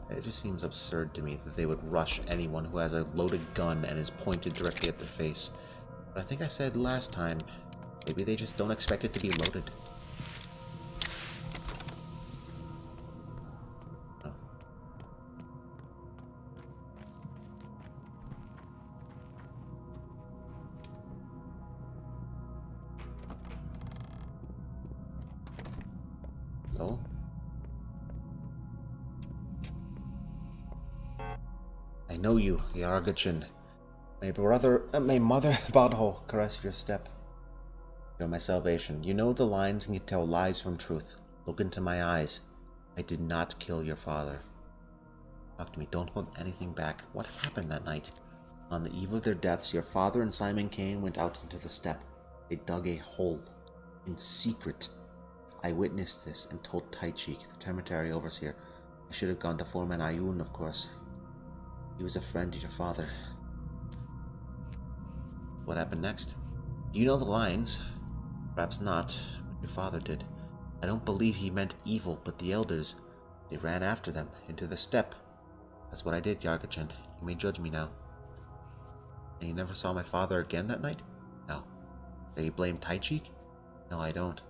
it just seems absurd to me that they would rush anyone who has a loaded gun and is pointed directly at their face. But I think I said last time, maybe they just don't expect it to be loaded. Oh. Hello? I know you, Yargachin. My mother, Badho, caress your step. You're my salvation. You know the lines and can tell lies from truth. Look into my eyes. I did not kill your father. Talk to me. Don't hold anything back. What happened that night? On the eve of their deaths, your father and Simon Kane went out into the steppe. They dug a hole. In secret. I witnessed this and told Taichi, the Termitary overseer. I should have gone to Foreman Ayun, of course. He was a friend to your father. What happened next? Do you know the lines? Perhaps not, but your father did. I don't believe he meant evil, but the elders, they ran after them, into the steppe. That's what I did, Yargachin. You may judge me now. And you never saw my father again that night? No. Do you blame Taichi? No, I don't.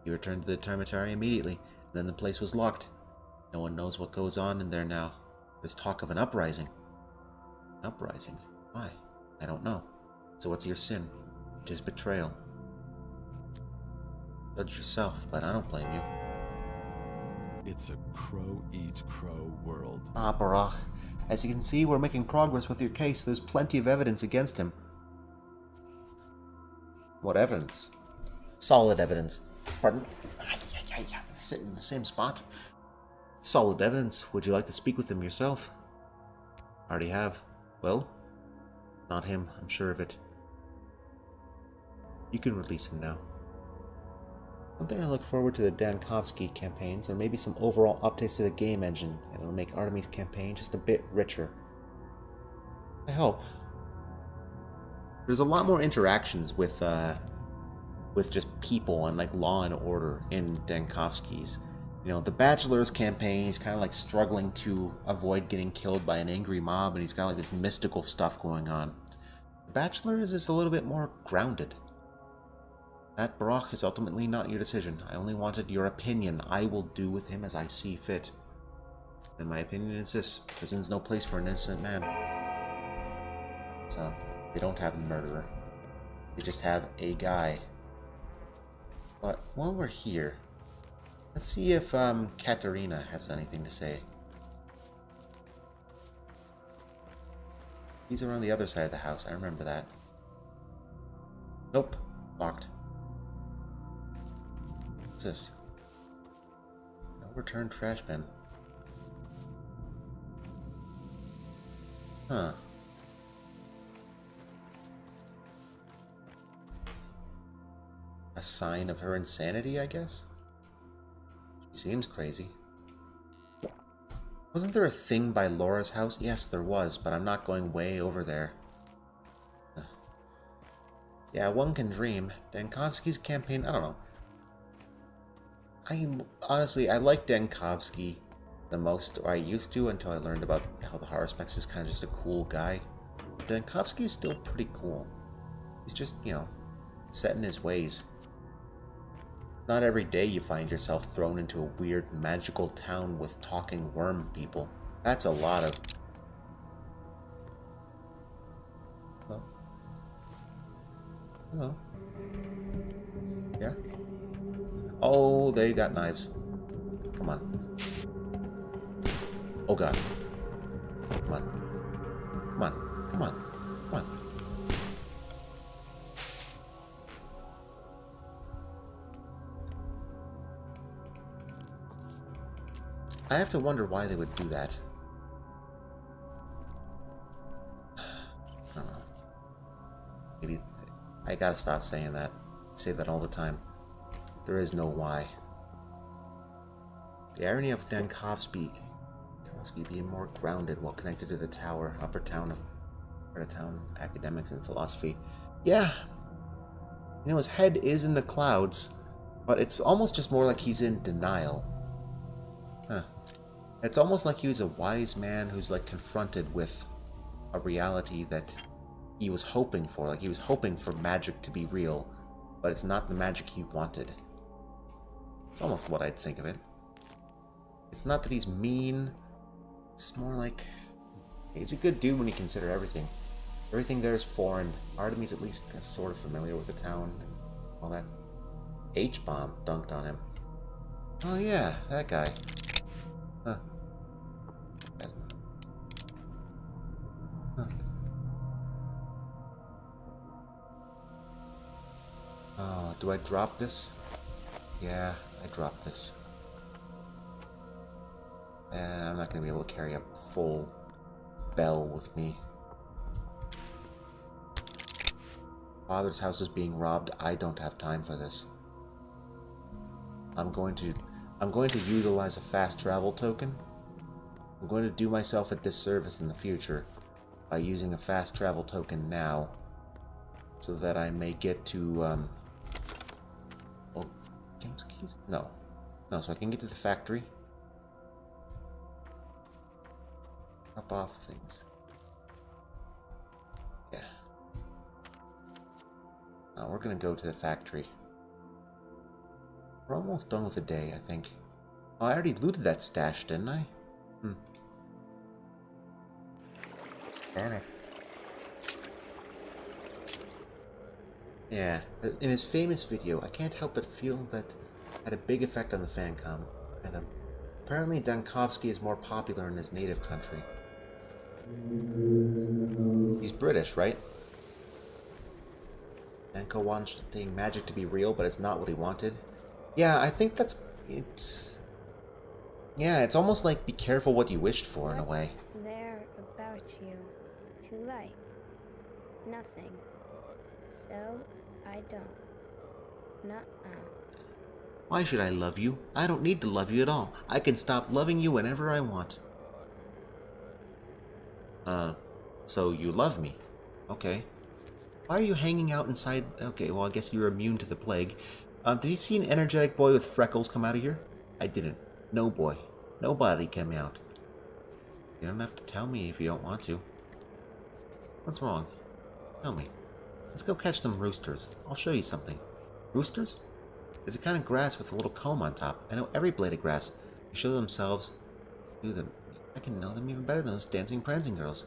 He returned to the Termitary immediately, and then the place was locked. No one knows what goes on in there now. There's talk of an uprising. An uprising? Why? I don't know. So what's your sin? It is betrayal. Judge yourself, but I don't blame you. It's a crow-eat-crow world. Ah, Barach. As you can see, we're making progress with your case. There's plenty of evidence against him. What evidence? Solid evidence. Pardon? Sitting in the same spot. Solid evidence. Would you like to speak with him yourself? Already have. Well? Not him, I'm sure of it. You can release him now. One thing I look forward to the Dankovsky campaigns, there may be some overall updates to the game engine, and it'll make Artemis' campaign just a bit richer. I hope. There's a lot more interactions with just people and like law and order in Dankovsky's. You know, the Bachelor's campaign, he's kind of like struggling to avoid getting killed by an angry mob, and he's got like this mystical stuff going on. The Bachelor's is a little bit more grounded. That Brock is ultimately not your decision. I only wanted your opinion. I will do with him as I see fit. And my opinion is this: prison's no place for an innocent man. So, they don't have a murderer. They just have a guy. But while we're here, let's see if Katerina has anything to say. He's around the other side of the house, I remember that. Nope, locked. What's this? No return trash bin. Huh. A sign of her insanity, I guess? She seems crazy. Wasn't there a thing by Laura's house? Yes, there was, but I'm not going way over there. Yeah, one can dream. Dankovsky's campaign, I don't know. Honestly, I like Dankovsky the most, or I used to, until I learned about how the Haruspex is kind of just a cool guy. Dankovsky is still pretty cool. He's just, you know, set in his ways. Not every day you find yourself thrown into a weird magical town with talking worm people. That's a lot of... Hello? Hello? Yeah? Oh, they got knives. Come on. Oh god. Come on. Come on. Come on. Come on. I have to wonder why they would do that. I don't know. Maybe I gotta stop saying that. I say that all the time. There is no why. The irony of Dankovsky being more grounded while connected to the tower, upper town academics and philosophy. Yeah. You know, his head is in the clouds, but it's almost just more like he's in denial. Huh. It's almost like he was a wise man who's like confronted with a reality that he was hoping for. Like he was hoping for magic to be real, but it's not the magic he wanted. It's almost what I'd think of it. It's not that he's mean. It's more like he's a good dude when you consider everything. Everything there is foreign. Artemis at least is sort of familiar with the town and all that. H-bomb dunked on him. Oh yeah, that guy. Huh. Huh. Oh, do I drop this? Yeah, I dropped this. I'm not going to be able to carry a full bell with me. Father's house is being robbed. I don't have time for this. I'm going to utilize a fast travel token. I'm going to do myself a disservice in the future by using a fast travel token now, so that I may get to oh, games keys? No, so I can get to the factory. Drop off things. Yeah. Now we're gonna go to the factory. We're almost done with the day, I think. Oh, I already looted that stash, didn't I? Damn it. Yeah, in his famous video, I can't help but feel that had a big effect on the fancom, and apparently Dankovsky is more popular in his native country. He's British, right? Denko wanting magic to be real, but it's not what he wanted. Yeah, I think it's... Yeah, it's almost like be careful what you wished for, in a way. What's there about you to like? Nothing. So, I don't. Nuh-uh. Why should I love you? I don't need to love you at all. I can stop loving you whenever I want. So you love me. Okay. Why are you hanging out inside? Okay, well, I guess you're immune to the plague. Did you see an energetic boy with freckles come out of here? I didn't. No boy. Nobody came out. You don't have to tell me if you don't want to. What's wrong? Tell me. Let's go catch some roosters. I'll show you something. Roosters? It's a kind of grass with a little comb on top. I know every blade of grass. They show themselves. Do them. I can know them even better than those dancing, prancing girls.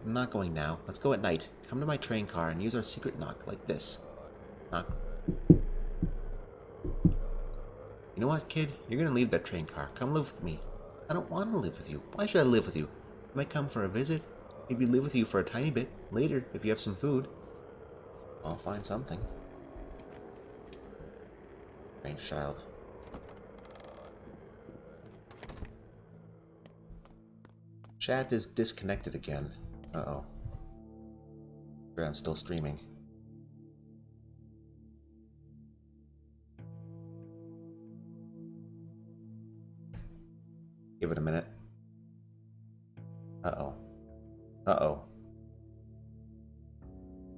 I'm not going now. Let's go at night. Come to my train car and use our secret knock, like this. Knock. You know what, kid? You're gonna leave that train car. Come live with me. I don't want to live with you. Why should I live with you? I might come for a visit. Maybe live with you for a tiny bit. Later, if you have some food. I'll find something. Strange child. Chat is disconnected again. Uh-oh. Sure, I'm still streaming. Give it a minute. Uh-oh. Uh-oh.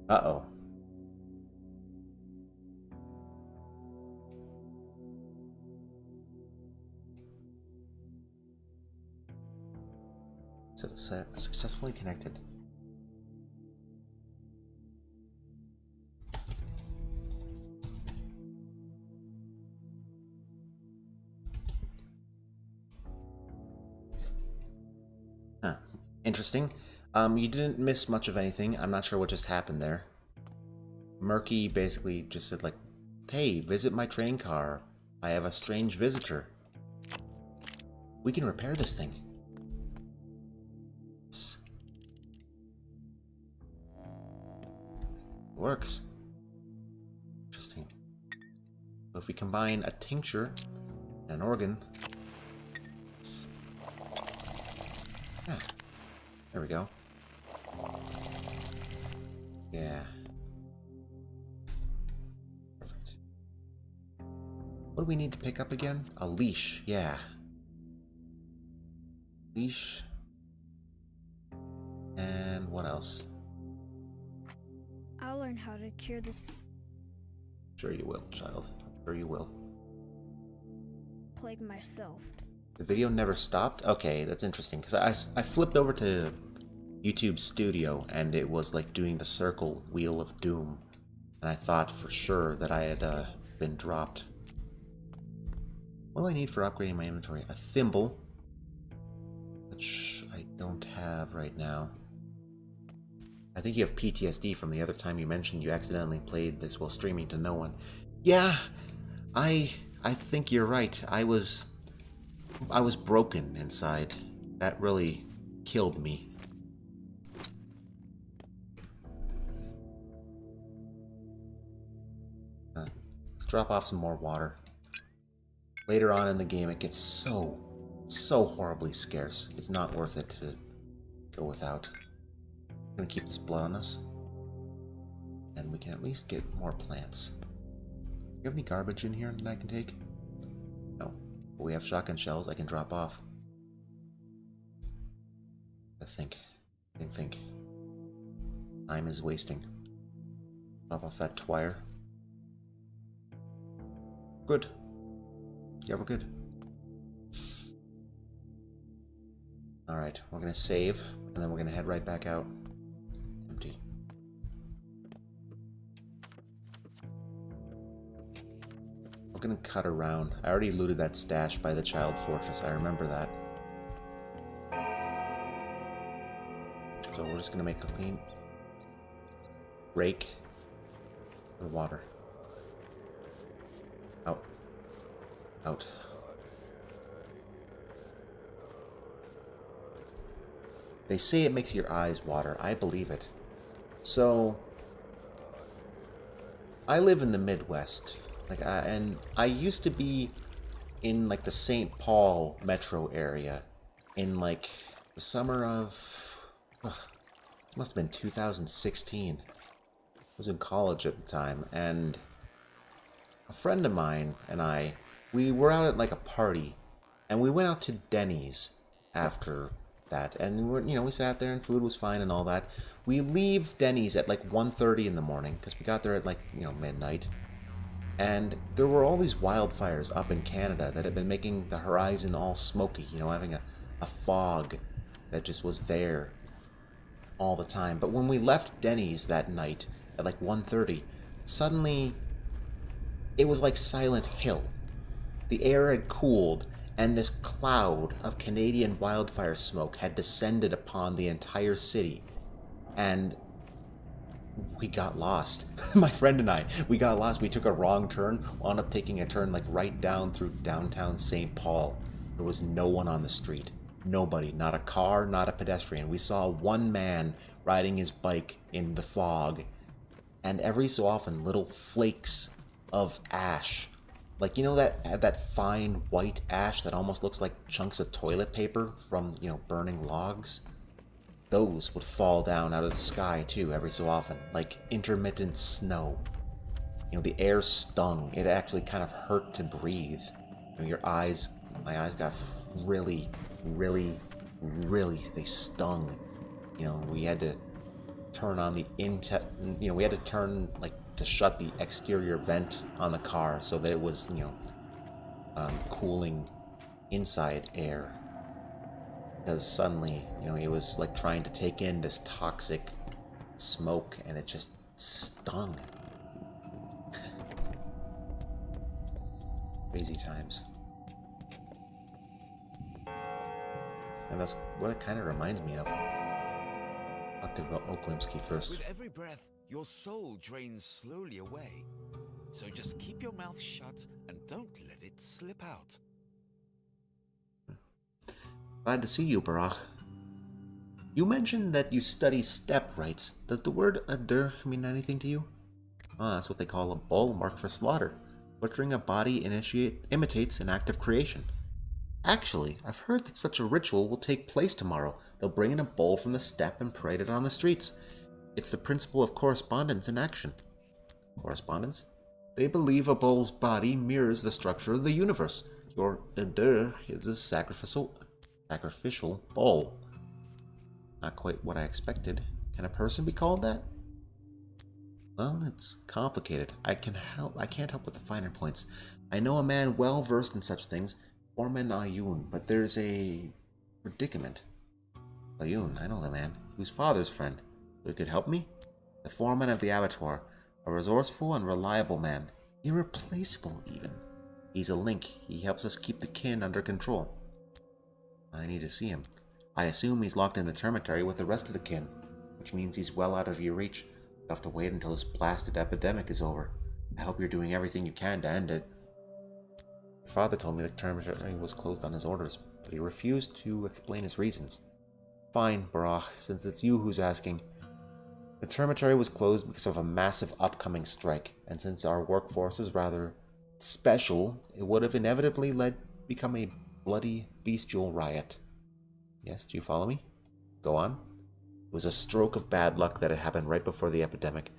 Uh-oh. Successfully connected. Huh. Interesting. You didn't miss much of anything. I'm not sure what just happened there. Murky basically just said, like, hey, visit my train car. I have a strange visitor. We can repair this thing. Works. Interesting. So if we combine a tincture and an organ... Yeah. There we go. Yeah. Perfect. What do we need to pick up again? A leash. Yeah. Leash. And what else? I'll learn how to cure this Sure you will, child. I'm sure you will. plague myself. The video never stopped? Okay, that's interesting, because I flipped over to YouTube Studio, and it was like doing the circle wheel of doom. And I thought for sure that I had been dropped. What do I need for upgrading my inventory? A thimble, which I don't have right now. I think you have PTSD from the other time you mentioned you accidentally played this while streaming to no one. Yeah, I think you're right. I was broken inside. That really killed me. Let's drop off some more water. Later on in the game, it gets so horribly scarce. It's not worth it to go without. I'm gonna keep this blood on us, and we can at least get more plants. Do you have any garbage in here that I can take? No. But we have shotgun shells I can drop off. Think. Time is wasting. Drop off that twire. Good. Yeah, we're good. Alright, we're gonna save, and then we're gonna head right back out. Empty. We're gonna cut around. I already looted that stash by the Child Fortress. I remember that. So we're just gonna make a clean rake for the water. Out. Out. They say it makes your eyes water. I believe it. So, I live in the Midwest, and I used to be in like the St. Paul metro area in like the summer of, it must have been 2016. I was in college at the time, and a friend of mine and we were out at like a party, and we went out to Denny's after that, and we sat there and food was fine and all that. We leave Denny's at like 1:30 in the morning because we got there at like midnight, and there were all these wildfires up in Canada that had been making the horizon all smoky, having a fog that just was there all the time. But when we left Denny's that night at like 1:30, suddenly it was like Silent Hill. The air had cooled, and this cloud of Canadian wildfire smoke had descended upon the entire city, and we got lost. My friend and I, we got lost. We took a wrong turn, wound up taking a turn like right down through downtown St. Paul. There was no one on the street. Nobody, not a car, not a pedestrian. We saw one man riding his bike in the fog, and every so often little flakes of ash, like that fine white ash that almost looks like chunks of toilet paper from burning logs. Those would fall down out of the sky too every so often, like intermittent snow. The air stung. It actually kind of hurt to breathe. My eyes got really, they stung. We had to turn on we had to turn to shut the exterior vent on the car so that it was cooling inside air, because suddenly it was like trying to take in this toxic smoke, and it just stung. Crazy times. And that's what it kind of reminds me of. Dr. Oklimsky first. With every breath, your soul drains slowly away. So just keep your mouth shut and don't let it slip out. Glad to see you, Barach. You mentioned that you study step rites. Does the word adur mean anything to you? That's what they call a bull marked for slaughter. Butchering a body imitates an act of creation. Actually, I've heard that such a ritual will take place tomorrow. They'll bring in a bull from the steppe and parade it on the streets. It's the principle of correspondence in action. Correspondence? They believe a bull's body mirrors the structure of the universe. Your adur is a sacrificial bull. Not quite what I expected. Can a person be called that? Well, it's complicated. I can't help with the finer points. I know a man well versed in such things, Foreman Ayun, but there's a predicament. Ayun, I know the man. He was father's friend. So he could help me? The foreman of the abattoir. A resourceful and reliable man. Irreplaceable, even. He's a link. He helps us keep the kin under control. I need to see him. I assume he's locked in the termitary with the rest of the kin, which means he's well out of your reach. You'll have to wait until this blasted epidemic is over. I hope you're doing everything you can to end it. Your father told me the termitary was closed on his orders, but he refused to explain his reasons. Fine, Barach, since it's you who's asking. The termitary was closed because of a massive upcoming strike, and since our workforce is rather special, it would have inevitably become a bloody, bestial riot. Yes, do you follow me? Go on. It was a stroke of bad luck that had happened right before the epidemic.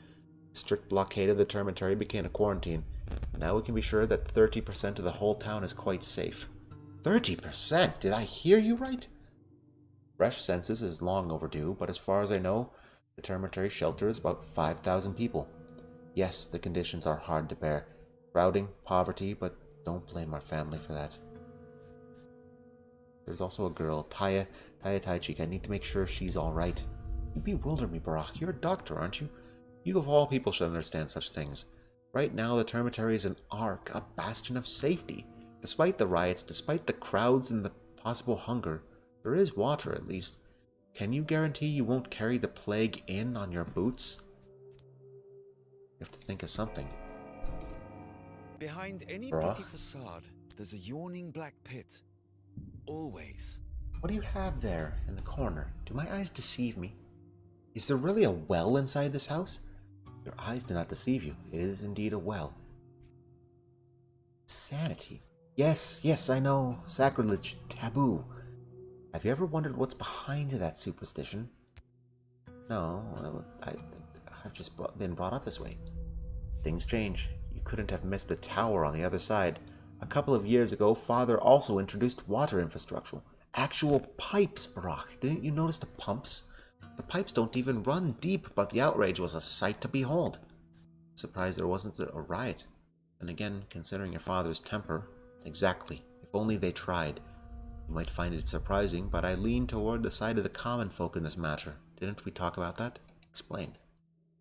A strict blockade of the termitary became a quarantine. Now we can be sure that 30% of the whole town is quite safe. 30%? Did I hear you right? Fresh census is long overdue, but as far as I know, the termitary shelter is about 5,000 people. Yes, the conditions are hard to bear. Crowding, poverty, but don't blame our family for that. There's also a girl, Taya Taichik. I need to make sure she's alright. You bewilder me, Barach. You're a doctor, aren't you? You of all people should understand such things. Right now, the termitary is an ark, a bastion of safety. Despite the riots, despite the crowds and the possible hunger, there is water at least. Can you guarantee you won't carry the plague in on your boots? You have to think of something. Behind any Barach? pretty facade, there's a yawning black pit. Always. What do you have there in the corner? Do my eyes deceive me? Is there really a well inside this house? Your eyes do not deceive you. It is indeed a well. Sanity. Yes, yes, I know. Sacrilege. Taboo. Have you ever wondered what's behind that superstition? No, I've just been brought up this way. Things change. You couldn't have missed the tower on the other side. A couple of years ago, Father also introduced water infrastructure. Actual pipes, Barack. Didn't you notice the pumps? The pipes don't even run deep, but the outrage was a sight to behold. Surprised there wasn't a riot. And again, considering your father's temper, exactly. If only they tried. You might find it surprising, but I lean toward the side of the common folk in this matter. Didn't we talk about that? Explain.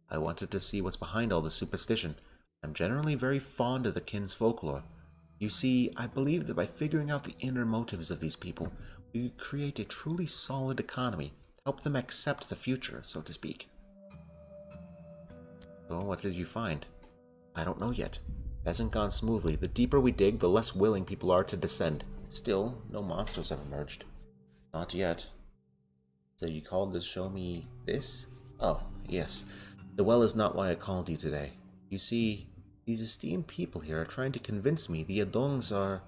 I wanted to see what's behind all this superstition. I'm generally very fond of the kin's folklore. You see, I believe that by figuring out the inner motives of these people, we could create a truly solid economy, help them accept the future, so to speak. So, what did you find? I don't know yet. It hasn't gone smoothly. The deeper we dig, the less willing people are to descend. Still, no monsters have emerged. Not yet. So you called to show me this? Oh, yes. The well is not why I called you today. You see, these esteemed people here are trying to convince me the Adongs are,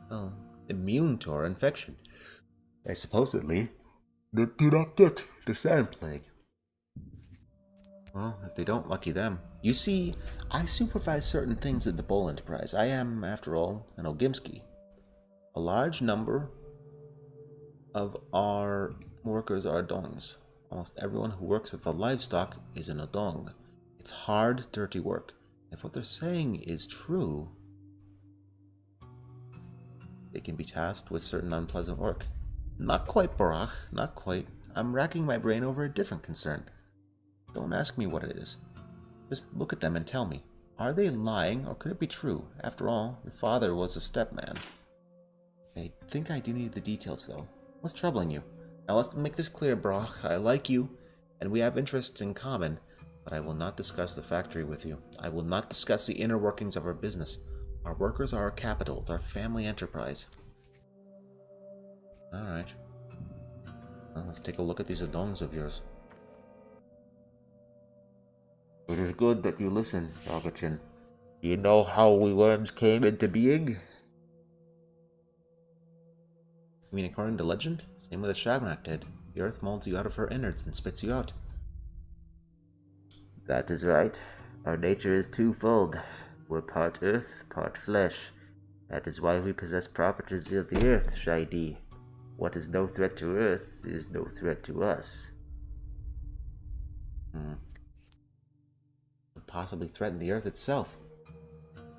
well, immune to our infection. They supposedly do not get the sand plague. Well, if they don't, lucky them. You see, I supervise certain things at the Bull Enterprise. I am, after all, an Ogimski. A large number of our workers are Adongs. Almost everyone who works with the livestock is an Adong. It's hard, dirty work. If what they're saying is true, they can be tasked with certain unpleasant work. Not quite, Barach, not quite. I'm racking my brain over a different concern. Don't ask me what it is. Just look at them and tell me. Are they lying, or could it be true? After all, your father was a stepman. I think I do need the details, though. What's troubling you? Now let's make this clear, Brock. I like you, and we have interests in common, but I will not discuss the factory with you. I will not discuss the inner workings of our business. Our workers are our capital. It's our family enterprise. Alright. Well, let's take a look at these Adongs of yours. It is good that you listen, Robachin. Do you know how we worms came into being? You mean according to legend? Same way the Shamrock did. The earth molds you out of her innards and spits you out. That is right. Our nature is twofold. We're part earth, part flesh. That is why we possess properties of the earth, Shaidi. What is no threat to earth is no threat to us. Could possibly threaten the earth itself.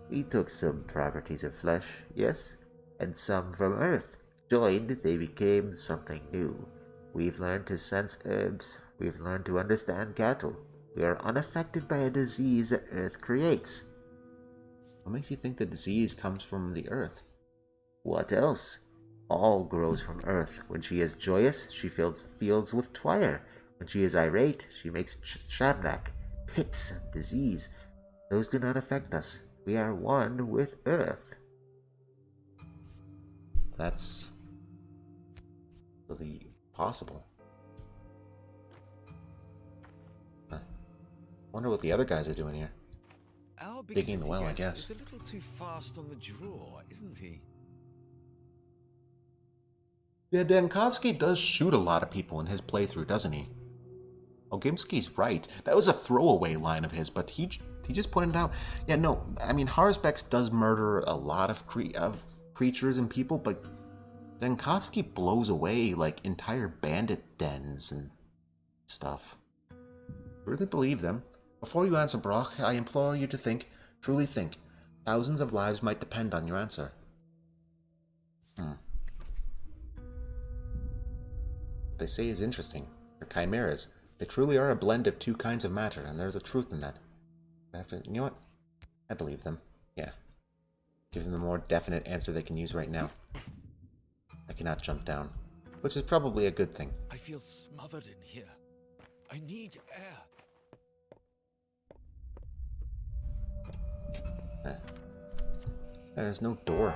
We took some properties of flesh, yes, and some from earth. Joined, they became something new. We've learned to sense herbs. We've learned to understand cattle. We are unaffected by a disease that earth creates. What makes you think the disease comes from the earth? What else? All grows from earth. When she is joyous, she fills the fields with twire. When she is irate, she makes shamrock, pits, and disease. Those do not affect us. We are one with earth. That's really possible. Wonder what the other guys are doing here. Our big Digging the well, I guest guess. is a little too fast on the draw, isn't he? Yeah, Dankovsky does shoot a lot of people in his playthrough, doesn't he? Ogimski's right. That was a throwaway line of his, but he just pointed out. Yeah, no, I mean, Harsbex does murder a lot of creatures and people, but Dankovsky blows away, like, entire bandit dens and stuff. I really believe them. Before you answer, Brock, I implore you to think, truly think. Thousands of lives might depend on your answer. What they say is interesting. They're chimeras. They truly are a blend of two kinds of matter, and there's a truth in that. You know what? I believe them. Yeah. Give them the more definite answer they can use right now. I cannot jump down, which is probably a good thing. I feel smothered in here. I need air. There's no door.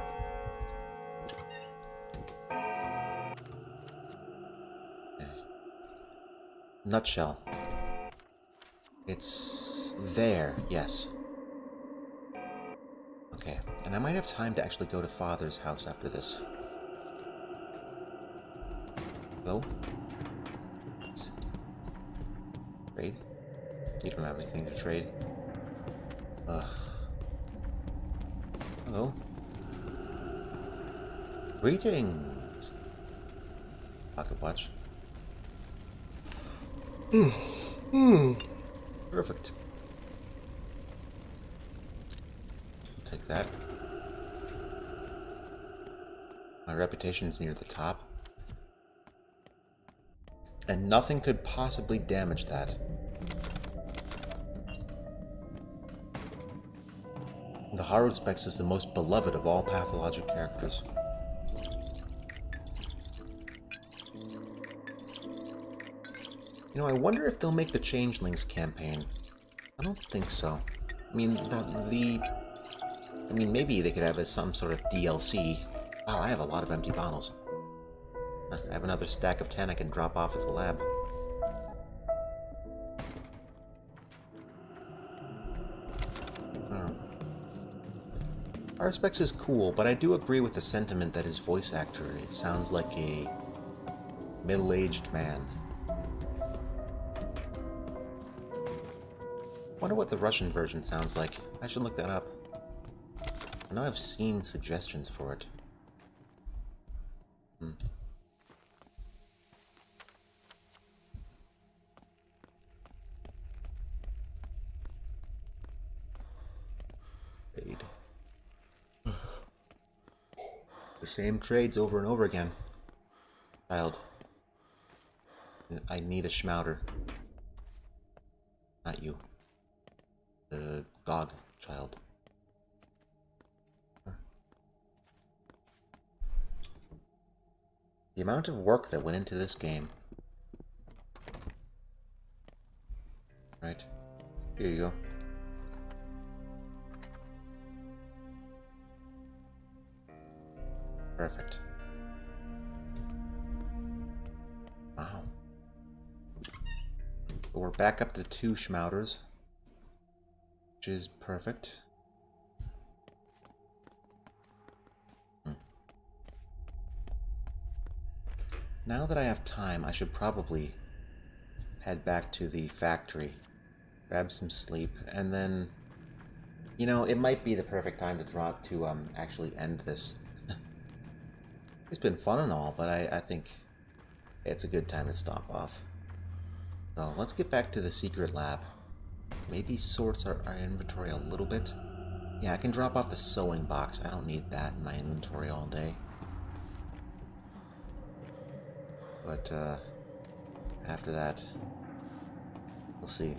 Nutshell. It's there, yes. Okay, and I might have time to actually go to Father's house after this. Hello? Trade? You don't have anything to trade. Ugh. Hello? Greetings! Pocket watch. Perfect. Take that. My reputation is near the top. And nothing could possibly damage that. The Haruspex is the most beloved of all Pathologic characters. You know, I wonder if they'll make the Changelings campaign. I don't think so. I mean, maybe they could have some sort of DLC. Wow, I have a lot of empty bottles. I have another stack of 10 I can drop off at the lab. Arspex is cool, but I do agree with the sentiment that his voice actor, it sounds like a middle-aged man. Wonder what the Russian version sounds like. I should look that up. I know I've seen suggestions for it. Trade. The same trades over and over again. Child. I need a schmouter. Not you. The dog child. The amount of work that went into this game. Right. Here you go. Perfect. Wow. So we're back up to 2 schmouters. Which is perfect. Now that I have time, I should probably head back to the factory, grab some sleep, and then, you know, it might be the perfect time to actually end this. It's been fun and all, but I think it's a good time to stop off. So let's get back to the secret lab. Maybe sorts our inventory a little bit. Yeah, I can drop off the sewing box. I don't need that in my inventory all day. But, after that, we'll see.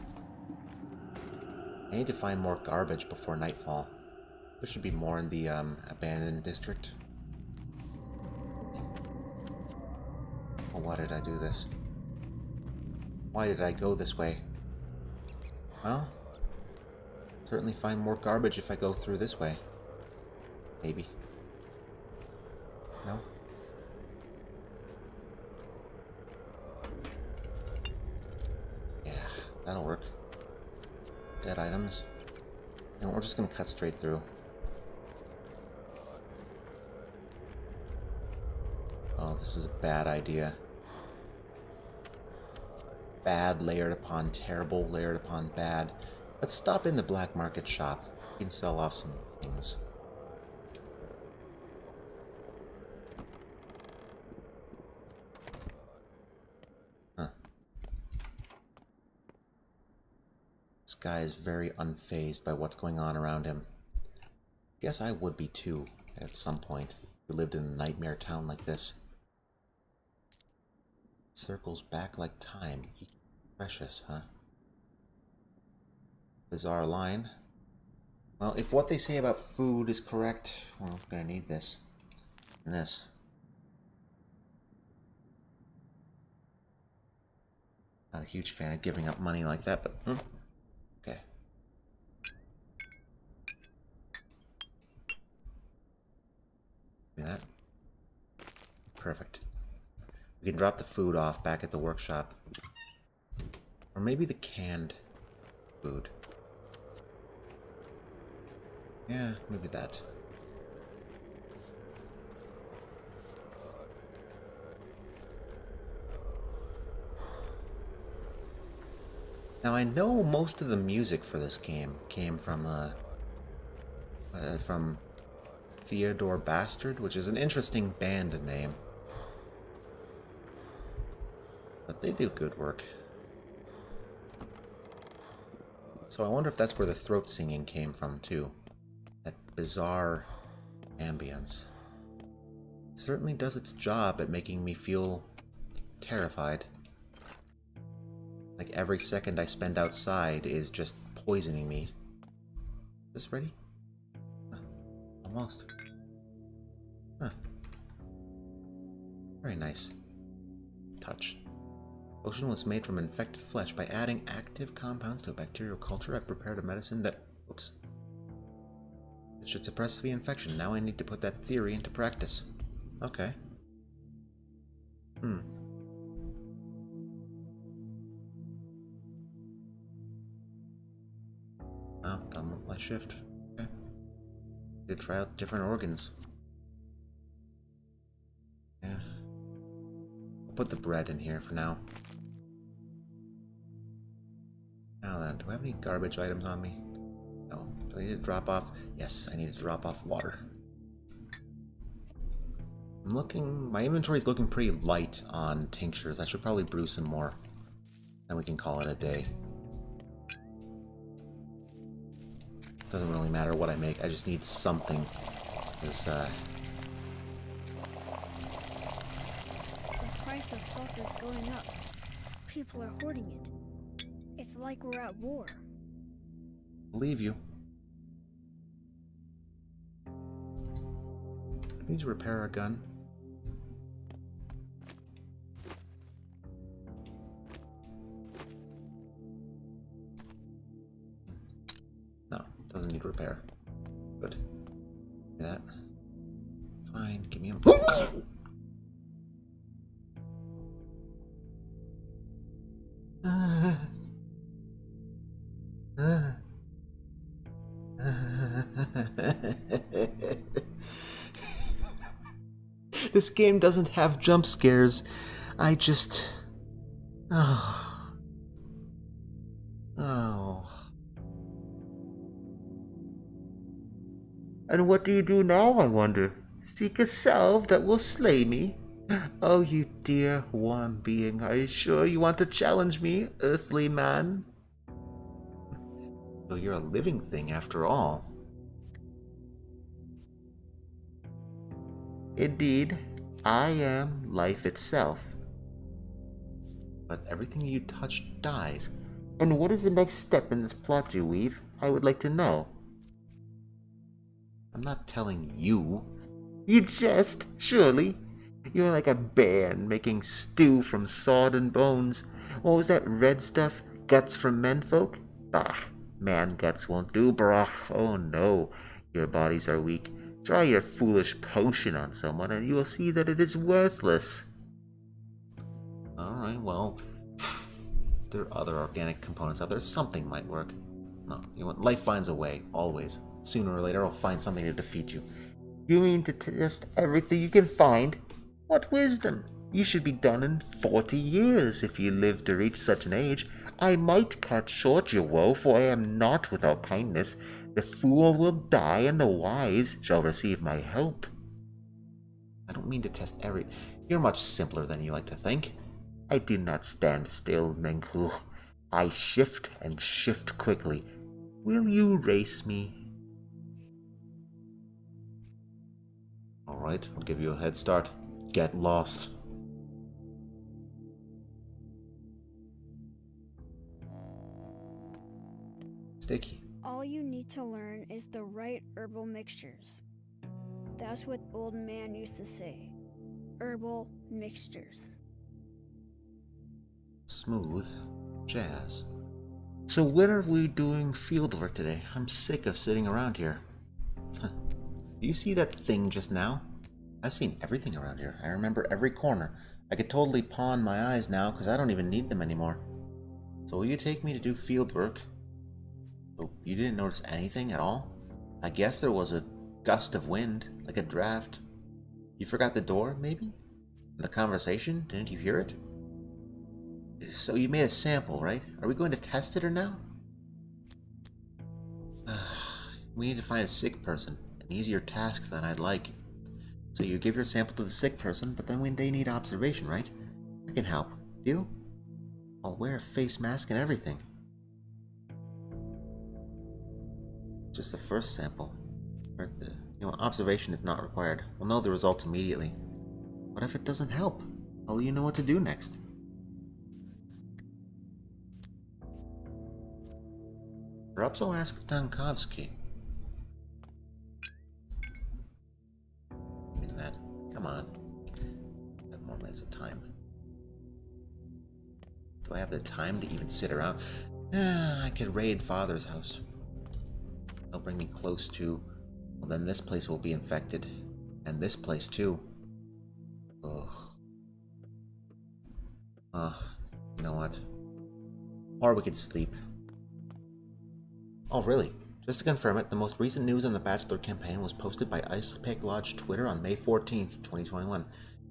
I need to find more garbage before nightfall. There should be more in the, abandoned district. Oh, why did I do this? Why did I go this way? Well, certainly find more garbage if I go through this way. Maybe. No? Yeah, that'll work. Dead items. And we're just gonna cut straight through. Oh, this is a bad idea. Bad layered upon terrible, layered upon bad. Let's stop in the black market shop. We can sell off some things. Huh. This guy is very unfazed by what's going on around him. Guess I would be too, at some point, if we lived in a nightmare town like this. It circles back like time. Precious, huh? Bizarre line. Well, if what they say about food is correct, well, we're gonna need this. And this. Not a huge fan of giving up money like that, but okay. See that? Perfect. We can drop the food off back at the workshop. Or maybe the canned Food. Yeah, maybe that. Now I know most of the music for this game came from Theodore Bastard, which is an interesting band name. But they do good work. So I wonder if that's where the throat singing came from too. That bizarre ambience. It certainly does its job at making me feel terrified. Like every second I spend outside is just poisoning me. Is this ready? Huh. Almost. Huh. Very nice. Touch. Potion was made from infected flesh. By adding active compounds to a bacterial culture, I've prepared a medicine that... Oops. It should suppress the infection. Now I need to put that theory into practice. Okay. Oh, done with my shift. Okay. Need to try out different organs. Yeah. I'll put the bread in here for now. Now then, do I have any garbage items on me? No. Do I need to drop off? Yes, I need to drop off water. I'm looking... My inventory's looking pretty light on tinctures. I should probably brew some more. Then we can call it a day. Doesn't really matter what I make, I just need something. This, The price of salt is going up. People are hoarding it. It's like we're at war. Believe you. I need to repair our gun. No, doesn't need repair. Good. Give me that. Fine, give me a... This game doesn't have jump scares. I just... Oh. And what do you do now, I wonder? Seek a salve that will slay me? Oh, you dear warm being, are you sure you want to challenge me, earthly man? So you're a living thing after all. Indeed, I am life itself. But everything you touch dies. And what is the next step in this plot you weave? I would like to know. I'm not telling you. You jest, surely. You're like a bear making stew from sodden bones. What was that red stuff? Guts from menfolk? Bah, man guts won't do, brah. Oh no, your bodies are weak. Try your foolish potion on someone and you will see that it is worthless. Alright, well, there are other organic components out there. Something might work. No, you know what? Life finds a way, always. Sooner or later, I'll find something to defeat you. You mean to test everything you can find? What wisdom! You should be done in 40 years if you live to reach such an age. I might cut short your woe, for I am not without kindness. The fool will die, and the wise shall receive my help. I don't mean to test every... You're much simpler than you like to think. I do not stand still, Menghu. I shift and shift quickly. Will you race me? Alright, I'll give you a head start. Get lost. Sticky. All you need to learn is the right herbal mixtures. That's what old man used to say. Herbal mixtures. Smooth jazz. So when are we doing field work today? I'm sick of sitting around here. Do you see that thing just now? I've seen everything around here. I remember every corner. I could totally pawn my eyes now because I don't even need them anymore. So will you take me to do field work? So you didn't notice anything at all? I guess there was a gust of wind, like a draft. You forgot the door, maybe? The conversation? Didn't you hear it? So you made a sample, right? Are we going to test it or now? We need to find a sick person. An easier task than I'd like. So you give your sample to the sick person, but then when they need observation, right? I can help. Deal? I'll wear a face mask and everything. Just the first sample. Observation is not required. We'll know the results immediately. What if it doesn't help? How will you know what to do next? Perhaps I'll ask Tankovsky. Give me that. Come on. 10 more minutes of time. Do I have the time to even sit around? I could raid Father's house. They'll bring me close to... Well, then this place will be infected. And this place, too. Ugh. You know what? Or we could sleep. Oh, really? Just to confirm it, the most recent news on the Bachelor campaign was posted by Icepick Lodge Twitter on May 14th, 2021.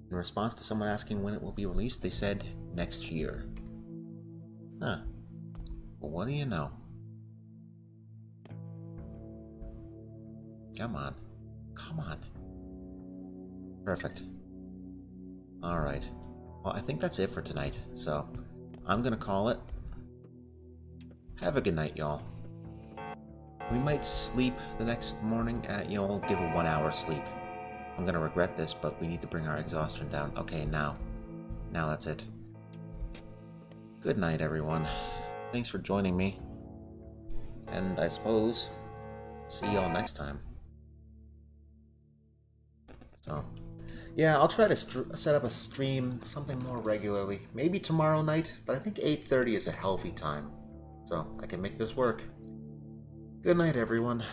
In response to someone asking when it will be released, they said, next year. Huh. Well, what do you know? Come on. Come on. Perfect. Alright. Well, I think that's it for tonight, so I'm gonna call it. Have a good night, y'all. We might sleep the next morning at, we'll give a 1 hour sleep. I'm gonna regret this, but we need to bring our exhaustion down. Okay, now. Now that's it. Good night, everyone. Thanks for joining me. And I suppose, see y'all next time. So, yeah, I'll try to set up a stream something more regularly. Maybe tomorrow night, but I think 8:30 is a healthy time. So, I can make this work. Good night, everyone.